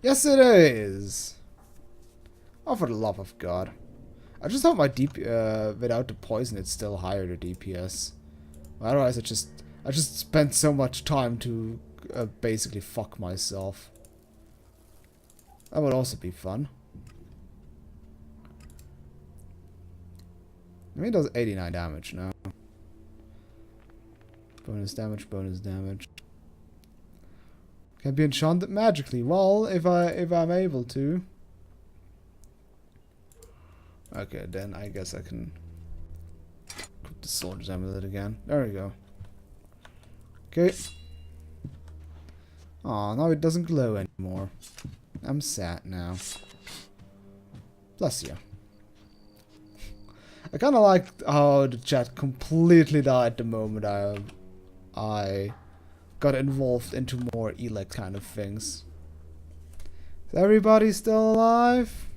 S1: Yes, it is. Oh, for the love of God! I just hope my without the poison, it's still higher the DPS. Otherwise, I just spent so much time to basically fuck myself. That would also be fun. I mean, it does 89 damage now. Bonus damage, bonus damage. Can be enchanted magically. Well, if I'm able to. Okay, then I guess I can put the soldier's amulet again. There we go. Okay. Aw, now it doesn't glow anymore. I'm sad now. Bless you. I kind of like how the chat completely died the moment I got involved into more Elex kind of things. Is everybody still alive?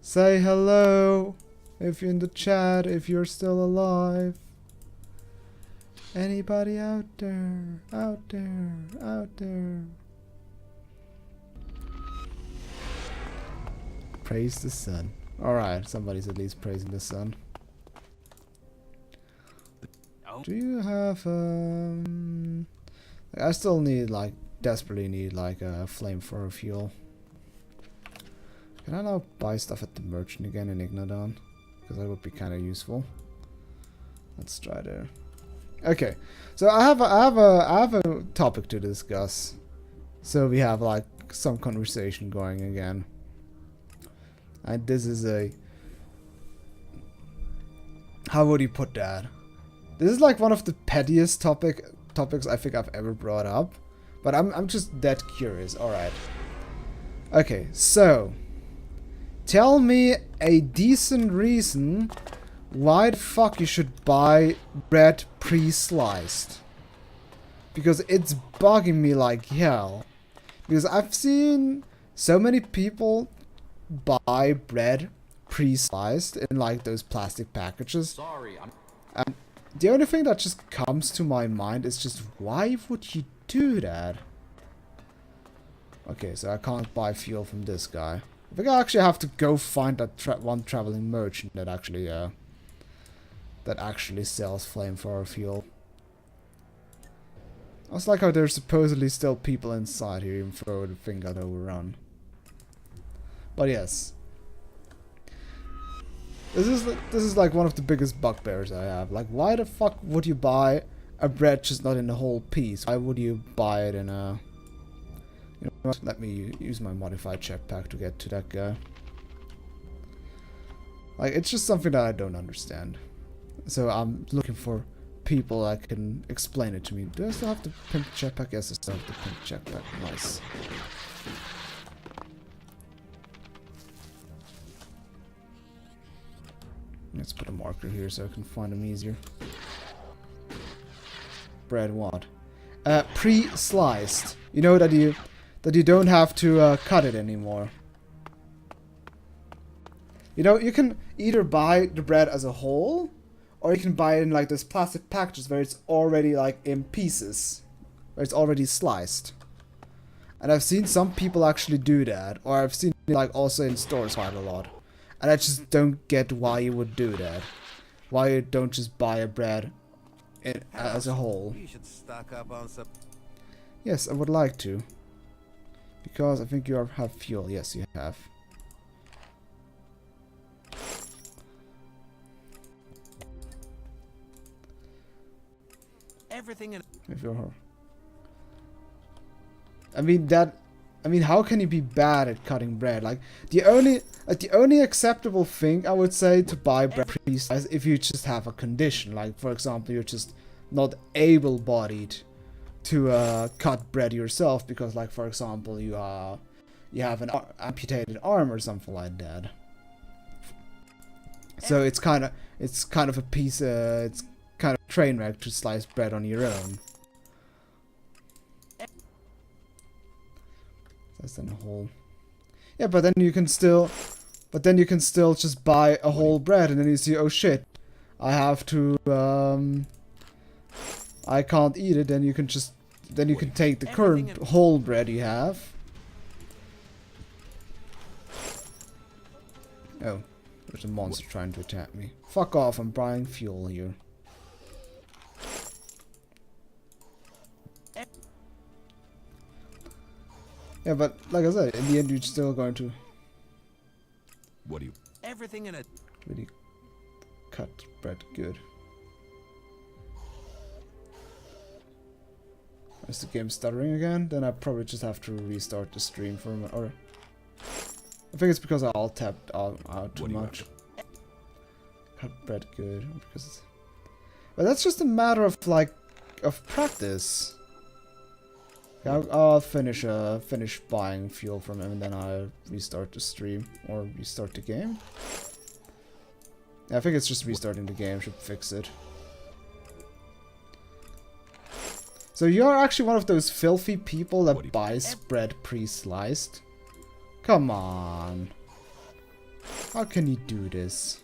S1: Say hello if you're in the chat, if you're still alive. Anybody out there? Out there? Out there? Praise the sun. Alright, somebody's at least praising the sun. Do you have I still need desperately need a flamethrower fuel. Can I now buy stuff at the merchant again in Ignodon? Because that would be kind of useful. Let's try there. Okay, so I have a topic to discuss. So we have some conversation going again. And this is how would you put that? This is one of the pettiest topics I think I've ever brought up, but I'm just that curious. All right. Okay, so tell me a decent reason why the fuck you should buy bread pre-sliced, because it's bugging me like hell. Because I've seen so many people buy bread pre-sliced in those plastic packages.
S14: Sorry,
S1: and the only thing that just comes to my mind is just, why would you do that? Okay, so I can't buy fuel from this guy. I think I actually have to go find that one traveling merchant that actually sells flamethrower fuel. I was like how there's supposedly still people inside here, even though the thing got overrun. But yes, this is one of the biggest bugbears I have. Why the fuck would you buy a bread just not in the whole piece? Why would you buy it in a... You know what? Let me use my modified jetpack to get to that guy. Like, it's just something that I don't understand. So I'm looking for people that can explain it to me. Do I still have the pimp jetpack? Yes, I still have the pimp jetpack. Nice. Let's put a marker here so I can find them easier. Bread what? Pre-sliced. You know that you don't have to cut it anymore. You know, you can either buy the bread as a whole, or you can buy it in like this plastic packages where it's already like in pieces, where it's already sliced. And I've seen some people actually do that, or I've seen it like also in stores quite a lot. And I just don't get why you would do that. Why you don't just buy a bread as a whole.
S16: You should stock up on some.
S1: Yes, I would like to. Because I think you have fuel. Yes, you have.
S16: Everything in.
S1: If you're her. I mean, how can you be bad at cutting bread? Like the only acceptable thing I would say to buy bread pre-sliced if you just have a condition, like for example you're just not able-bodied to cut bread yourself because, like for example, you have an amputated arm or something like that. So it's kind of a piece. It's kind of a train wreck to slice bread on your own. That's then a whole. Yeah, but then you can still just buy a whole bread, and then you see, oh shit, I have to I can't eat it. Then you can take the current whole bread you have. Oh, there's a monster trying to attack me. Fuck off! I'm buying fuel here. Yeah, but like I said, in the end, you're still going to.
S2: What do you?
S16: Everything in it.
S1: Really cut bread good. Is the game stuttering again? Then I probably just have to restart the stream for a minute. Or I think it's because I all tapped out too much. Cut bread good because. But that's just a matter of practice. I'll finish buying fuel from him and then I'll restart the stream or restart the game. Yeah, I think it's just restarting the game should fix it. So you're actually one of those filthy people that buys bread pre-sliced? Come on. How can you do this?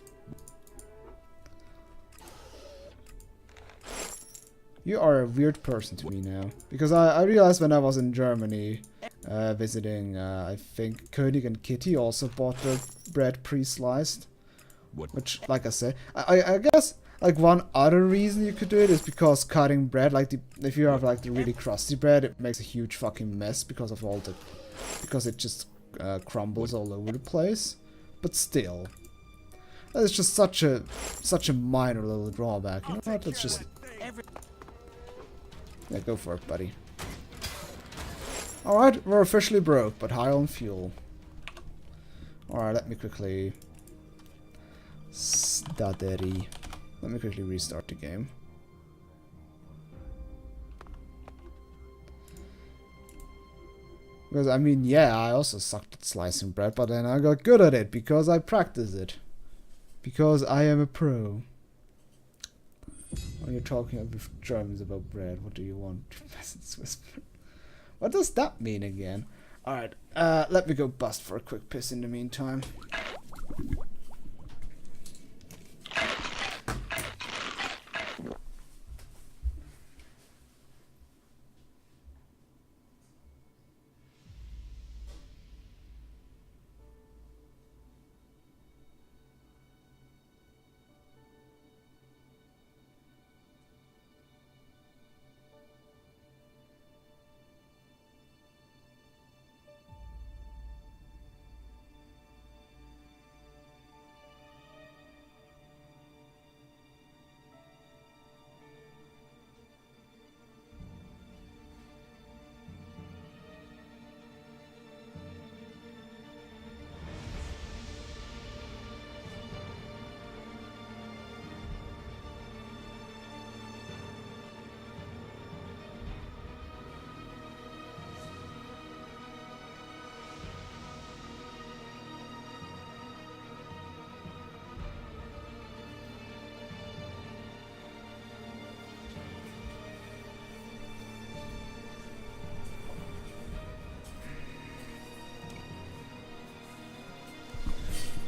S1: You are a weird person to me now. Because I realized when I was in Germany visiting, I think König and Kitty also bought their bread pre-sliced. Which, like I said, I guess like one other reason you could do it is because cutting bread, like if you have like the really crusty bread, it makes a huge fucking mess because of all the, because it just crumbles all over the place. But still, it's just such a minor little drawback. You know what? Let's just. Yeah, go for it, buddy. Alright, we're officially broke, but high on fuel. Alright, let me quickly... Stuttery. Let me quickly restart the game. Because, I mean, yeah, I also sucked at slicing bread, but then I got good at it because I practiced it. Because I am a pro. When you're talking with Germans about bread, what do you want? Peasants whisper. What does that mean again? Alright, let me go bust for a quick piss in the meantime.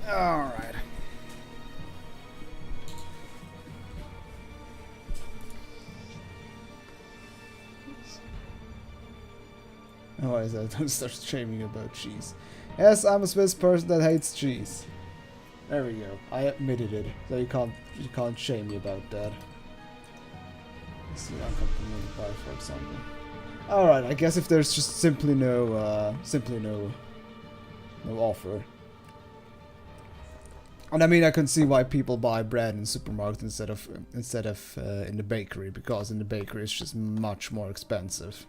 S1: Alright. Oh, I don't start shaming about cheese. Yes, I'm a Swiss person that hates cheese. There we go. I admitted it. So you can't shame me about that. Let's see, uncomplimented buy, for example. Alright, I guess if there's just simply no offer. And I mean, I can see why people buy bread in supermarkets instead of in the bakery, because in the bakery it's just much more expensive.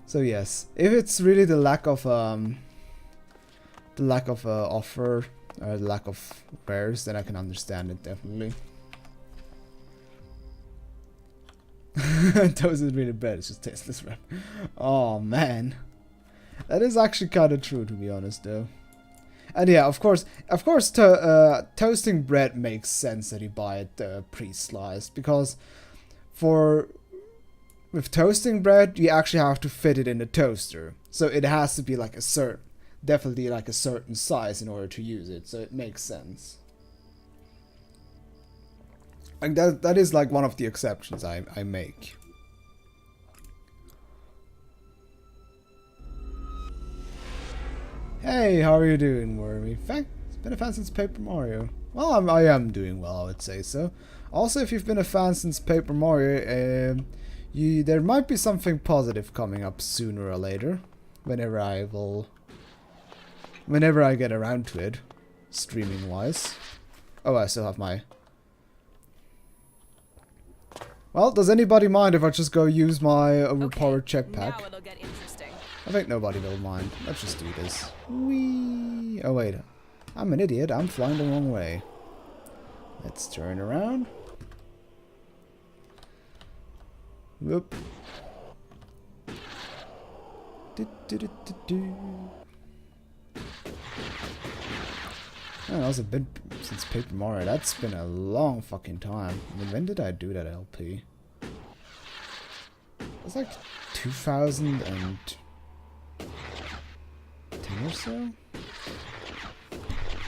S1: So yes, if it's really the lack of offer or the lack of wares, then I can understand it definitely. Toast is really bad. It's just tasteless wrap. Oh man, that is actually kind of true, to be honest, though. And yeah, of course, toasting bread makes sense that you buy it pre-sliced, because with toasting bread, you actually have to fit it in the toaster. So it has to be like definitely like a certain size in order to use it. So it makes sense. And that is like one of the exceptions I make. Hey, how are you doing, Wormy? It's been a fan since Paper Mario. Well, I am doing well, I would say so. Also, if you've been a fan since Paper Mario, there might be something positive coming up sooner or later, whenever I get around to it, streaming wise. Oh, I still have my. Well, does anybody mind if I just go use my overpowered jetpack?
S3: Now it'll get interesting.
S1: I think nobody will mind. Let's just do this. Whee! Oh wait, I'm an idiot. I'm flying the wrong way. Let's turn around. Whoop. Oh, that was a bit since Paper Mario. That's been a long fucking time. I mean, when did I do that LP? It was like 2010 or so?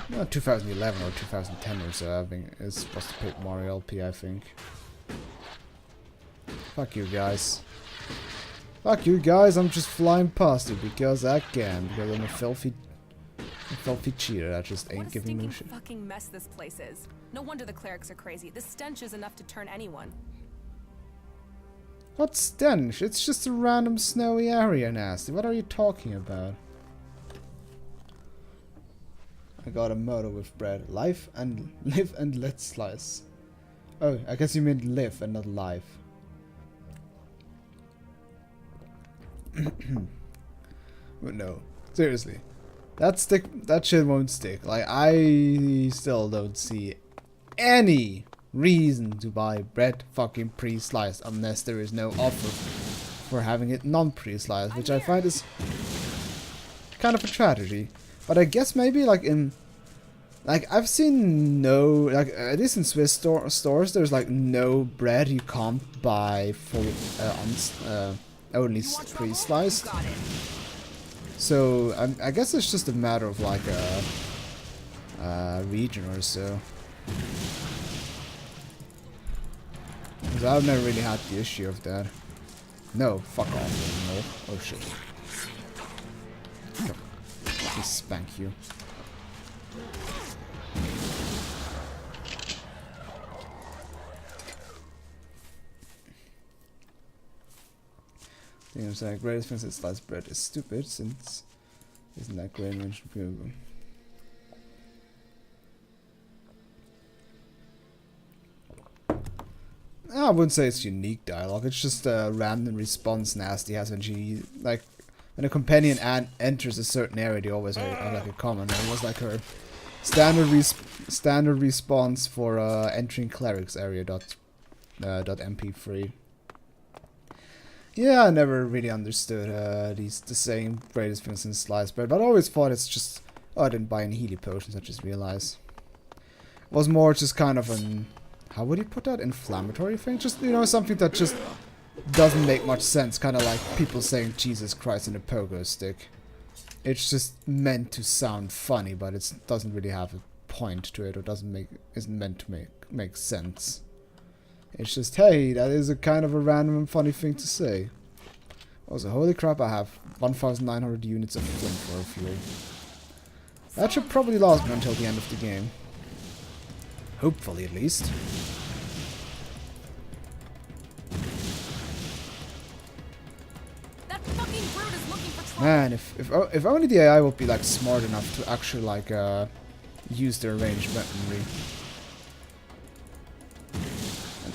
S1: No, 2011 or 2010 or so. I think it's supposed to Paper Mario LP, I think. Fuck you guys. Fuck you guys, I'm just flying past it because I can. Because I'm a filthy cheater that just ain't giving no shit.
S3: What a fucking mess this place is. No wonder the clerics are crazy. The stench is enough to turn anyone.
S1: What stench? It's just a random snowy area, Nasty. What are you talking about? I got a motto with bread. Live and let slice. Oh, I guess you meant live and not live. But no, seriously, that shit won't stick. Like, I still don't see any reason to buy bread fucking pre-sliced unless there is no offer for having it non-pre-sliced, which I find is kind of a tragedy. But I guess maybe like I've seen at least in Swiss stores there's like no bread you can't buy full only pre-sliced. So I guess it's just a matter of like a region or so. Because I've never really had the issue of that. No, fuck off anymore. Oh shit. Come. Let me spank you. Seems like greatest thing since sliced bread is stupid, since isn't that great mention people. I wouldn't say it's unique dialogue. It's just a random response Nasty has when she when a companion enters a certain area. They always have like a comment. It was like her standard response for entering clerics area .mp3. Yeah, I never really understood the saying greatest thing since sliced bread, but I always thought it's just, oh, I didn't buy any healing potions, I just realized. It was more just kind of an, how would you put that, inflammatory thing? Just, you know, something that just doesn't make much sense, kind of like people saying Jesus Christ in a pogo stick. it's just meant to sound funny, but it doesn't really have a point to it, or isn't meant to make sense. It's just, hey, that is a kind of a random and funny thing to say. Also, holy crap, I have 1,900 units of flamethrower fuel. That should probably last me until the end of the game. Hopefully, at least.
S3: That fucking brute is looking for trouble.
S1: Man, if only the AI would be like smart enough to actually like use their ranged weaponry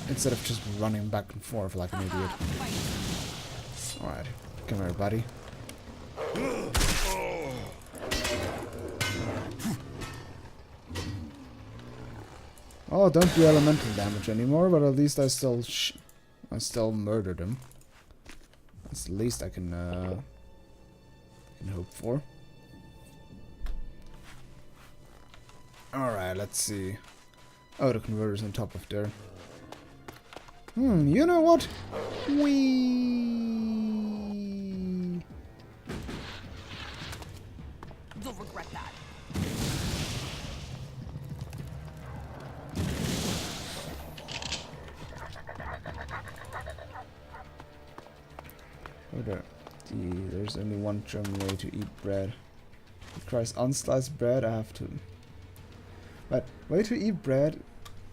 S1: instead of just running back and forth like an idiot. All right, come here, buddy. Oh, don't do elemental damage anymore, but at least I still murdered him. That's the least I can hope for. Alright, let's see. Oh, the converter's on top of there. You know what?
S3: You'll regret that.
S1: There's only one German way to eat bread. It requires unsliced bread. I have to. But way to eat bread,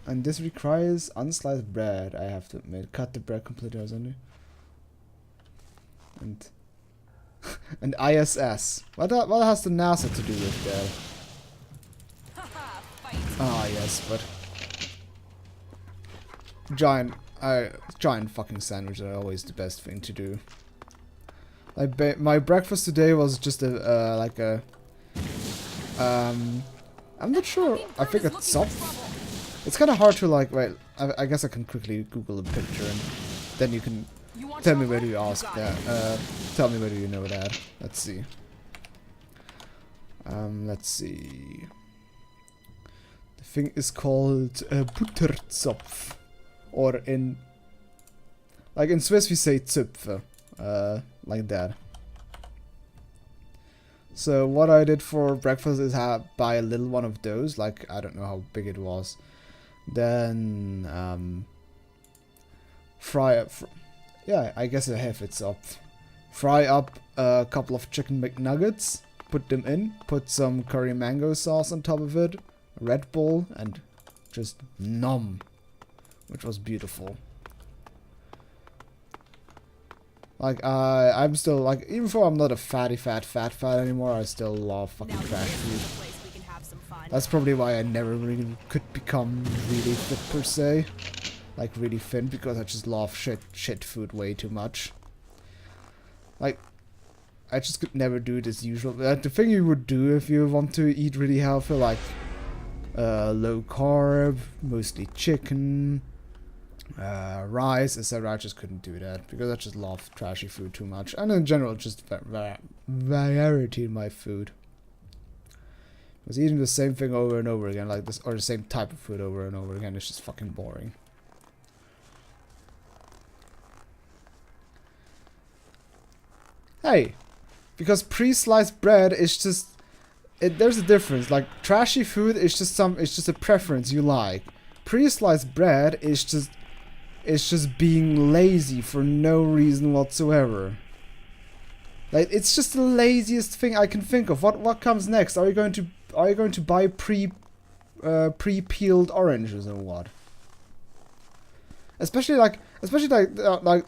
S1: and this requires unsliced bread. I have to cut the bread completely or something. And and ISS. What has the NASA to do with that? Ah yes, but giant fucking sandwiches are always the best thing to do. Like my breakfast today was just I'm not sure. I think it's Zopf. It's kind of hard to like. Wait, I guess I can quickly Google a picture and then you can tell me whether you ask that. Tell me whether you know that. Let's see. Let's see. The thing is called Butterzopf, or in Swiss we say Zöpfe. Like that. So what I did for breakfast is buy a little one of those, like I don't know how big it was. Then fry up. Yeah, I guess I have it up. Fry up a couple of chicken McNuggets, put them in, put some curry mango sauce on top of it, Red Bull, and just nom, which was beautiful. Like, I'm still, like, even though I'm not a fat anymore, I still love fucking trash food. That's probably why I never really could become really fit per se. Like, really thin, because I just love shit food way too much. Like, I just could never do this usual. The thing you would do if you want to eat really healthy, like, low carb, mostly chicken, rice, etc. I just couldn't do that because I just love trashy food too much, and in general just variety in my food. I was eating the same thing over and over again, like this, or the same type of food over and over again. It's just fucking boring. Hey, because pre-sliced bread is just there's a difference. Like trashy food is just a preference you like. Pre-sliced bread is just being lazy for no reason whatsoever. Like it's just the laziest thing I can think of. What comes next? Are you going to buy pre-peeled oranges or what? Especially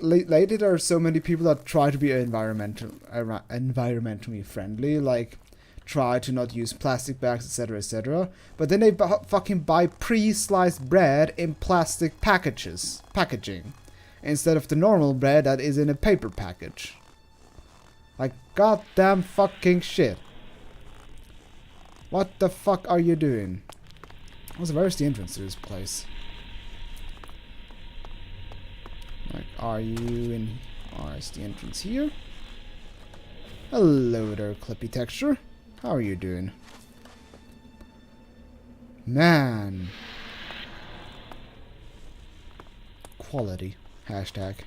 S1: lately there are so many people that try to be environmentally friendly, like try to not use plastic bags, etc. But then they fucking buy pre-sliced bread in plastic packaging, instead of the normal bread that is in a paper package. Like goddamn fucking shit. What the fuck are you doing? Also, where's the entrance to this place? Like, are you in? Oh, is the entrance here? Hello there, Clippy Texture. How are you doing? Man. Quality. Hashtag.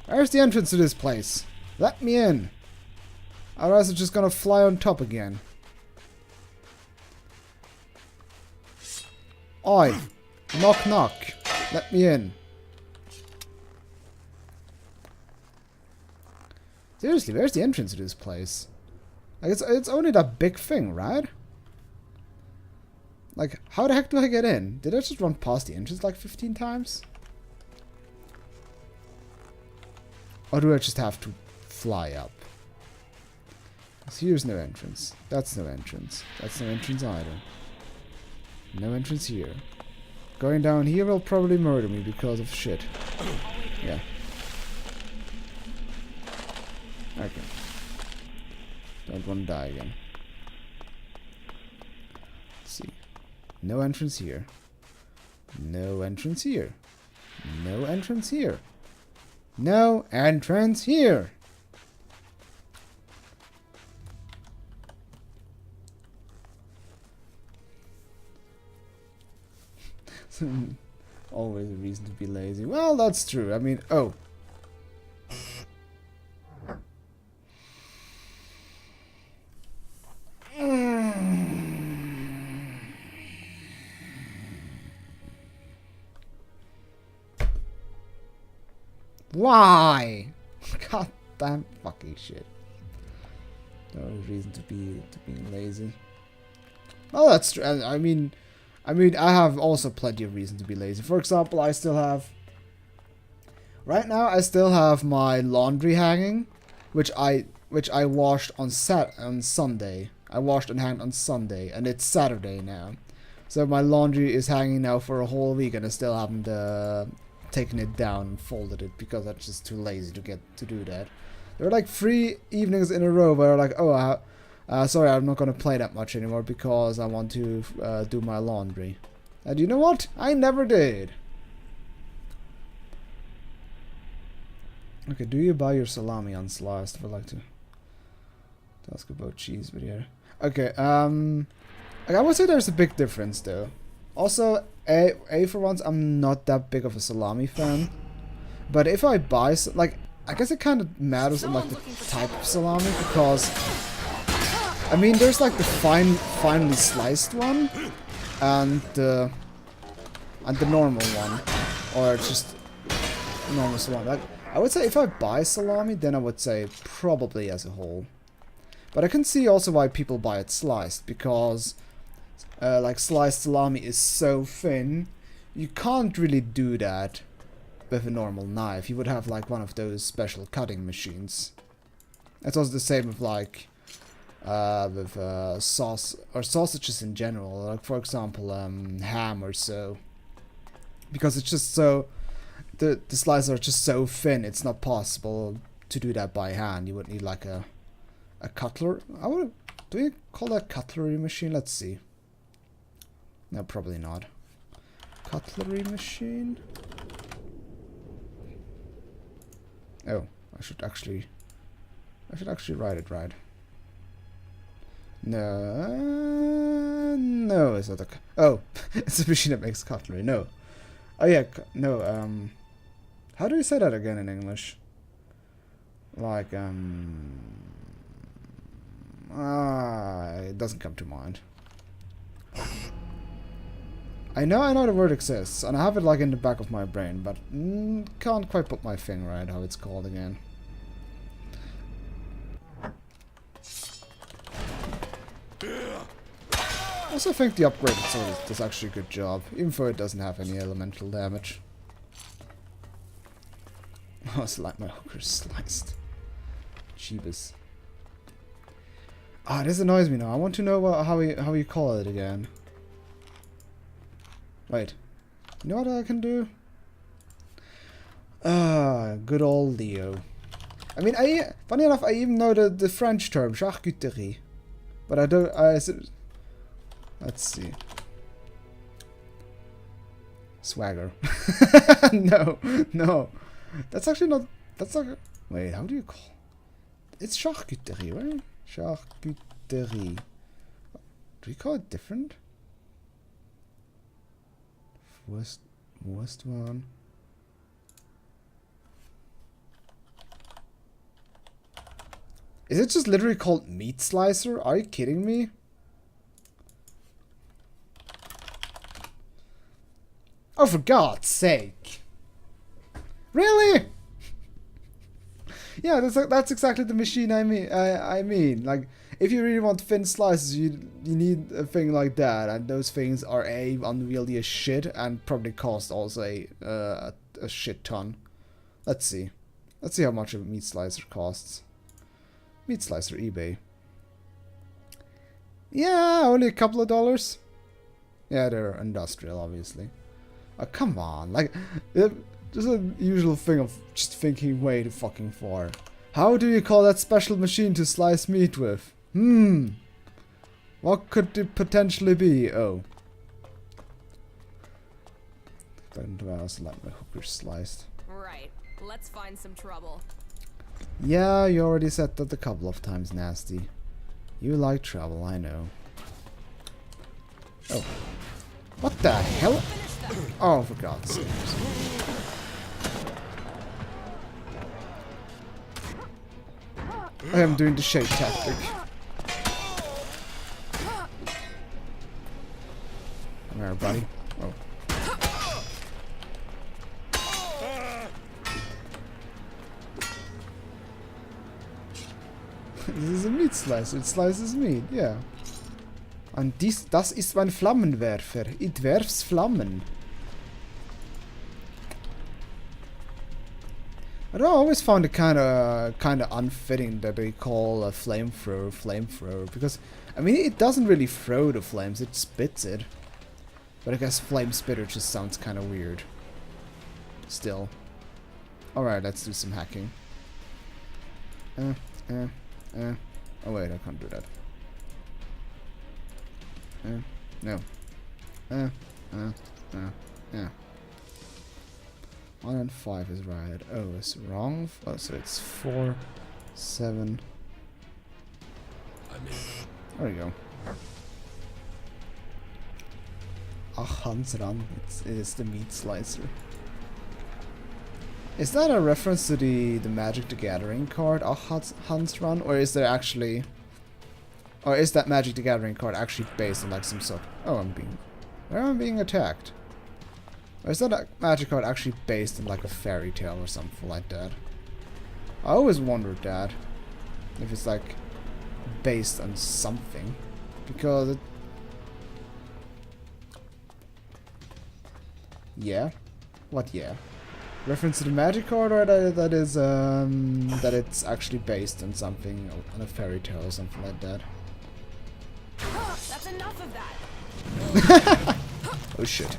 S1: Where's the entrance to this place? Let me in. Otherwise it's just gonna fly on top again. Oi! Knock knock! Let me in. Seriously, where's the entrance to this place? Like, it's only that big thing, right? Like, how the heck do I get in? Did I just run past the entrance like 15 times? Or do I just have to fly up? 'Cause here's no entrance. That's no entrance. That's no entrance either. No entrance here. Going down here will probably murder me because of shit. Yeah. Okay. Don't want to die again. Let's see. No entrance here. No entrance here. No entrance here. No entrance here. Always a reason to be lazy. Well, that's true. I mean, oh. Why? God damn fucking shit. No reason to be lazy. Well, that's true. I mean, I have also plenty of reason to be lazy. For example, I still have... Right now, I still have my laundry hanging, which I washed on Sunday. I washed and hanged on Sunday, and it's Saturday now. So my laundry is hanging now for a whole week, and I still haven't taken it down and folded it because I'm just too lazy to do that. There are like 3 evenings in a row where I'm like, oh, sorry, I'm not gonna play that much anymore because I want to do my laundry. And you know what? I never did. Okay, do you buy your salami unsliced? I'd like to ask about cheese video. Okay, I would say there's a big difference though. Also, A for once, I'm not that big of a salami fan. But if I buy, like, I guess it kind of matters on like the type of salami because, I mean, there's like the finely sliced one, and the normal one, or just normal salami. Like, I would say if I buy salami, then I would say probably as a whole. But I can see also why people buy it sliced, because like sliced salami is so thin, you can't really do that with a normal knife. You would have like one of those special cutting machines. It's also the same with like with sauce or sausages in general, like for example ham or so, because it's just so the slices are just so thin, it's not possible to do that by hand. You would need like a cutler. Do you call that cutlery machine? Let's see. No, probably not. Cutlery machine. Oh, I should actually write it right. No, it's not a... Oh, it's a machine that makes cutlery. No. Oh yeah, no, how do you say that again in English? Like, it doesn't come to mind. I know the word exists, and I have it like in the back of my brain, but can't quite put my finger on how it's called again. I also think the upgraded sword does actually a good job, even though it doesn't have any elemental damage. Oh, it's like my hooker's sliced. Jeebus. Ah, this annoys me now. I want to know how you call it again. Wait. You know what I can do? Ah, good old Leo. I mean, funny enough, I even know the French term, charcuterie. But I don't... let's see. Swagger. No. That's actually not... That's like... Wait, how do you call... It's charcuterie, right? Charcuterie. Do you call it different? Worst one. Is it just literally called meat slicer? Are you kidding me? Oh, for God's sake. Really? Yeah, that's exactly the machine I mean. Like, if you really want thin slices, you need a thing like that, and those things are unwieldy as shit, and probably cost also a shit ton. Let's see how much a meat slicer costs. Meat slicer eBay. Yeah, only a couple of dollars. Yeah, they're industrial, obviously. Oh, come on, like, just a usual thing of just thinking way too fucking far. How do you call that special machine to slice meat with? What could it potentially be? Oh. Don't also like my hookers sliced.
S3: Right. Let's find some trouble.
S1: Yeah, you already said that a couple of times, Nasty. You like trouble, I know. Oh. What the hell? Oh, for God's sake. I am doing the shade tactic. Come here, buddy. Oh. This is a meat slicer. It slices meat, yeah. Und das ist mein Flammenwerfer. It werfs Flammen. I always found it kind of unfitting that they call a flamethrower, because I mean it doesn't really throw the flames, it spits it. But I guess flame spitter just sounds kind of weird. Still. Alright, let's do some hacking. Oh wait, I can't do that. No. Yeah. 1 and 5 is right. Oh, it's wrong. Oh, so it's 4, 7. There we go. Hans Run. It is the meat slicer. Is that a reference to the Magic the Gathering card, Hans Run, or is there actually, or is that Magic the Gathering card actually based on like some sort? Oh, I'm being attacked. Or is that a magic card actually based on like a fairy tale or something like that? I always wondered that. If it's like based on something. Because it... Yeah? What yeah? Reference to the magic card, or that it's actually based on something, on a fairy tale or something like that?
S3: That's enough of that.
S1: Oh shit.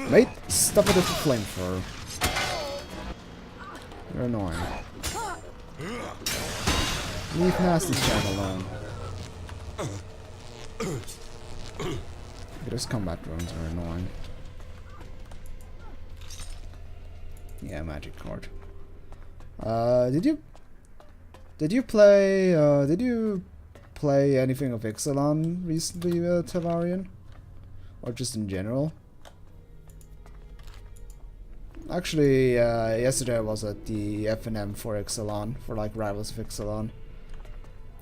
S1: Mate, stop it with the flamethrower. You're annoying. Leave Nasty Chat alone. Those combat drones are annoying. Yeah, magic card. Did you play anything of Ixalan recently, Tavarian? Or just in general? Actually, yesterday I was at the FNM for Ixalan, for like Rivals of Ixalan.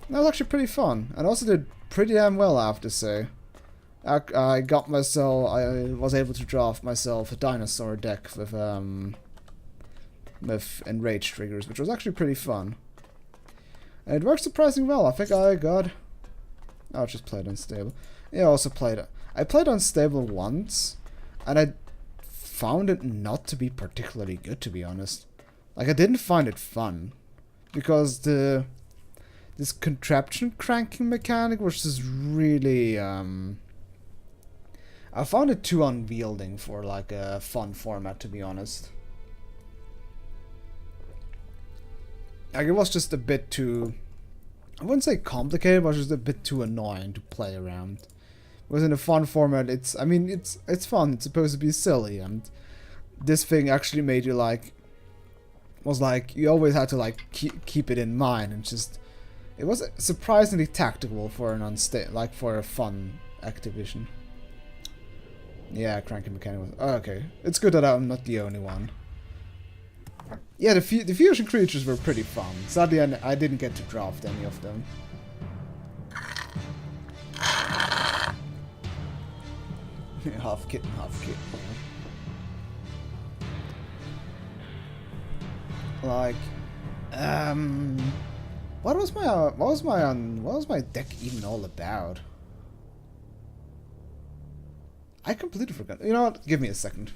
S1: That was actually pretty fun, and also did pretty damn well, I have to say. I was able to draft myself a dinosaur deck with enraged triggers, which was actually pretty fun. And it worked surprisingly well. I think I got... Oh, I just played unstable. Yeah, I also played... I played unstable once, and I found it not to be particularly good, to be honest. Like, I didn't find it fun, because this contraption cranking mechanic was just really... I found it too unwielding for like a fun format, to be honest. Like, it was just a bit too... I wouldn't say complicated, but just a bit too annoying to play around. Because in a fun format, it's fun, it's supposed to be silly, and this thing actually made you like... Was like, you always had to like keep it in mind, and just... It was surprisingly tactical for an for a fun Activision. Yeah, cranking mechanic was... Oh, okay. It's good that I'm not the only one. Yeah, the fusion creatures were pretty fun. Sadly, I didn't get to draft any of them. Half kitten, half kitten. Like, what was my deck even all about? I completely forgot. You know what? Give me a second.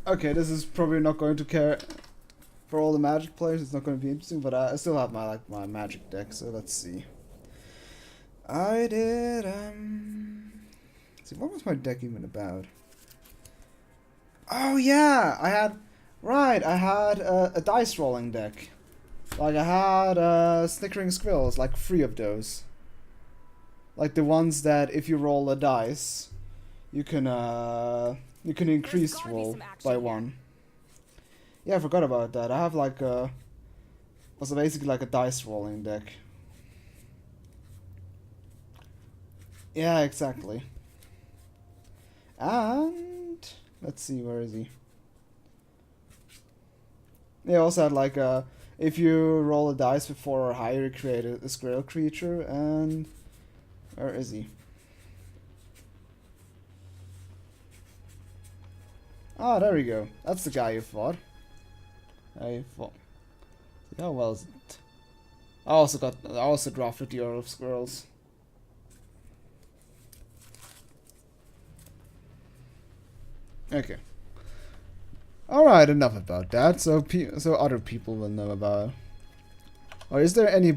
S1: Okay, this is probably not going to care for all the Magic players. It's not going to be interesting, but I still have my my Magic deck. So let's see. I did let's see, what was my deck even about? Oh yeah, I had a dice rolling deck. Like I had Snickering Squirrels, like 3 of those. Like the ones that if you roll a dice, you can increase roll by 1. Yeah, I forgot about that. I have like was basically like a dice rolling deck. Yeah, exactly. And let's see, where is he? Yeah, I also had like if you roll a dice with 4 or higher, you create a squirrel creature. And where is he? Ah, there we go. That's the guy you fought. How well is it? I also drafted the Earl of Squirrels. Okay. Alright, enough about that. So other people will know about it. Or is there any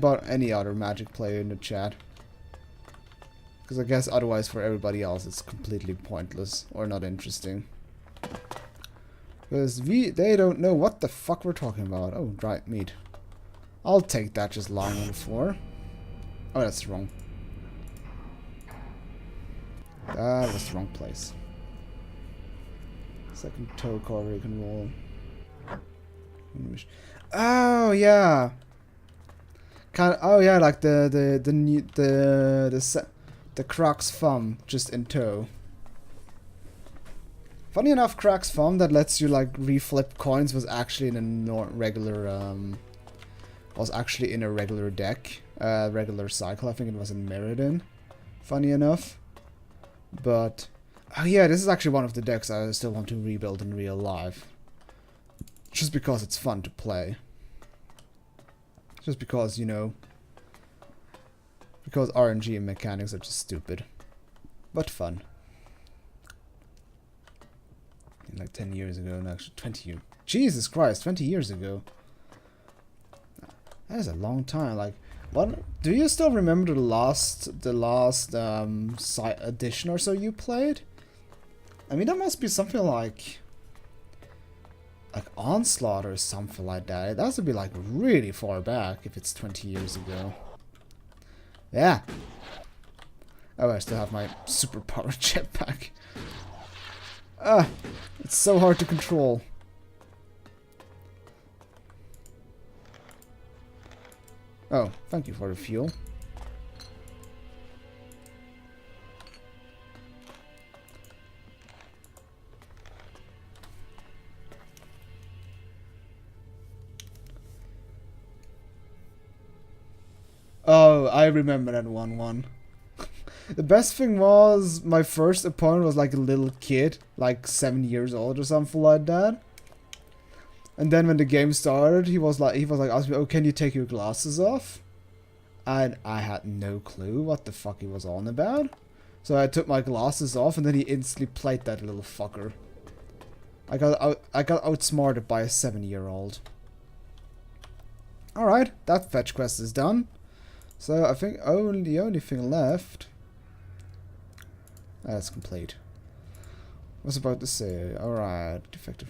S1: other Magic player in the chat? Because I guess otherwise for everybody else it's completely pointless or not interesting. Because they don't know what the fuck we're talking about. Oh, dried meat. I'll take that just lying on the floor. Oh, that's wrong. That was the wrong place. Second toe card you can roll. Oh yeah. Oh yeah, like the Crux Thumb just in tow. Funny enough, Crux Thumb that lets you like reflip coins was actually in a regular deck, regular cycle. I think it was in Meriden. Funny enough, but oh yeah, this is actually one of the decks I still want to rebuild in real life. Just because it's fun to play. Just because, you know, because RNG and mechanics are just stupid, but fun. Like 10 years ago, no, actually 20 years. Jesus Christ, 20 years ago. That is a long time. Like, what? Do you still remember the last edition or so you played? I mean, that must be something like Onslaught or something like that. It has to be like really far back if it's 20 years ago. Yeah. Oh, I still have my superpowered jetpack. Ah, it's so hard to control. Oh, thank you for the fuel. Oh, I remember that one. The best thing was my first opponent was like a little kid, like 7 years old or something like that. And then when the game started, he was like asking me, "Oh, can you take your glasses off?" And I had no clue what the fuck he was on about. So I took my glasses off, and then he instantly played that little fucker. I got outsmarted by a 7-year-old. All right, that fetch quest is done. So I think the only thing left. That's complete. Was about to say. Alright, defective.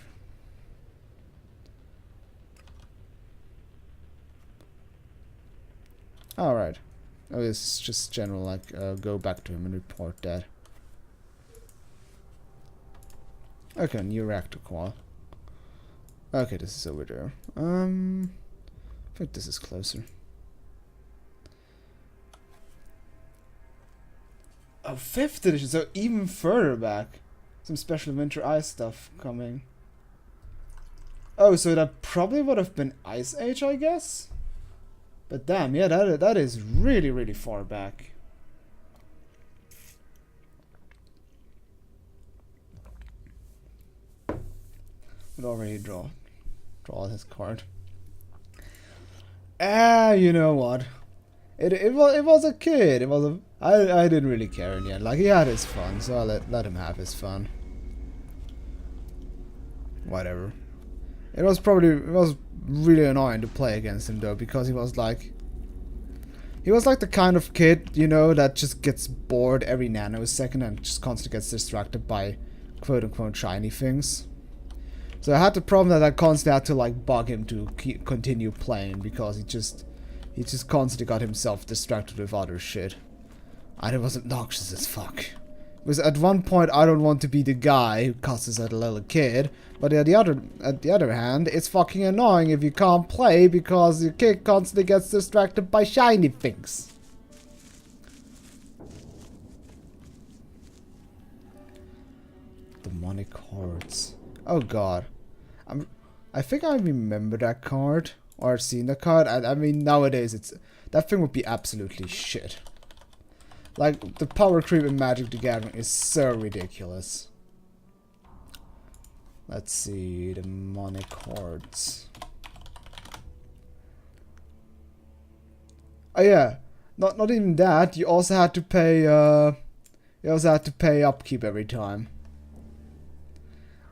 S1: Alright. Oh, it's just general, like, go back to him and report that. Okay, new reactor core. Okay, this is over there. I think this is closer. Oh, 5th edition, so even further back. Some special winter ice stuff coming. Oh, so that probably would have been Ice Age, I guess? But damn, yeah, that is really, really far back. Would already draw his card. You know what? It was a kid. I didn't really care in the end. Like, he had his fun, so I let him have his fun. Whatever. It was really annoying to play against him though, because he was like the kind of kid, you know, that just gets bored every nanosecond and just constantly gets distracted by quote unquote shiny things. So I had the problem that I constantly had to like bug him to continue playing, because he just constantly got himself distracted with other shit. And it was obnoxious as fuck. Because at one point I don't want to be the guy who cusses at a little kid, but at the other hand, it's fucking annoying if you can't play because your kid constantly gets distracted by shiny things. Demonic hordes. Oh god. I think I remember that card, or I've seen the card. I mean, nowadays that thing would be absolutely shit. Like, the power creep in Magic the Gathering is so ridiculous. Let's see, demonic hordes. Oh yeah, not even that. You also had to pay. Upkeep every time.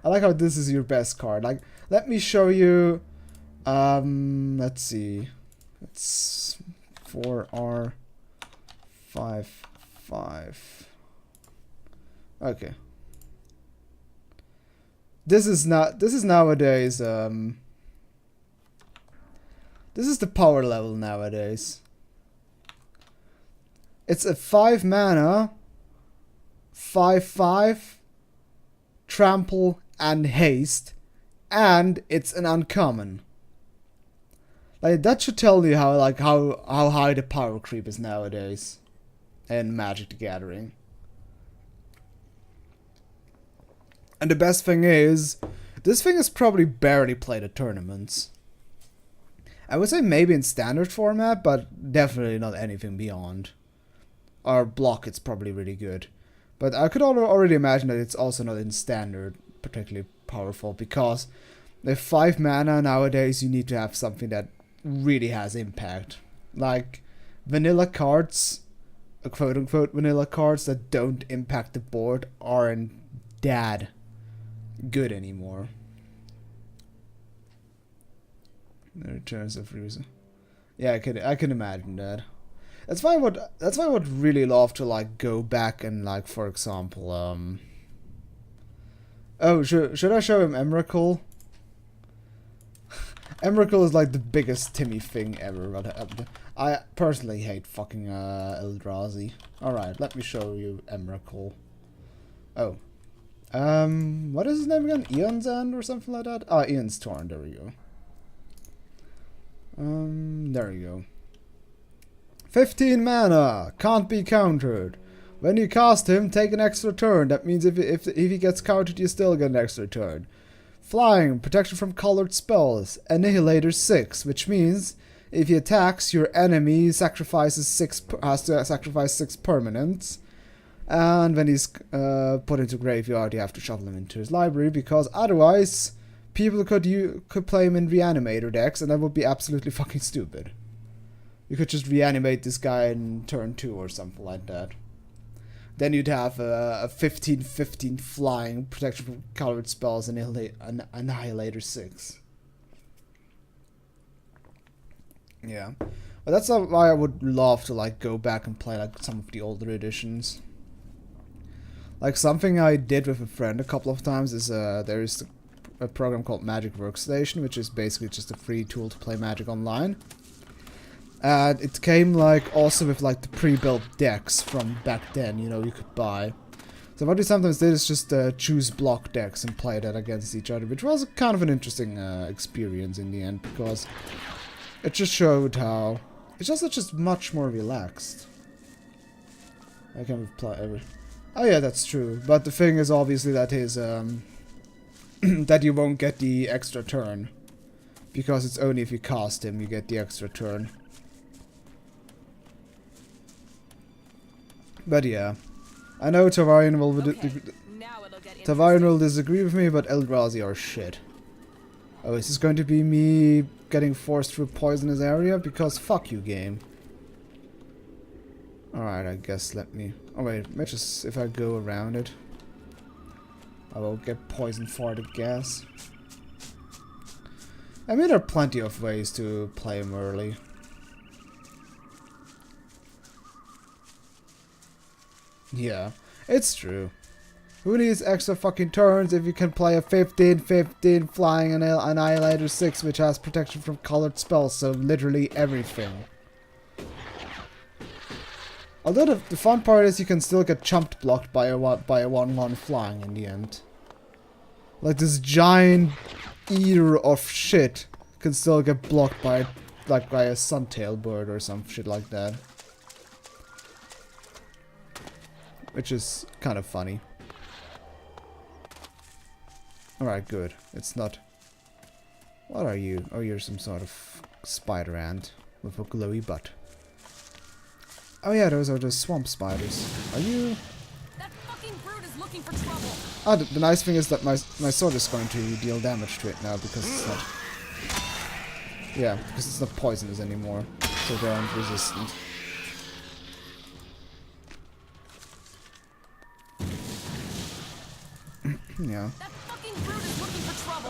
S1: I like how this is your best card. Like, let me show you. Let's see. It's 4R 5. Okay. This is nowadays this is the power level nowadays. It's a 5 mana 5/5 trample and haste, and it's an uncommon. Like, that should tell you how high the power creep is nowadays in Magic the Gathering. And the best thing is, this thing is probably barely played at tournaments. I would say maybe in standard format, but definitely not anything beyond. Or block, it's probably really good. But I could already imagine that it's also not in standard particularly powerful, because with 5 mana nowadays you need to have something that really has impact. Like, vanilla cards, quote unquote vanilla cards that don't impact the board, aren't that good anymore. The returns of reason. Yeah, I can imagine that. That's why I would really love to like go back and, like, for example, oh, should I show him Emrakul? Emrakul is like the biggest Timmy thing ever. But I personally hate fucking Eldrazi. Alright, let me show you Emrakul. Oh. What is his name again? Eon's End or something like that? Ah, Eon's Torn, there we go. There you go. 15 mana, can't be countered. When you cast him, take an extra turn. That means if he gets countered, you still get an extra turn. Flying, protection from colored spells, Annihilator 6, which means if he attacks, your enemy has to sacrifice 6 permanents. And when he's put into graveyard, you have to shuffle him into his library, because otherwise people could play him in Reanimator decks, and that would be absolutely fucking stupid. You could just reanimate this guy in turn 2 or something like that. Then you'd have a 15/15 flying, protection from colored spells, and Annihilator 6. Yeah. But that's why I would love to like go back and play like some of the older editions. Like, something I did with a friend a couple of times is there is a program called Magic Workstation, which is basically just a free tool to play Magic online. And it came like also with like the pre-built decks from back then, you know, you could buy. So what we sometimes did is just choose block decks and play that against each other, which was kind of an interesting experience in the end, because it just showed how it's just much more relaxed. I can play every. Oh yeah, that's true. But the thing is obviously that his that you won't get the extra turn, because it's only if you cast him you get the extra turn. But yeah, I know Tavarian will disagree with me, but Eldrazi are shit. Oh, is this going to be me getting forced through poisonous area? Because fuck you, game. Alright, I guess let me... Oh wait, maybe just if I go around it, I will get poisoned for the gas. I mean, there are plenty of ways to play him early. Yeah, it's true. Who needs extra fucking turns if you can play a 15/15 flying Annihilator 6 which has protection from colored spells, so literally everything. Although the fun part is you can still get chumped blocked by a 1/1 flying in the end. Like this giant eater of shit can still get blocked by like by a suntail bird or some shit like that. Which is kind of funny. Alright, good. It's not... What are you? Oh, you're some sort of spider ant with a glowy butt. Oh yeah, those are the swamp spiders. Are you...
S3: That fucking brute is looking for trouble.
S1: Ah, the nice thing is that my sword is going to deal damage to it now because it's not... Yeah, because it's not poisonous anymore. So they aren't resistant. Yeah.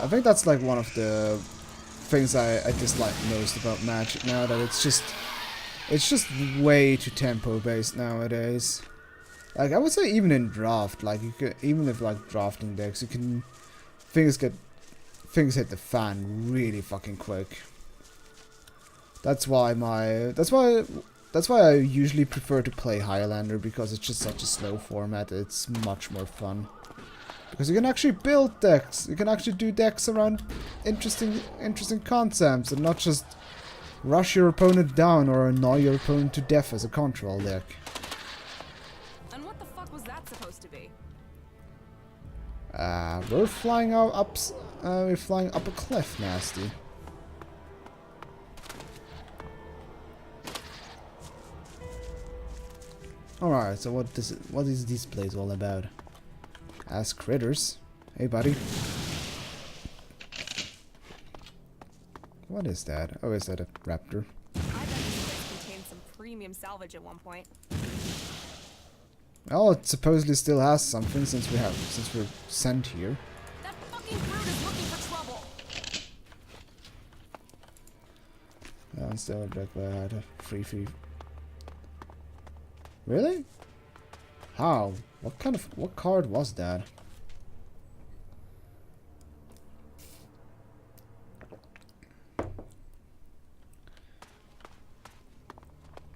S1: I think that's like one of the things I dislike most about Magic now, that it's just way too tempo based nowadays. Like I would say even in draft, like you could, even if like drafting decks, you can things hit the fan really fucking quick. That's why I usually prefer to play Highlander, because it's just such a slow format. It's much more fun. Because you can actually build decks. You can actually do decks around interesting concepts and not just rush your opponent down or annoy your opponent to death as a control deck.
S3: And what the fuck was that supposed to be?
S1: We're flying up a cliff, nasty. Alright, so what is this place all about? Ask critters. Hey, buddy. What is that? Oh, is that a raptor?
S3: I bet this place contained some premium salvage at one point.
S1: Well, it supposedly still has something since we're sent here.
S3: That fucking brute is looking for trouble.
S1: Still a black lad. Free. Really? How? What card was that?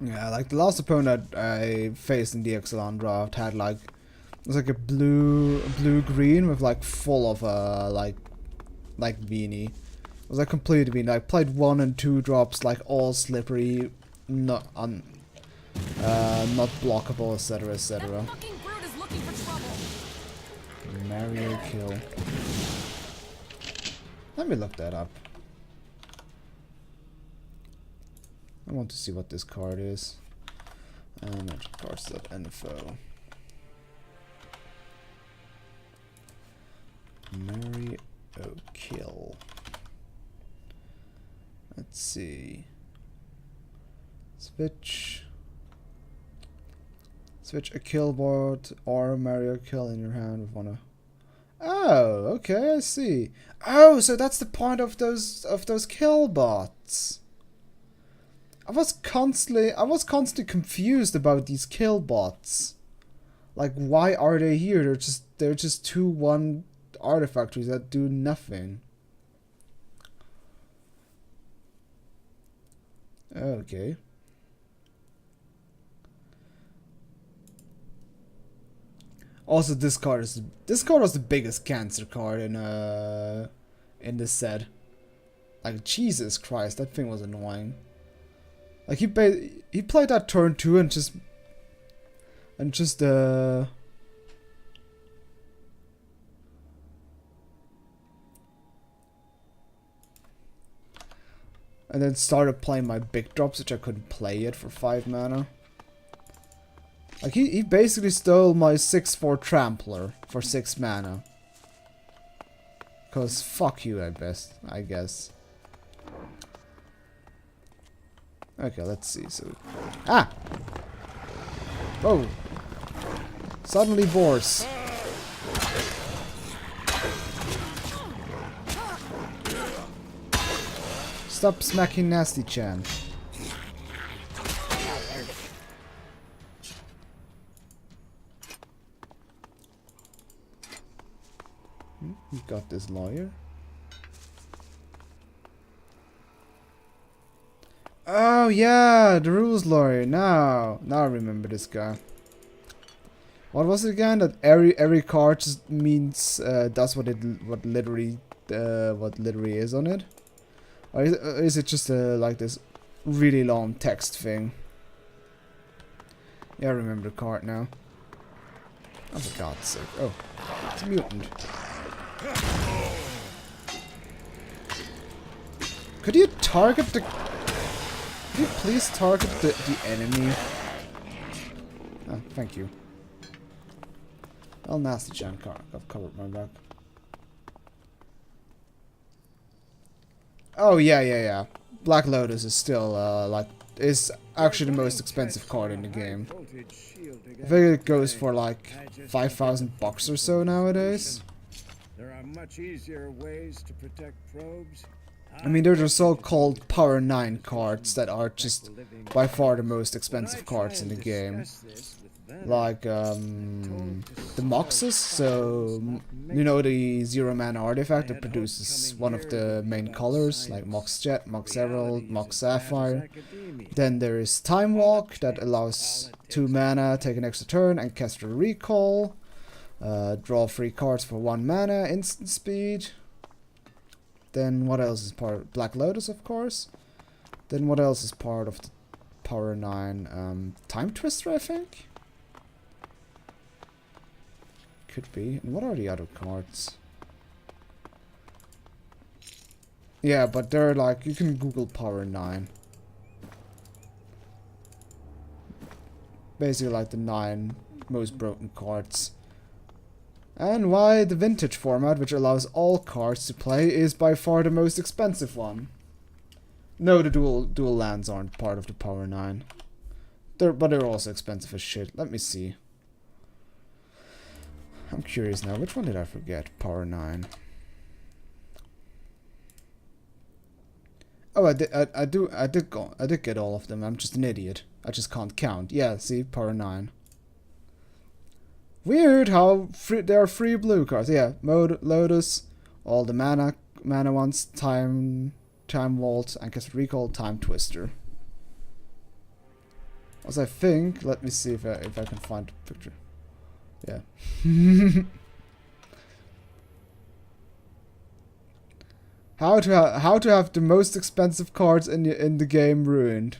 S1: Yeah, like the last opponent I faced in the Exelon draft had like, it was like a blue-green with like full of like beanie. It was like completely beanie. I played 1 and 2 drops, like all slippery, not blockable, etc, etc. Mario kill. Let me look that up. I want to see what this card is. Cards.info. Mario kill. Let's see. Switch a kill board or a Mario kill in your hand with one of... Oh, okay, I see. Oh, so that's the point of those kill bots. I was constantly confused about these kill bots. Like, why are they here? They're just 2/1 artifactories that do nothing. Okay. Also, this card was the biggest cancer card in this set. Like, Jesus Christ, that thing was annoying. Like, he played that turn 2 and just and then started playing my big drops, which I couldn't play yet for 5 mana. Like, he basically stole my 6/4 Trampler for 6 mana. Cause fuck you, I guess. Okay, let's see. So, oh! Suddenly Boars. Stop smacking Nasty Chan. We got this lawyer. Oh yeah, the rules lawyer. Now I remember this guy. What was it again? That every card just means that's what literally is on it. Or is it just like this really long text thing? Yeah, I remember the card now. Oh, for God's sake. Oh, it's a mutant. Could you target the... Could you please target the enemy? Oh, thank you. Well, Nasty Chan I've covered my back. Oh, yeah. Black Lotus is still, is actually the most expensive card in the game. I think it goes for like 5,000 bucks or so nowadays.
S13: There are much easier ways to protect probes.
S1: I mean, there's the so-called Power 9 cards that are just by far the most expensive cards in the game. Like, the Moxes, so, you know, the 0-mana artifact that produces one of the main colors, like Mox Jet, Mox Emerald, Mox Sapphire. Then there is Time Walk, that allows 2 mana, take an extra turn, and cast a Recall. Draw 3 cards for 1 mana, instant speed. Then what else is part of Black Lotus, of course. Then what else is part of the Power 9? Time Twister, I think? Could be. And what are the other cards? Yeah, but they're like, you can Google Power 9. Basically like the 9 most broken cards. And why the vintage format, which allows all cards to play, is by far the most expensive one. No, the dual lands aren't part of the Power 9. But they're also expensive as shit. Let me see. I'm curious now. Which one did I forget? Power 9. Oh, I did get all of them. I'm just an idiot. I just can't count. Yeah, see, Power 9. Weird how there are 3 blue cards. Yeah, Lotus, all the mana ones, Time Vault, and cast Recall, Time Twister. As I think, let me see if I can find a picture. Yeah. How to have the most expensive cards in the game ruined.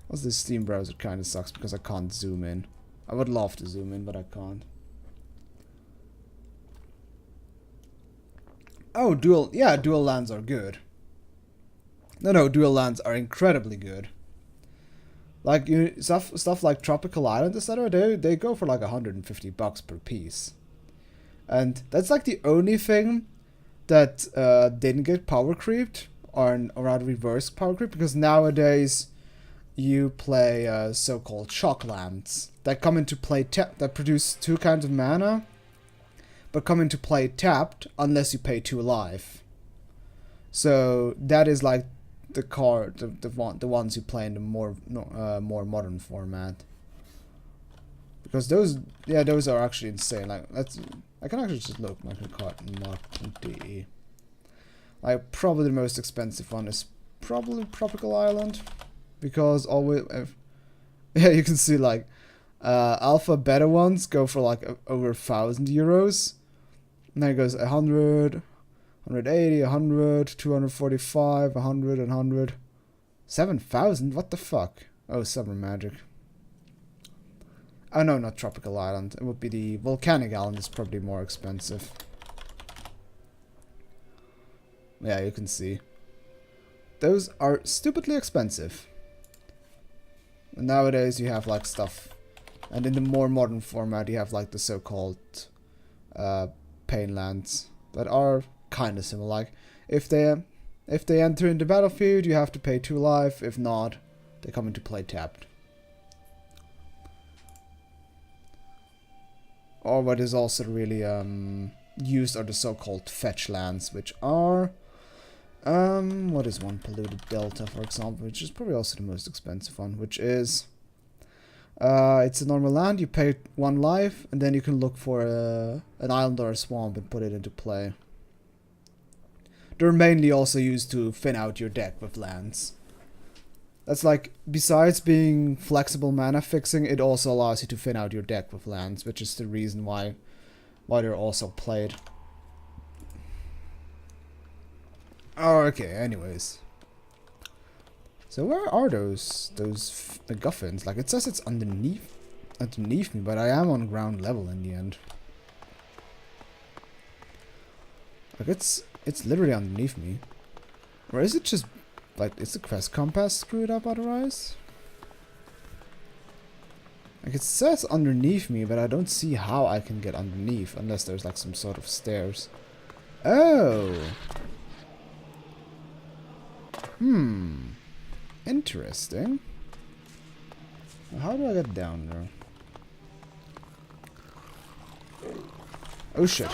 S1: Also, this Steam browser kind of sucks because I can't zoom in. I would love to zoom in, but I can't. Oh, dual lands are good. No, dual lands are incredibly good. Like stuff like Tropical Island, etc. They go for like 150 bucks per piece, and that's like the only thing that didn't get power creeped, or rather reverse power creep, because nowadays you play so-called shock lands that come into play that produce 2 kinds of mana, but come into play tapped unless you pay 2 life. So that is like the card, the ones you play in the more modern format. Because those are actually insane. Like I can actually just look my card in mod.de. Like probably the most expensive one is probably Tropical Island, because always yeah, you can see like Alpha beta ones go for like over 1,000 euros. And then it goes 100, 180, 100, 245, 100, 100. 7,000? What the fuck? Oh, Summer Magic. Oh no, not Tropical Island. It would be the Volcanic Island is probably more expensive. Yeah, you can see. Those are stupidly expensive. And nowadays you have like stuff. And in the more modern format you have like the so-called Painlands that are kind of similar. Like if they enter into battlefield you have to pay 2 life. If not, they come into play tapped. Or what is also really used are the so-called fetch lands, which are what is one? Polluted Delta, for example, which is probably also the most expensive one, which is it's a normal land, you pay 1 life, and then you can look for an island or a swamp and put it into play. They're mainly also used to thin out your deck with lands. That's like, besides being flexible mana fixing, it also allows you to thin out your deck with lands, which is the reason why they're also played. Oh, okay, anyways. So where are those MacGuffins? Like, it says it's underneath me, but I am on ground level in the end. Like, it's literally underneath me. Or is it just, like, is the quest compass screwed up otherwise? Like, it says underneath me, but I don't see how I can get underneath, unless there's, like, some sort of stairs. Oh! Interesting. How do I get down there? Oh shit.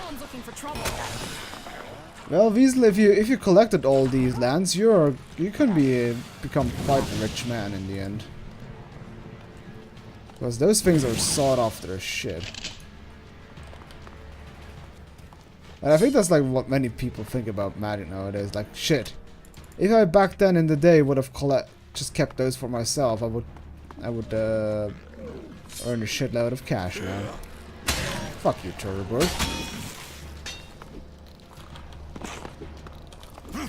S1: Well, Weasel, if you collected all these lands, you can become quite a rich man in the end. Because those things are sought after as shit. And I think that's like what many people think about Magic nowadays. Like, shit. If I back then in the day would have just kept those for myself, I would earn a shitload of cash, man. Fuck you, Turbo. I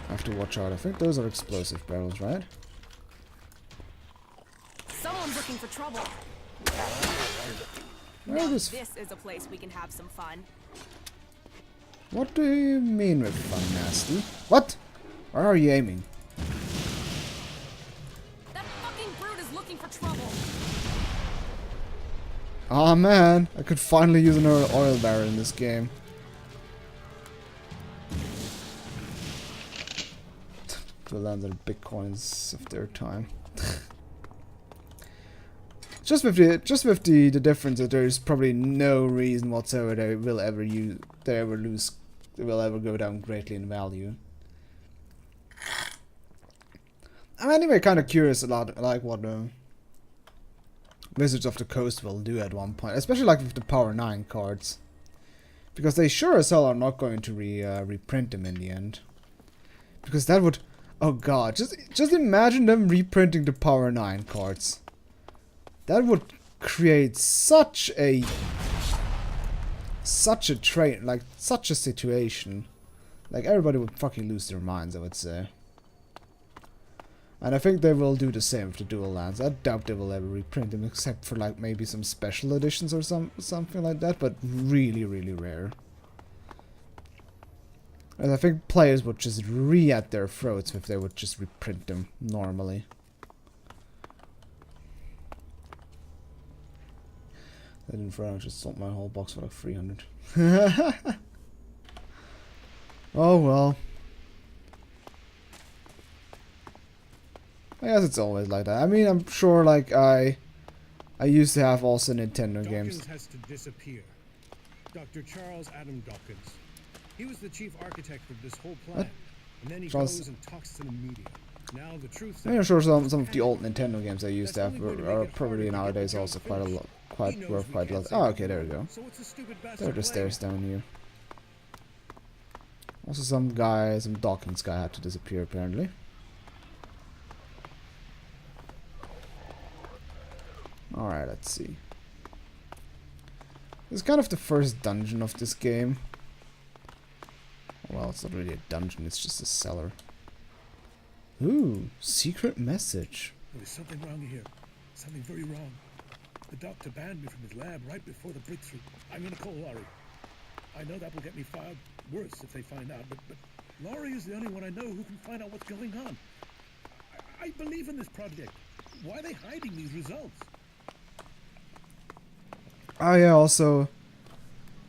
S1: have to watch out. I think those are explosive barrels, right?
S3: Someone's looking for trouble.
S1: Where
S3: Now
S1: is
S3: this is a place we can have some fun.
S1: What do you mean with fun, nasty? What? Where are you aiming?
S3: That fucking brute is looking for trouble.
S1: Aw, man, I could finally use an oil barrel in this game. To land their bitcoins of their time. Just with the difference that there is probably no reason whatsoever they will ever go down greatly in value. I'm anyway kind of curious about like what Wizards of the Coast will do at one point, especially like with the Power 9 cards, because they sure as hell are not going to reprint them in the end, because that would, oh god, just imagine them reprinting the Power 9 cards. That would create such a situation. Like, everybody would fucking lose their minds, I would say. And I think they will do the same with the dual lands. I doubt they will ever reprint them, except for like maybe some special editions or something like that, but really, really rare. And I think players would just at their throats if they would just reprint them normally. I didn't throw, I just sold my whole box for like 300. Oh well. I guess it's always like that. I mean, I'm sure like I used to have also Nintendo games.
S13: Dawkins has to disappear. Dr. Charles Adam Dawkins. He was the chief architect of this whole plan.
S1: What?
S13: And then he
S1: Charles-
S13: goes and talks to the media. Now the truth.
S1: I'm sure some of the old Nintendo games I used to have are probably nowadays also worth quite a lot. Oh, okay, there we go. There are the stairs down here. Also, some Dawkins guy had to disappear apparently. Alright, let's see. This is kind of the first dungeon of this game. Well, it's not really a dungeon, it's just a cellar. Ooh, secret message.
S13: There's something wrong here. Something very wrong. The doctor banned me from his lab right before the breakthrough. I'm gonna call Laurie. I know that will get me fired worse if they find out, but Laurie is the only one I know who can find out what's going on. I believe in this project. Why are they hiding these results?
S1: Oh yeah, also,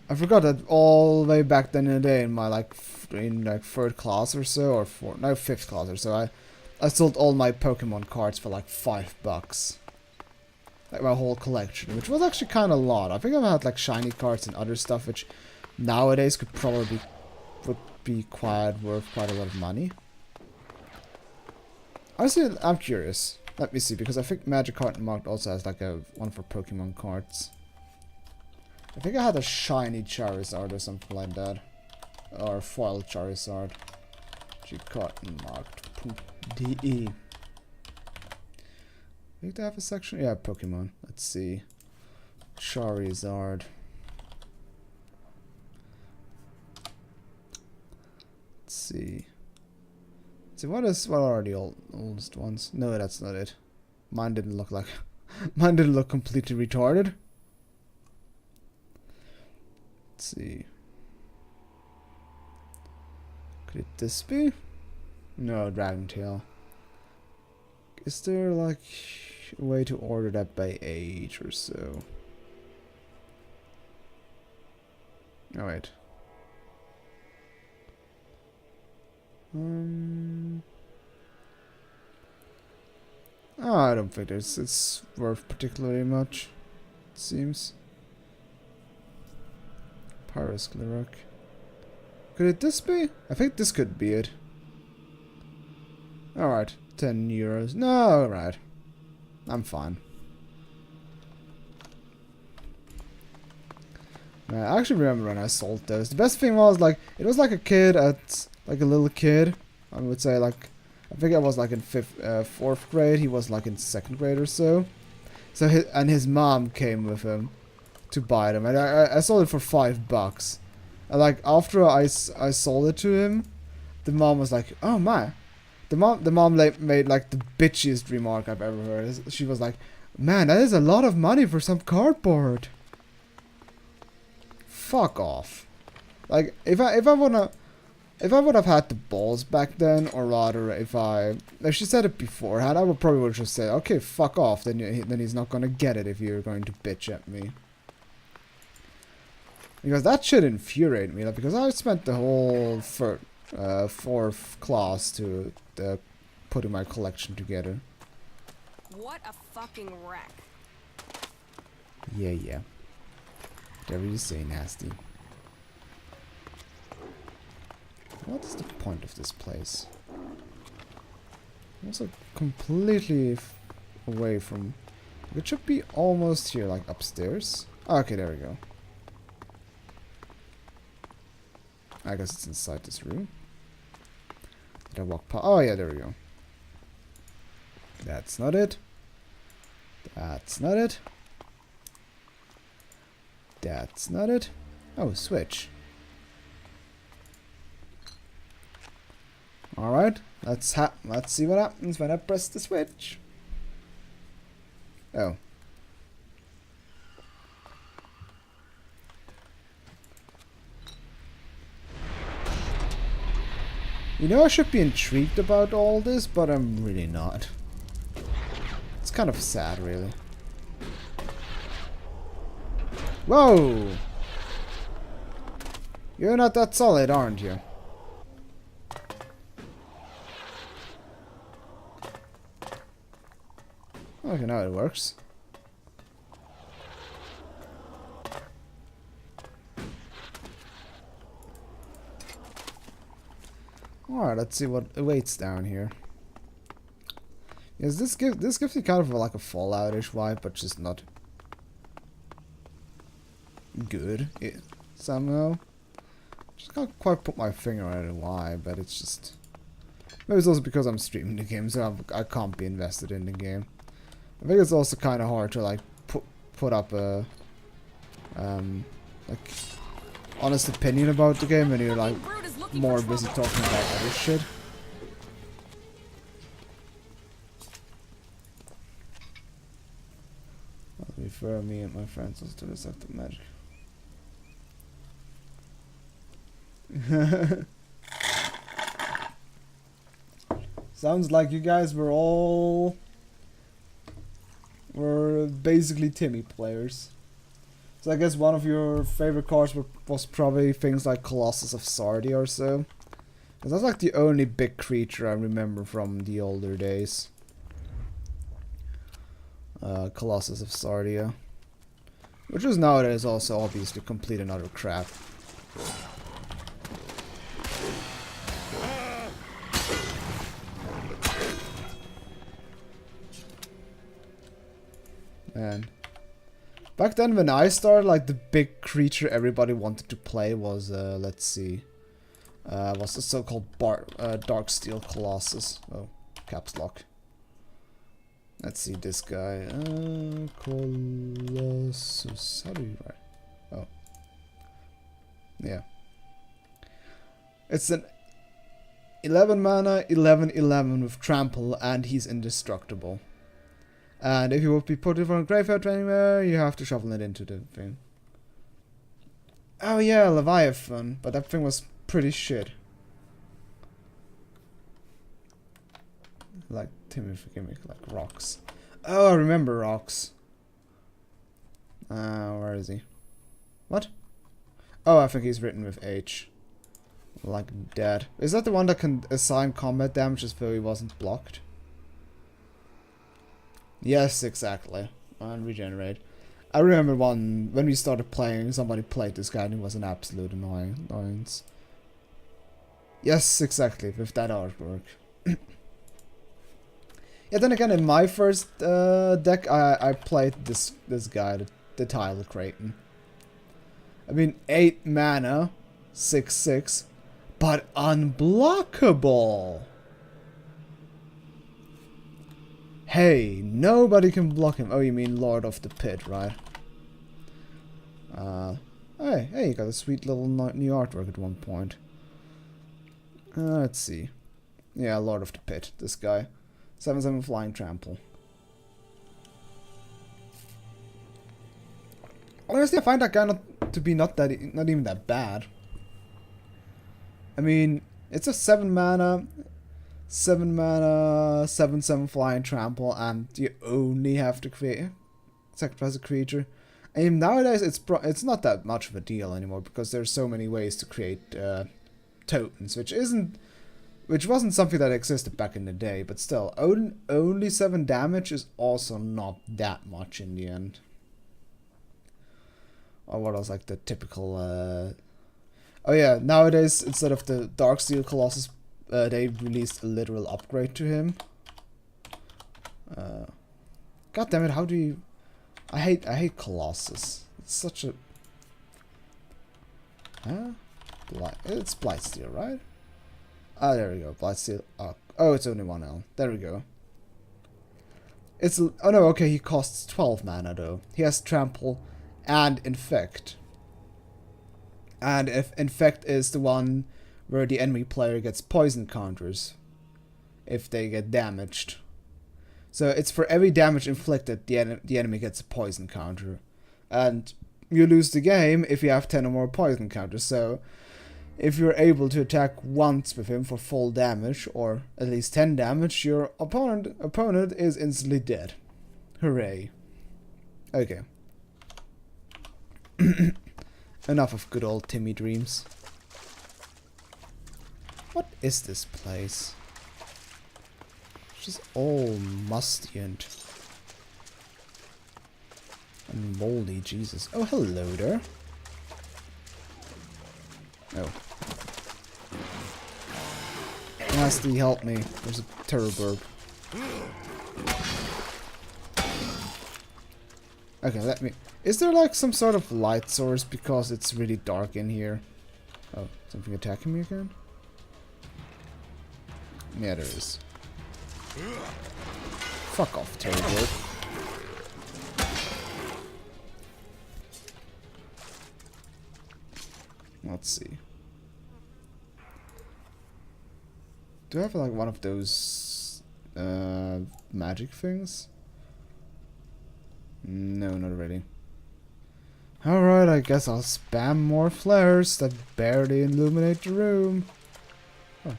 S1: I forgot that all the way back then in the day in my third class or so, or fifth class or so, I sold all my Pokemon cards for like $5. Like my whole collection, which was actually kind of a lot. I think I've had like shiny cards and other stuff, which nowadays would be worth quite a lot of money. Honestly, I'm curious. Let me see, because I think Magic Card Marked also has like a one for Pokemon cards. I think I had a shiny Charizard or something like that. Or foil Charizard. Marked.de. I think they have a section. Yeah, Pokemon. Let's see. Charizard. Let's see. What are the oldest ones? No, that's not it. Mine didn't look like. Mine didn't look completely retarded. Let's see. Could it this be? No, Dragon Tail. Is there like a way to order that by age or so? Oh wait. Oh, I don't think it's worth particularly much. It seems. Pyroscleroc. Could it this be? I think this could be it. Alright, 10 euros. No, alright. I'm fine. I actually remember when I sold those. The best thing was, like, it was like a kid at, like a little kid. I would say, like, I think I was like in 4th grade. He was like in 2nd grade or so. So his mom came with him to buy them, and I sold it for $5. And like after I sold it to him, the mom was like, "Oh my." The mom like made like the bitchiest remark I've ever heard. She was like, "Man, that is a lot of money for some cardboard." Fuck off. Like if I would have had the balls back then, or rather if she said it beforehand, I would probably just say, "Okay, fuck off." Then he's not gonna get it if you're going to bitch at me. Because that should infuriate me. Like, because I spent the whole 4th class to putting my collection together.
S3: What a fucking wreck.
S1: Yeah. Whatever you say, nasty. What is the point of this place? I'm also completely away from... It should be almost here, like upstairs. Okay, there we go. I guess it's inside this room. Did I walk past? Oh yeah, there we go. That's not it. That's not it. That's not it. Oh, switch. Alright, let's see what happens when I press the switch. Oh. You know, I should be intrigued about all this, but I'm really not. It's kind of sad, really. Whoa! You're not that solid, aren't you? Okay, now it works. Alright, let's see what awaits down here. Yes, this gives me kind of like a Fallout-ish vibe, but just not good somehow. Just can't quite put my finger on it why, but it's just... Maybe it's also because I'm streaming the game, so I can't be invested in the game. I think it's also kind of hard to like put up a like honest opinion about the game when you're like more busy talking about other shit. I'll refer me and my friends to this after magic. Sounds like you guys were basically Timmy players. So I guess one of your favorite cards was probably things like Colossus of Sardia or so. 'Cause that's like the only big creature I remember from the older days. Colossus of Sardia. Which is nowadays also obviously complete another crap. Man. Back then when I started, like the big creature everybody wanted to play was, let's see. Was the so-called Darksteel Colossus. Oh, caps lock. Let's see this guy. Colossus. How do you write? Oh. Yeah. It's an 11 mana, 11/11 with trample, and he's indestructible. And if you would be put it from a graveyard anywhere, you have to shovel it into the thing. Oh yeah, Leviathan, but that thing was pretty shit. Like Timmy gimmick, like rocks. Oh, I remember rocks. Where is he? What? Oh, I think he's written with H. Like dead. Is that the one that can assign combat damage as though he wasn't blocked? Yes, exactly. And regenerate. I remember when we started playing, somebody played this guy and he was an absolute annoyance. Yes, exactly, with that artwork. Yeah, then again, in my first deck, I played this guy, the Tile Kraken. I mean, 8 mana, 6/6, but unblockable! Hey, nobody can block him. Oh, you mean Lord of the Pit, right? Hey, you got a sweet little new artwork at one point. Let's see. Yeah, Lord of the Pit, this guy. 7/7 flying trample. Honestly, I find that guy not even that bad. I mean, it's a 7 mana, 7/7 flying trample, and you only have to sacrifice a creature. And nowadays, it's not that much of a deal anymore because there's so many ways to create tokens, which wasn't something that existed back in the day. But still, only 7 damage is also not that much in the end. Or what else, like the typical? Oh yeah, nowadays instead of the Darksteel Colossus, they released a literal upgrade to him. God damn it! How do you? I hate Colossus. It's such a. Huh? It's Blightsteel, right? Ah, there we go. Blightsteel. Oh, it's only 1L. There we go. It's. Oh no. Okay, he costs 12 mana though. He has Trample and Infect. And if Infect is the one where the enemy player gets poison counters if they get damaged. So it's for every damage inflicted, the enemy gets a poison counter. And you lose the game if you have 10 or more poison counters. So if you're able to attack once with him for full damage, or at least 10 damage, your opponent is instantly dead. Hooray. Okay. Enough of good old Timmy dreams. What is this place? It's just all musty and moldy, Jesus. Oh, hello there. Oh. Nasty, help me. There's a Terrorburb. Okay, let me... Is there like some sort of light source because it's really dark in here? Oh, something attacking me again? Yeah, there is. Fuck off, Terrorburb. Let's see. Do I have like one of those magic things? No, not really. Alright, I guess I'll spam more flares that barely illuminate the room. Oh.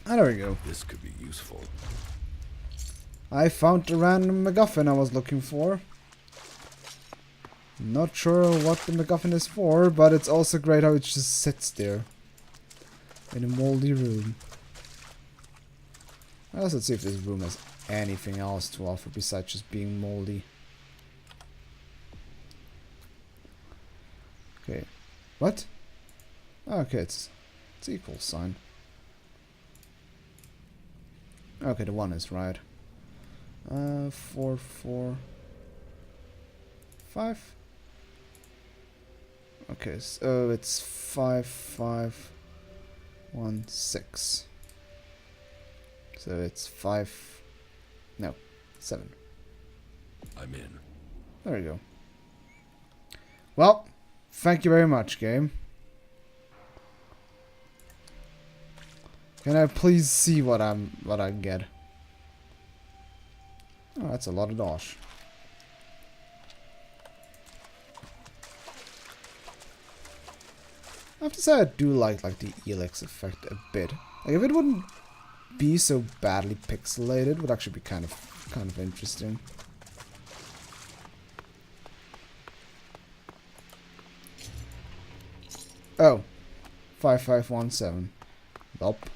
S1: Ah, there we go.
S2: This could be useful.
S1: I found the random MacGuffin I was looking for. Not sure what the MacGuffin is for, but it's also great how it just sits there. In a moldy room. Let's see if this room has anything else to offer besides just being moldy. Okay. What? Okay, it's equal sign. Okay, the one is right. 4, 4, 5. Okay, so it's 5, 5, 1, 6. So it's 5. No, 7.
S2: I'm in.
S1: There we go. Well, thank you very much, game. Can I please see what I get? Oh, that's a lot of dosh. I have to say I do like the Elex effect a bit. Like if it wouldn't be so badly pixelated, it would actually be kind of interesting. Oh, 5517. Nope.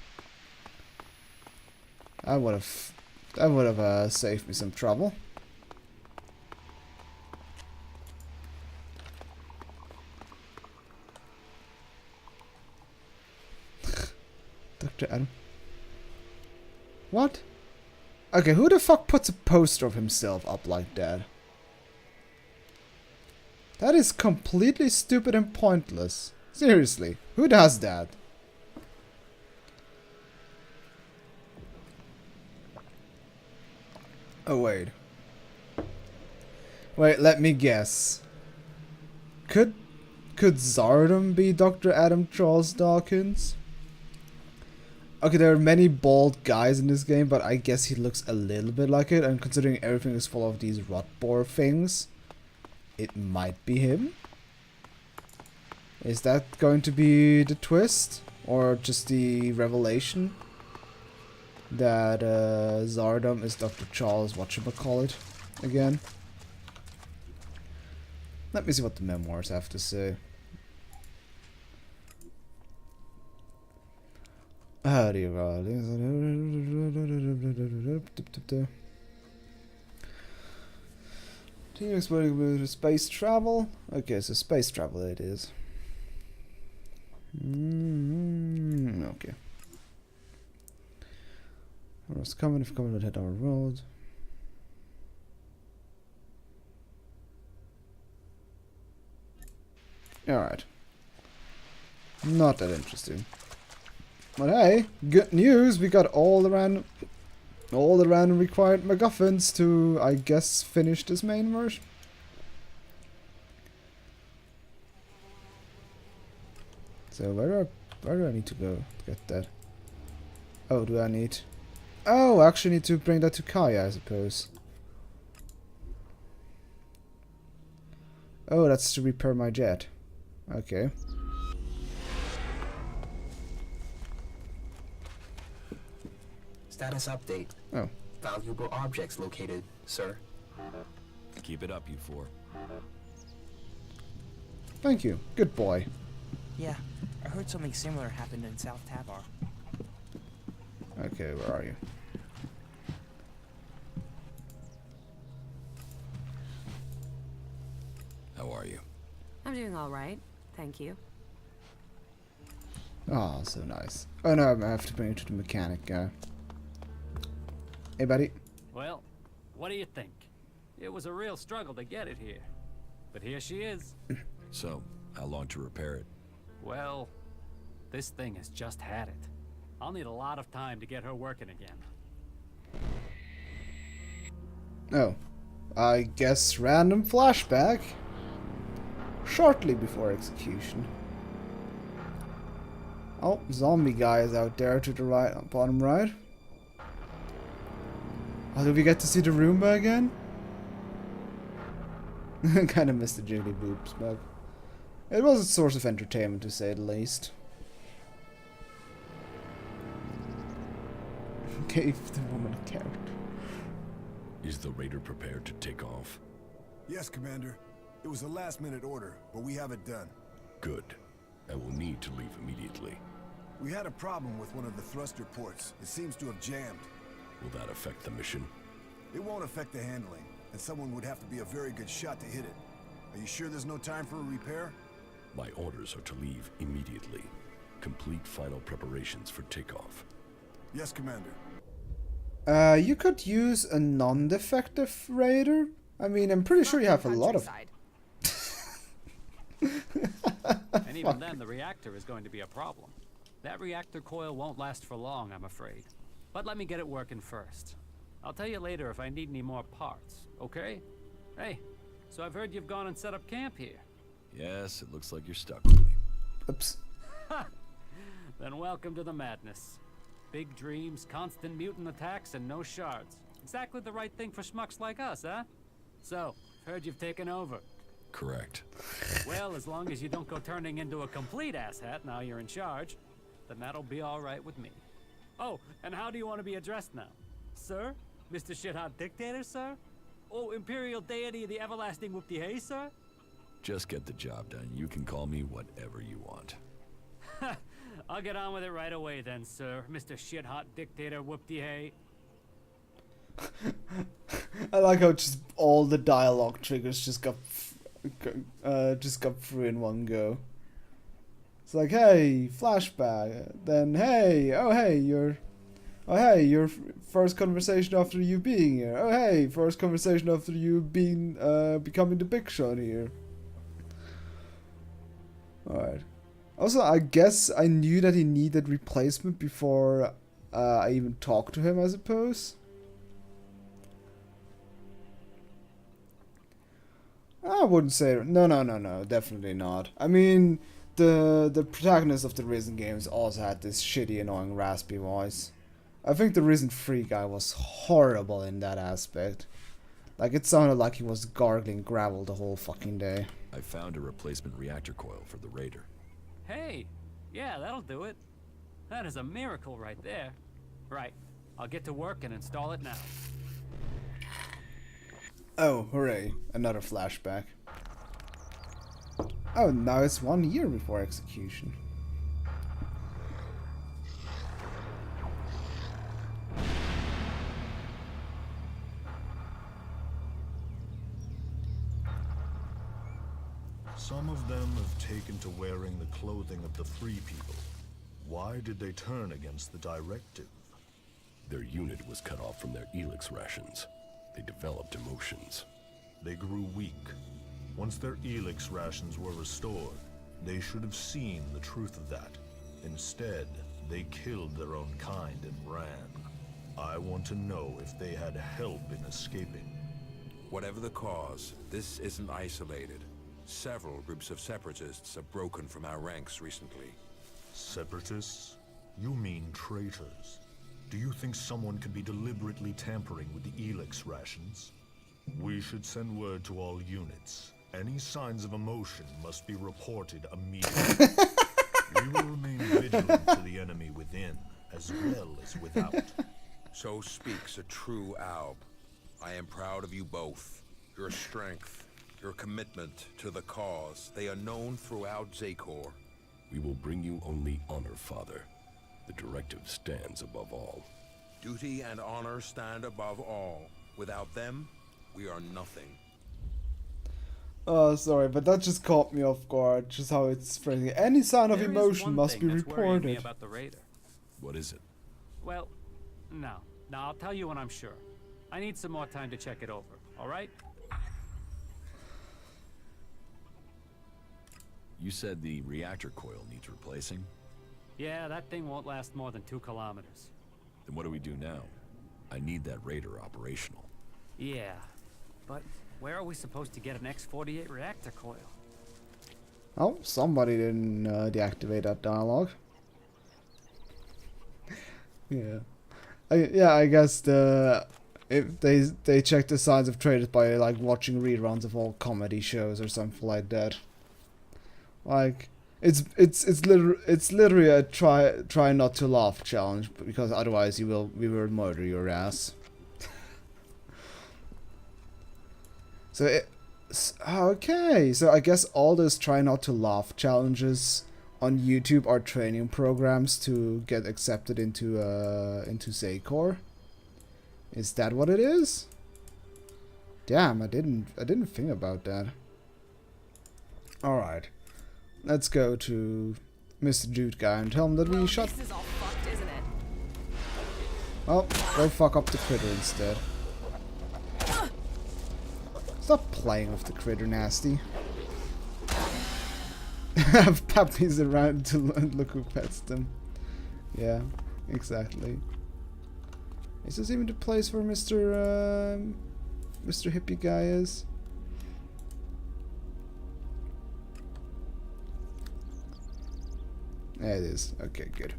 S1: That would have saved me some trouble. Dr. Adam. What? Okay, who the fuck puts a poster of himself up like that? That is completely stupid and pointless. Seriously, who does that? Oh, wait. Wait, let me guess. Could Zardom be Dr. Adam Charles Dawkins? Okay, there are many bald guys in this game, but I guess he looks a little bit like it, and considering everything is full of these rot boar things, it might be him? Is that going to be the twist? Or just the revelation? That Zardom is Dr. Charles whatchamacallit again? Let me see what the memoirs have to say. Ah, dear God. Team exploding with space travel. Okay, so space travel it is. Okay. What's coming? If coming would hit our road. Alright. Not that interesting. But hey, good news! We got all the random required MacGuffins to, I guess, finish this main version. So where do I need to go to get that? Oh, do I need? Oh, I actually need to bring that to Kaya, I suppose. Oh, that's to repair my jet. Okay.
S17: Status update.
S1: Oh.
S17: Valuable objects located, sir.
S2: Keep it up, you four.
S1: Thank you. Good boy.
S18: Yeah, I heard something similar happened in South Tabar.
S1: Okay, where are you?
S2: How are you?
S5: I'm doing all right, thank you.
S1: Oh, so nice. Oh no, I have to bring it to the mechanic guy. Hey, buddy.
S19: Well, what do you think? It was a real struggle to get it here. But here she is.
S2: So, how long to repair it?
S19: Well, this thing has just had it. I'll need a lot of time to get her working again.
S1: Oh, I guess random flashback. Shortly before execution. Oh, zombie guy is out there to the right, bottom right. Oh, do we get to see the Roomba again? Kind of missed the jiggly boobs, but it was a source of entertainment to say the least. Gave the woman a carrot.
S2: Is the raider prepared to take off?
S12: Yes, Commander. It was a last-minute order, but we have it done.
S2: Good. I will need to leave immediately.
S12: We had a problem with one of the thruster ports. It seems to have jammed.
S2: Will that affect the mission?
S12: It won't affect the handling, and someone would have to be a very good shot to hit it. Are you sure there's no time for a repair?
S2: My orders are to leave immediately. Complete final preparations for takeoff.
S12: Yes, Commander.
S1: You could use a non-defective raider. I mean, I'm pretty sure you have a lot of...
S19: And even then, the reactor is going to be a problem. That reactor coil won't last for long, I'm afraid. But let me get it working first. I'll tell you later if I need any more parts, okay? Hey, so I've heard you've gone and set up camp here.
S2: Yes, it looks like you're stuck with me.
S1: Oops.
S19: Then welcome to the madness. Big dreams, constant mutant attacks, and no shards. Exactly the right thing for schmucks like us, huh? So, heard you've taken over.
S2: Correct.
S19: Well, as long as you don't go turning into a complete asshat now you're in charge, then that'll be all right with me. Oh, and how do you want to be addressed now? Sir? Mr. Shithot Dictator, sir? Oh, Imperial Deity of the Everlasting Whoop-de-Hay, sir?
S2: Just get the job done. You can call me whatever you want.
S19: I'll get on with it right away then, sir. Mr. Shithot Dictator Whoop-de-Hay.
S1: I like how just all the dialogue triggers just got through in one go. It's like, hey, flashback. Then, hey, oh hey, your first conversation after you being here. Oh hey, first conversation after you being becoming the big shot here. All right. Also, I guess I knew that he needed replacement before I even talked to him, I suppose. I wouldn't say... No, definitely not. I mean, the protagonist of the Risen games also had this shitty, annoying, raspy voice. I think the Risen 3 guy was horrible in that aspect. Like, it sounded like he was gargling gravel the whole fucking day.
S2: I found a replacement reactor coil for the Raider.
S19: Hey, yeah, that'll do it. That is a miracle right there. Right, I'll get to work and install it now.
S1: Oh, hooray. Another flashback. Oh, now it's 1 year before execution.
S20: Some of them have taken to wearing the clothing of the free people. Why did they turn against the directive?
S2: Their unit was cut off from their Elex rations. They developed emotions.
S20: They grew weak. Once their Elex rations were restored, they should have seen the truth of that. Instead, they killed their own kind and ran. I want to know if they had help in escaping.
S21: Whatever the cause, this isn't isolated. Several groups of separatists have broken from our ranks recently.
S20: Separatists? You mean traitors? Do you think someone could be deliberately tampering with the Elex rations? We should send word to all units. Any signs of emotion must be reported immediately. We will remain vigilant to the enemy within, as well as without.
S21: So speaks a true Alb. I am proud of you both. Your strength, your commitment to the cause, they are known throughout Zakor.
S2: We will bring you only honor, Father. The directive stands above all.
S21: Duty and honor stand above all. Without them, we are nothing.
S1: Oh, sorry, but that just caught me off guard, just how it's phrasing. Any sign of emotion must be reported.
S19: Me about the Raider.
S2: What is it?
S19: Well, no, I'll tell you when I'm sure. I need some more time to check it over, all right?
S2: You said the reactor coil needs replacing?
S19: Yeah, that thing won't last more than 2 kilometers.
S2: Then what do we do now? I need that Raider operational.
S19: Yeah, but where are we supposed to get an X-48 reactor coil?
S1: Oh, somebody didn't deactivate that dialogue. Yeah. I guess if they check the signs of traders by like watching reruns of all comedy shows or something like that. Like it's literally a try not to laugh challenge, because otherwise we will murder your ass. Okay, so I guess all those try not to laugh challenges on YouTube are training programs to get accepted into Zacor. Is that what it is? Damn, I didn't think about that. All right, let's go to Mr. Dude Guy and tell him that we shot.
S3: This is all fucked, isn't it?
S1: Oh, go fuck up the critter instead. Stop playing with the critter, nasty. Have puppies around to look who pets them. Yeah, exactly. Is this even the place where Mr. Hippie Guy is? There it is. Okay, good.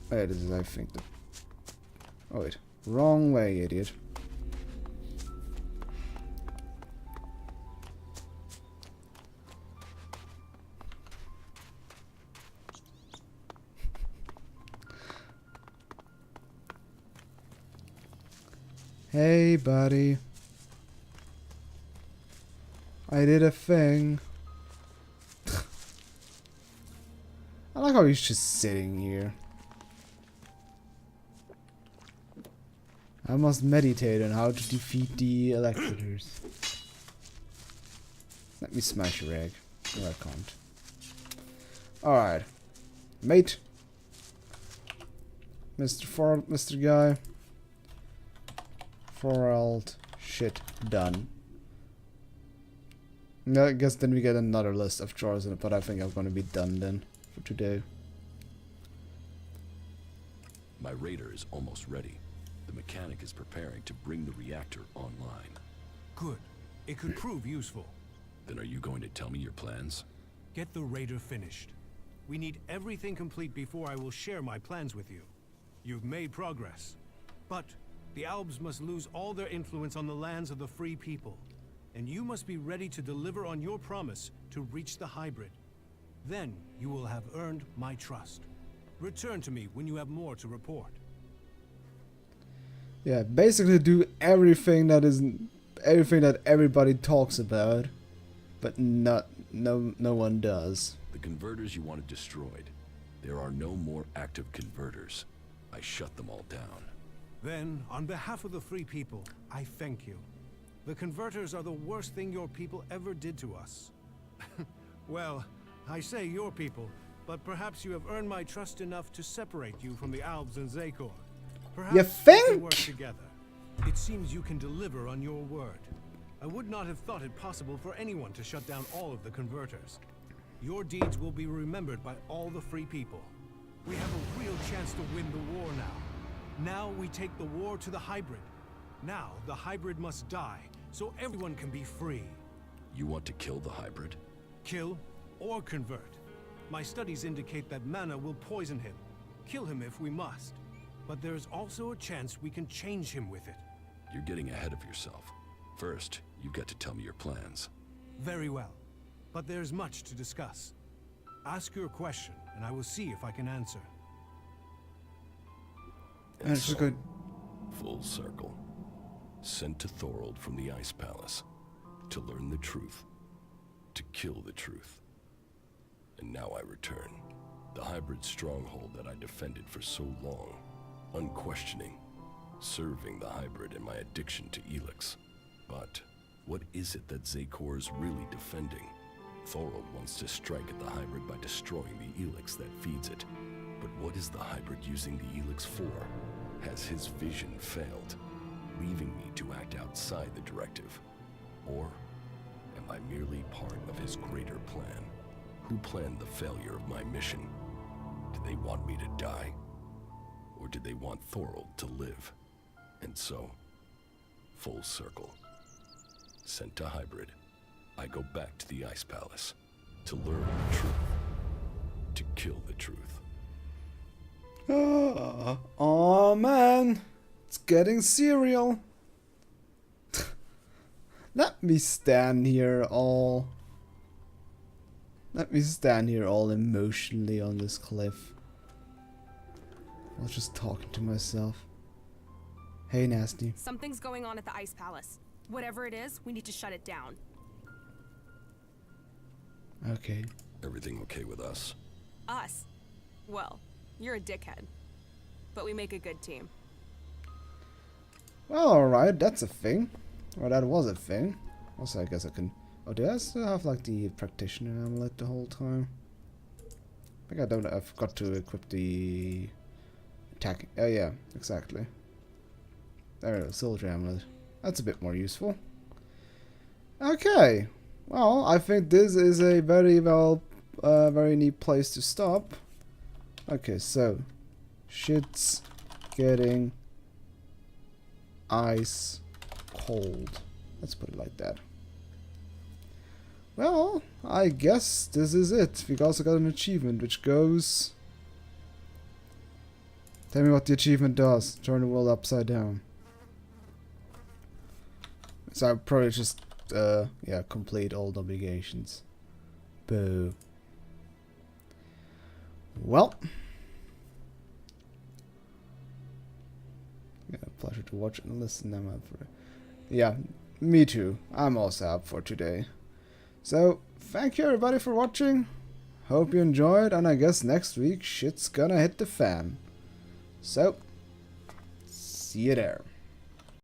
S1: There it is, I think. Oh wait, wrong way, idiot. Hey, buddy. I did a thing. I like how he's just sitting here. I must meditate on how to defeat the Electors. Let me smash your egg. No, I can't. Alright. Mate. Mr. Guy. Forald shit done. I guess then we get another list of chores in it, but I think I'm gonna be done then for today.
S2: My Raider is almost ready. The mechanic is preparing to bring the reactor online.
S13: Good. It could prove useful.
S2: Then are you going to tell me your plans?
S13: Get the Raider finished. We need everything complete before I will share my plans with you. You've made progress. But the Albs must lose all their influence on the lands of the free people. And you must be ready to deliver on your promise to reach the hybrid. Then you will have earned my trust. Return to me when you have more to report.
S1: Yeah, basically do everything that everybody talks about, but no one does.
S2: The converters you wanted destroyed. There are no more active converters. I shut them all down.
S13: Then, on behalf of the free people, I thank you. The converters are the worst thing your people ever did to us. Well, I say your people, but perhaps you have earned my trust enough to separate you from the Albs and Zacor. Perhaps
S1: you think?
S13: We can work together. It seems you can deliver on your word. I would not have thought it possible for anyone to shut down all of the converters. Your deeds will be remembered by all the free people. We have a real chance to win the war now. Now we take the war to the hybrid. Now the hybrid must die, so everyone can be free.
S2: You want to kill the hybrid?
S13: Kill or convert. My studies indicate that mana will poison him. Kill him if we must. But there's also a chance we can change him with it.
S2: You're getting ahead of yourself. First, you've got to tell me your plans.
S13: Very well. But there's much to discuss. Ask your question, and I will see if I can answer.
S2: And so, good. Full circle. Sent to Thorold from the Ice Palace. To learn the truth. To kill the truth. And now I return. The hybrid stronghold that I defended for so long. Unquestioning. Serving the hybrid and my addiction to Elex. But what is it that Zacor is really defending? Thorold wants to strike at the hybrid by destroying the Elex that feeds it. But what is the hybrid using the Elex for? Has his vision failed, leaving me to act outside the directive? Or am I merely part of his greater plan? Who planned the failure of my mission? Did they want me to die? Or did they want Thorold to live? And so, full circle. Sent to Hybrid, I go back to the Ice Palace to learn the truth, to kill the truth.
S1: Oh man, it's getting serial. Let me stand here all emotionally on this cliff. I was just talking to myself. Hey, Nasty.
S3: Something's going on at the Ice Palace. Whatever it is, we need to shut it down.
S1: Okay.
S2: Everything okay with us?
S3: Us? Well, you're a dickhead. But we make a good team.
S1: Well, alright, that's a thing. Or that was a thing. Also, I guess I can... Oh, do I still have, like, the practitioner amulet the whole time? I think I don't... I forgot to equip the... attacking... Oh, yeah, exactly. There we go, soldier amulet. That's a bit more useful. Okay. Well, I think this is a very very neat place to stop. Okay, so... Shit's getting... ice cold. Let's put it like that. Well, I guess this is it. We also got an achievement which goes... Tell me what the achievement does. Turn the world upside down. So I'll probably just, yeah, complete all the obligations. Boo. Well. Yeah, pleasure to watch and listen. I'm up for it. Yeah, me too. I'm also up for today. So, thank you everybody for watching. Hope you enjoyed, and I guess next week shit's gonna hit the fan. So, see you there.